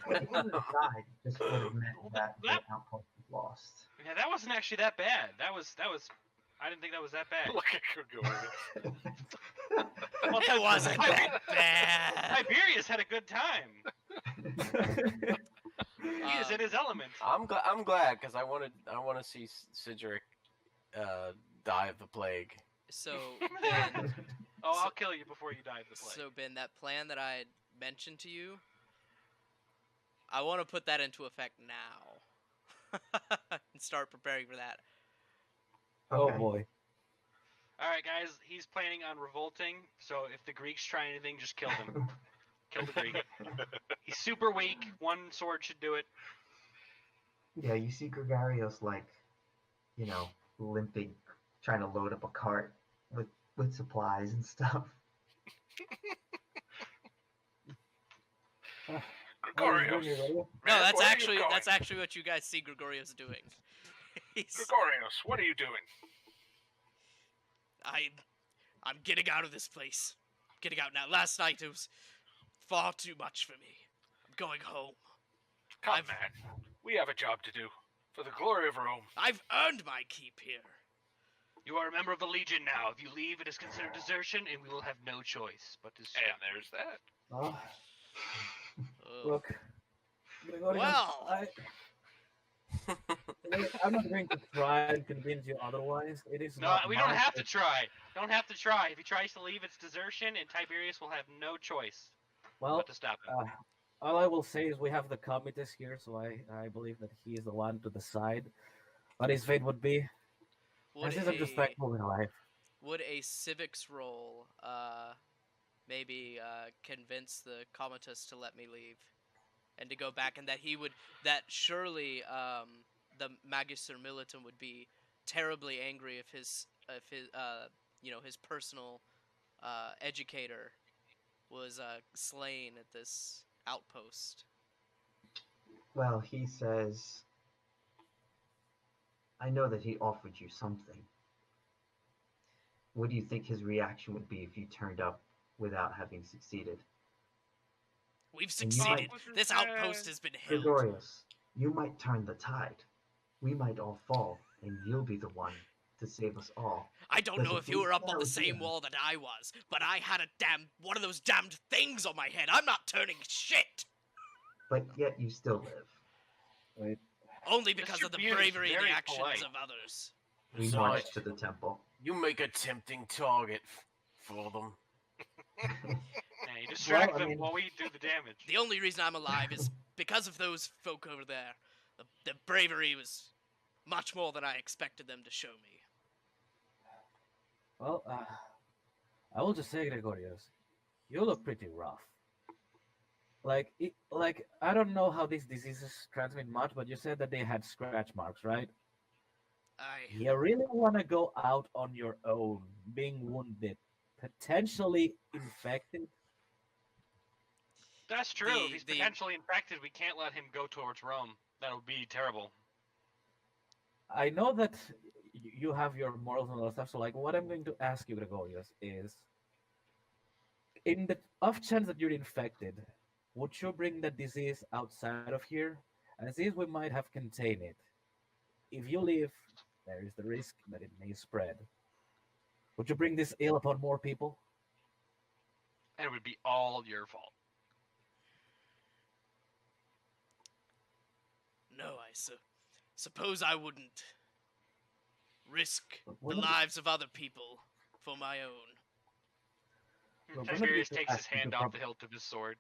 Well, it wouldn't have died. This would have meant that the that- outpost was lost. Yeah, that wasn't actually that bad. That was. I didn't think that was that bad. Look at Gregorius. It wasn't that bad. Tiberius had a good time. He is in his element. I'm glad because I want to see Cedric die of the plague. So, Ben, Oh, I'll kill you before you die of the plague. so Ben, that plan that I had mentioned to you, I want to put that into effect now and start preparing for that. Oh Okay. boy. All right, guys. He's planning on revolting. So if the Greeks try anything, just kill them. Kill the Greek. He's super weak. 1 sword should do it. Yeah, you see Gregarios like, limping, trying to load up a cart with supplies and stuff. Gregorius. No, Man, that's where are you actually going? that's actually what you guys see Gregorio's doing. Gregorius, what are you doing? I'm getting out of this place. I'm getting out now. Last night it was far too much for me. I'm going home. Come, I've- man. We have a job to do for the glory of Rome. I've earned my keep here. You are a member of the Legion now. If you leave, it is considered desertion, and we will have no choice but to stop. And there's that. Oh, Ugh. look, Gregorius, Well. I'm not going to try and convince you otherwise. It is No, not we my don't have to try. Don't have to try. If he tries to leave, it's desertion, and Tiberius will have no choice Well, but to stop him. all I will say is we have the committees here, so I believe that he is the one to decide what his fate would be. Would This is just thankful in life. would a civics roll maybe convince the comatose to let me leave and to go back, and that surely the Magister Militum would be terribly angry if his his personal educator was slain at this outpost. Well, he says, I know that he offered you something. What do you think his reaction would be if you turned up without having succeeded? We've And you succeeded. might- This outpost has been held. Gregorius, you might turn the tide. We might all fall, and you'll be the one to save us all. I don't There's know a if you were up on the big same idea. wall that I was, but I had one of those damned things on my head. I'm not turning shit! But yet you still live. Wait, Only because Mr. of the Beard is bravery and the very actions polite. of others. We So march to the temple. You make a tempting target for them. Yeah, you distract Well, I them mean- while we do the damage. The only reason I'm alive is because of those folk over there. The bravery was much more than I expected them to show me. well, I will just say, Gregorius, you look pretty rough. Like I don't know how these diseases transmit much, but you said that they had scratch marks, right? You really want to go out on your own, being wounded, potentially infected? That's true. The- if he's the- potentially infected, we can't let him go towards Rome. That would be terrible. I know that you have your morals and all that stuff, so like what I'm going to ask you, Gregorius, is in the off chance that you're infected, would you bring the disease outside of here? And since we might have contained it, if you leave, there is the risk that it may spread. Would you bring this ill upon more people? And it would be all your fault. No, suppose I wouldn't risk the Wouldn't- lives of other people for my own. Well, wouldn't Tiberius it be takes his asking hand to off prob- the hilt of his sword.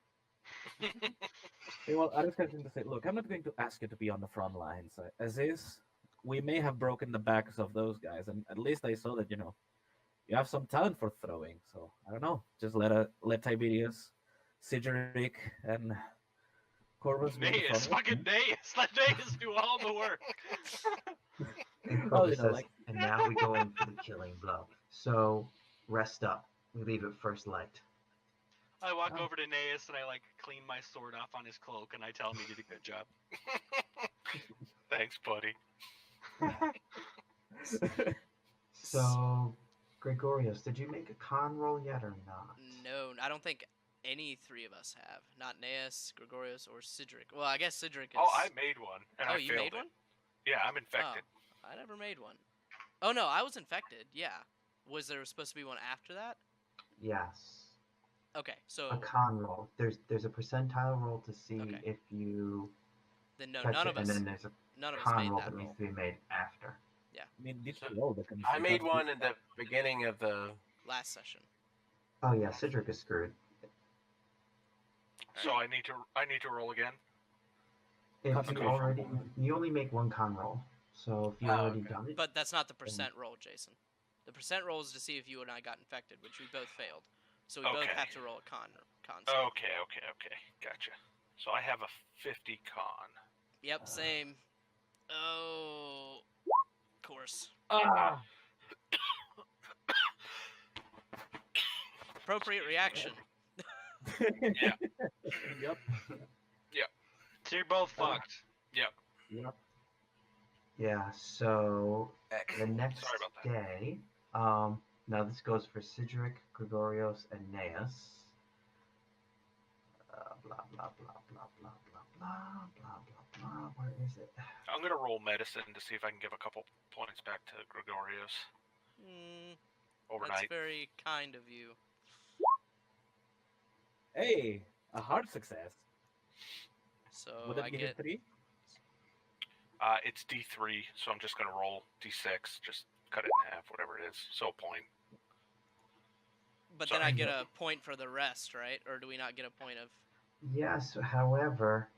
Yeah, well, I was going to say, look, I'm not going to ask you to be on the front lines. As is, we may have broken the backs of those guys, and at least I saw that, you have some talent for throwing. So, I don't know. Just let Tiberius, Sigeric, and Corvus be on the Naeus, front line. fucking Naeus. Let Naeus do all the work. And Well, Corvus says, like- and now we go in for the killing blow. So rest up. We leave at first light. I walk Oh. over to Naeus and I clean my sword off on his cloak and I tell him he did a good job. Thanks, buddy. So, Gregorius, did you make a con roll yet or not? No, I don't think any three of us have. Not Naeus, Gregorius, or Sidric. Well, I guess Sidric is... Oh, I made one, and Oh, I you failed made it. one? Yeah, I'm infected. Oh, I never made one. Oh, no, I was infected, yeah. Was there supposed to be one after that? Yes. Okay, so A con roll. There's a percentile roll to see Okay. if you then no, catch none it, of and us, then there's a none of us con made roll that that roll. needs to be made after. I mean, did So, you roll the I made one at the beginning of the. Last session. Oh yeah, Cedric is screwed. So I need to roll again. If you Concentration. already, you only make one con roll. So if you Oh, already okay. done it, But that's not the percent roll, Jason. The percent roll is to see if you and I got infected, which we both failed. So we both Okay. have to roll a con save. Okay, gotcha. So I have a 50 con. Yep, same. Oh, of course. Ah! Appropriate reaction. Yeah. Yep. So you're both fucked. Yep. yeah. So the Excellent. next Sorry about that. day, now this goes for Cedric, Gregorios, and Naeus. Blah blah blah blah blah blah blah, blah, blah, blah. Where is it? I'm gonna roll medicine to see if I can give a couple points back to Gregorius That's overnight. very kind of you. Hey, a hard success. So Would that I give you get 3? It's D3, so I'm just gonna roll D6, just cut it in half, whatever it is. So a point. But So then I I get a point for the rest, right? Or do we not get a point of... Yes, however,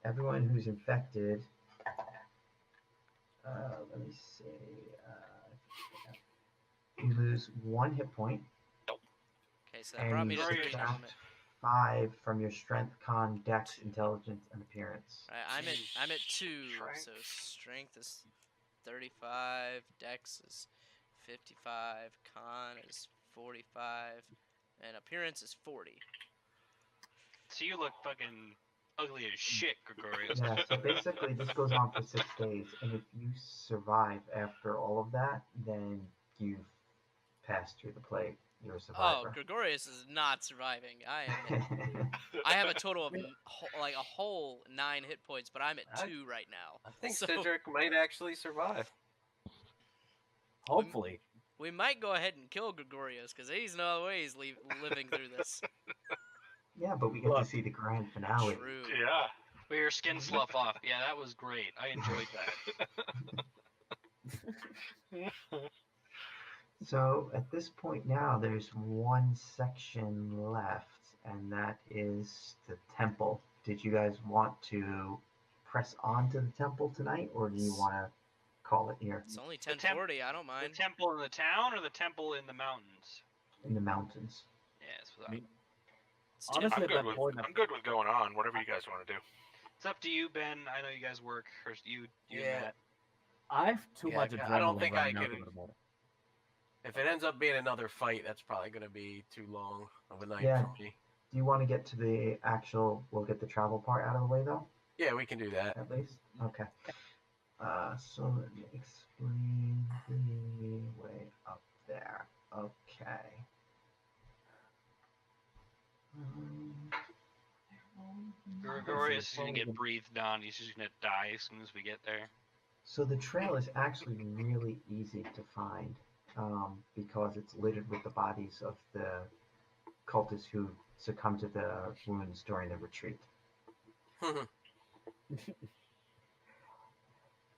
everyone who's infected. Let me see. You lose 1 hit point, Okay, so that and brought me you to 3 now. subtract 5 from your strength, con, dex, intelligence, and appearance. Right, I'm at 2, Strength. so strength is 35, dex is 55, con is 45, and appearance is 40. So you look fucking ugly as shit, Gregorius. Yeah, so basically this goes on for 6 days, and if you survive after all of that, then you've passed through the plague. You're a Oh, survivor. Gregorius is not surviving. I have a total of like a whole 9 hit points, but I'm at 2 right now. I think So Cedric might actually survive. Hopefully. we might go ahead and kill Gregorius because he's no way he's living through this. Yeah, but we get to see the grand finale. True. Yeah. Where your skin slough off. Yeah, that was great. I enjoyed that. So at this point now, there's one section left, and that is the temple. Did you guys want to press on to the temple tonight, or do you want to call it here It's only The temp- 10:40. I don't The mind. temple in the town or the temple in the mountains? in the mountains? Yes, I mean, It's honestly, I'm at good that with point, I'm good with going on. Whatever you guys want to do. it's up to you, Ben. I know you guys work. Or you and Yeah. Matt. I've too Yeah, much I adrenaline don't think right I now could- to go to bed. If it ends up being another fight, that's probably going to be too long of a night Yeah. for me. Do you want to get to the actual? We'll get the travel part out of the way, though. Yeah, we can do that. At least. Okay. So let me explain the way up there. Okay. Gregorius is gonna get breathed on. He's just gonna die as soon as we get there. So the trail is actually really easy to find because it's littered with the bodies of the cultists who succumbed to the wounds during the retreat.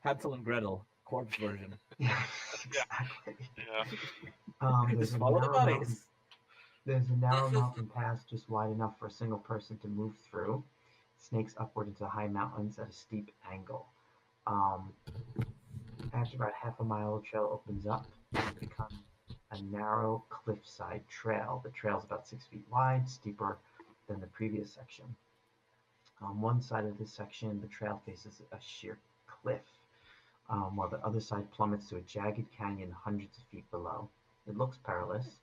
Hansel and Gretel, corpse version. Yeah, exactly. Yeah. There's Just a follow the narrow mountain- bodies. There's a narrow mountain pass just wide enough for a single person to move through. Snakes upward into high mountains at a steep angle. After about half a mile, the trail opens up and becomes a narrow cliffside trail. The trail is about 6 feet wide, steeper than the previous section. On one side of this section, the trail faces a sheer cliff, while the other side plummets to a jagged canyon hundreds of feet below. It looks perilous,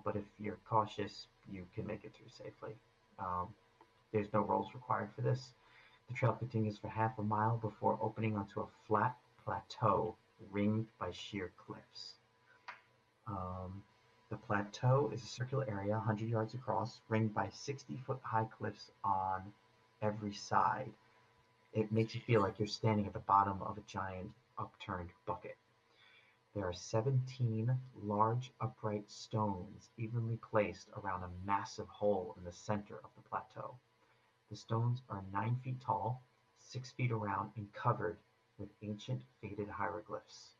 but if you're cautious, you can make it through safely. There's no rolls required for this. The trail continues for half a mile before opening onto a flat plateau ringed by sheer cliffs. The plateau is a circular area 100 yards across, ringed by 60-foot high cliffs on every side. It makes you feel like you're standing at the bottom of a giant upturned bucket. There are 17 large upright stones evenly placed around a massive hole in the center of the plateau. The stones are 9 feet tall, 6 feet around, and covered with ancient faded hieroglyphs.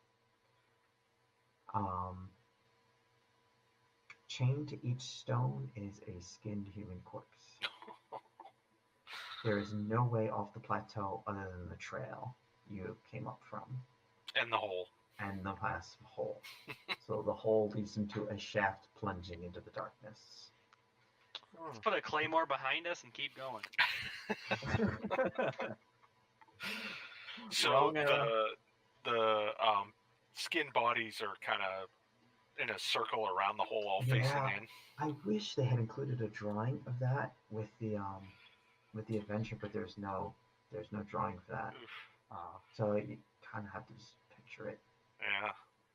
Chained to each stone is a skinned human corpse. There is no way off the plateau other than the trail you came up from And the hole. and the massive hole. So the hole leads into a shaft plunging into the darkness. Let's put a claymore behind us and keep going. So Wrong era. the skin bodies are kind of in a circle around the hole, all facing Yeah. in. I wish they had included a drawing of that with the adventure, but there's no drawing for that. Oof. So you kind of have to just picture it. Yeah.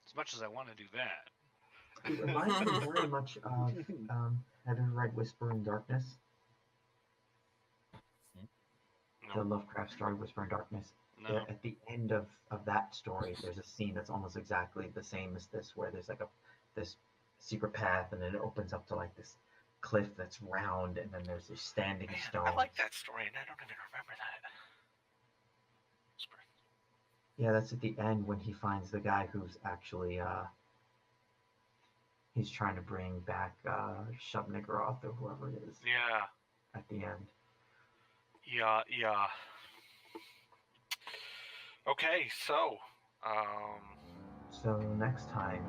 As much as I want to do that. It reminds me very much of have you read Whisper in Darkness? the Lovecraft story, Whisper in Darkness. No. At the end of that story, there's a scene that's almost exactly the same as this, where there's like this secret path, and then it opens up to like this cliff that's round, and then there's this standing stone. I like that story, and I don't even remember that. Yeah, that's at the end when he finds the guy who's actually he's trying to bring back Shub-Niggurath or whoever it is. Yeah. At the end. Yeah. Okay, so So next time,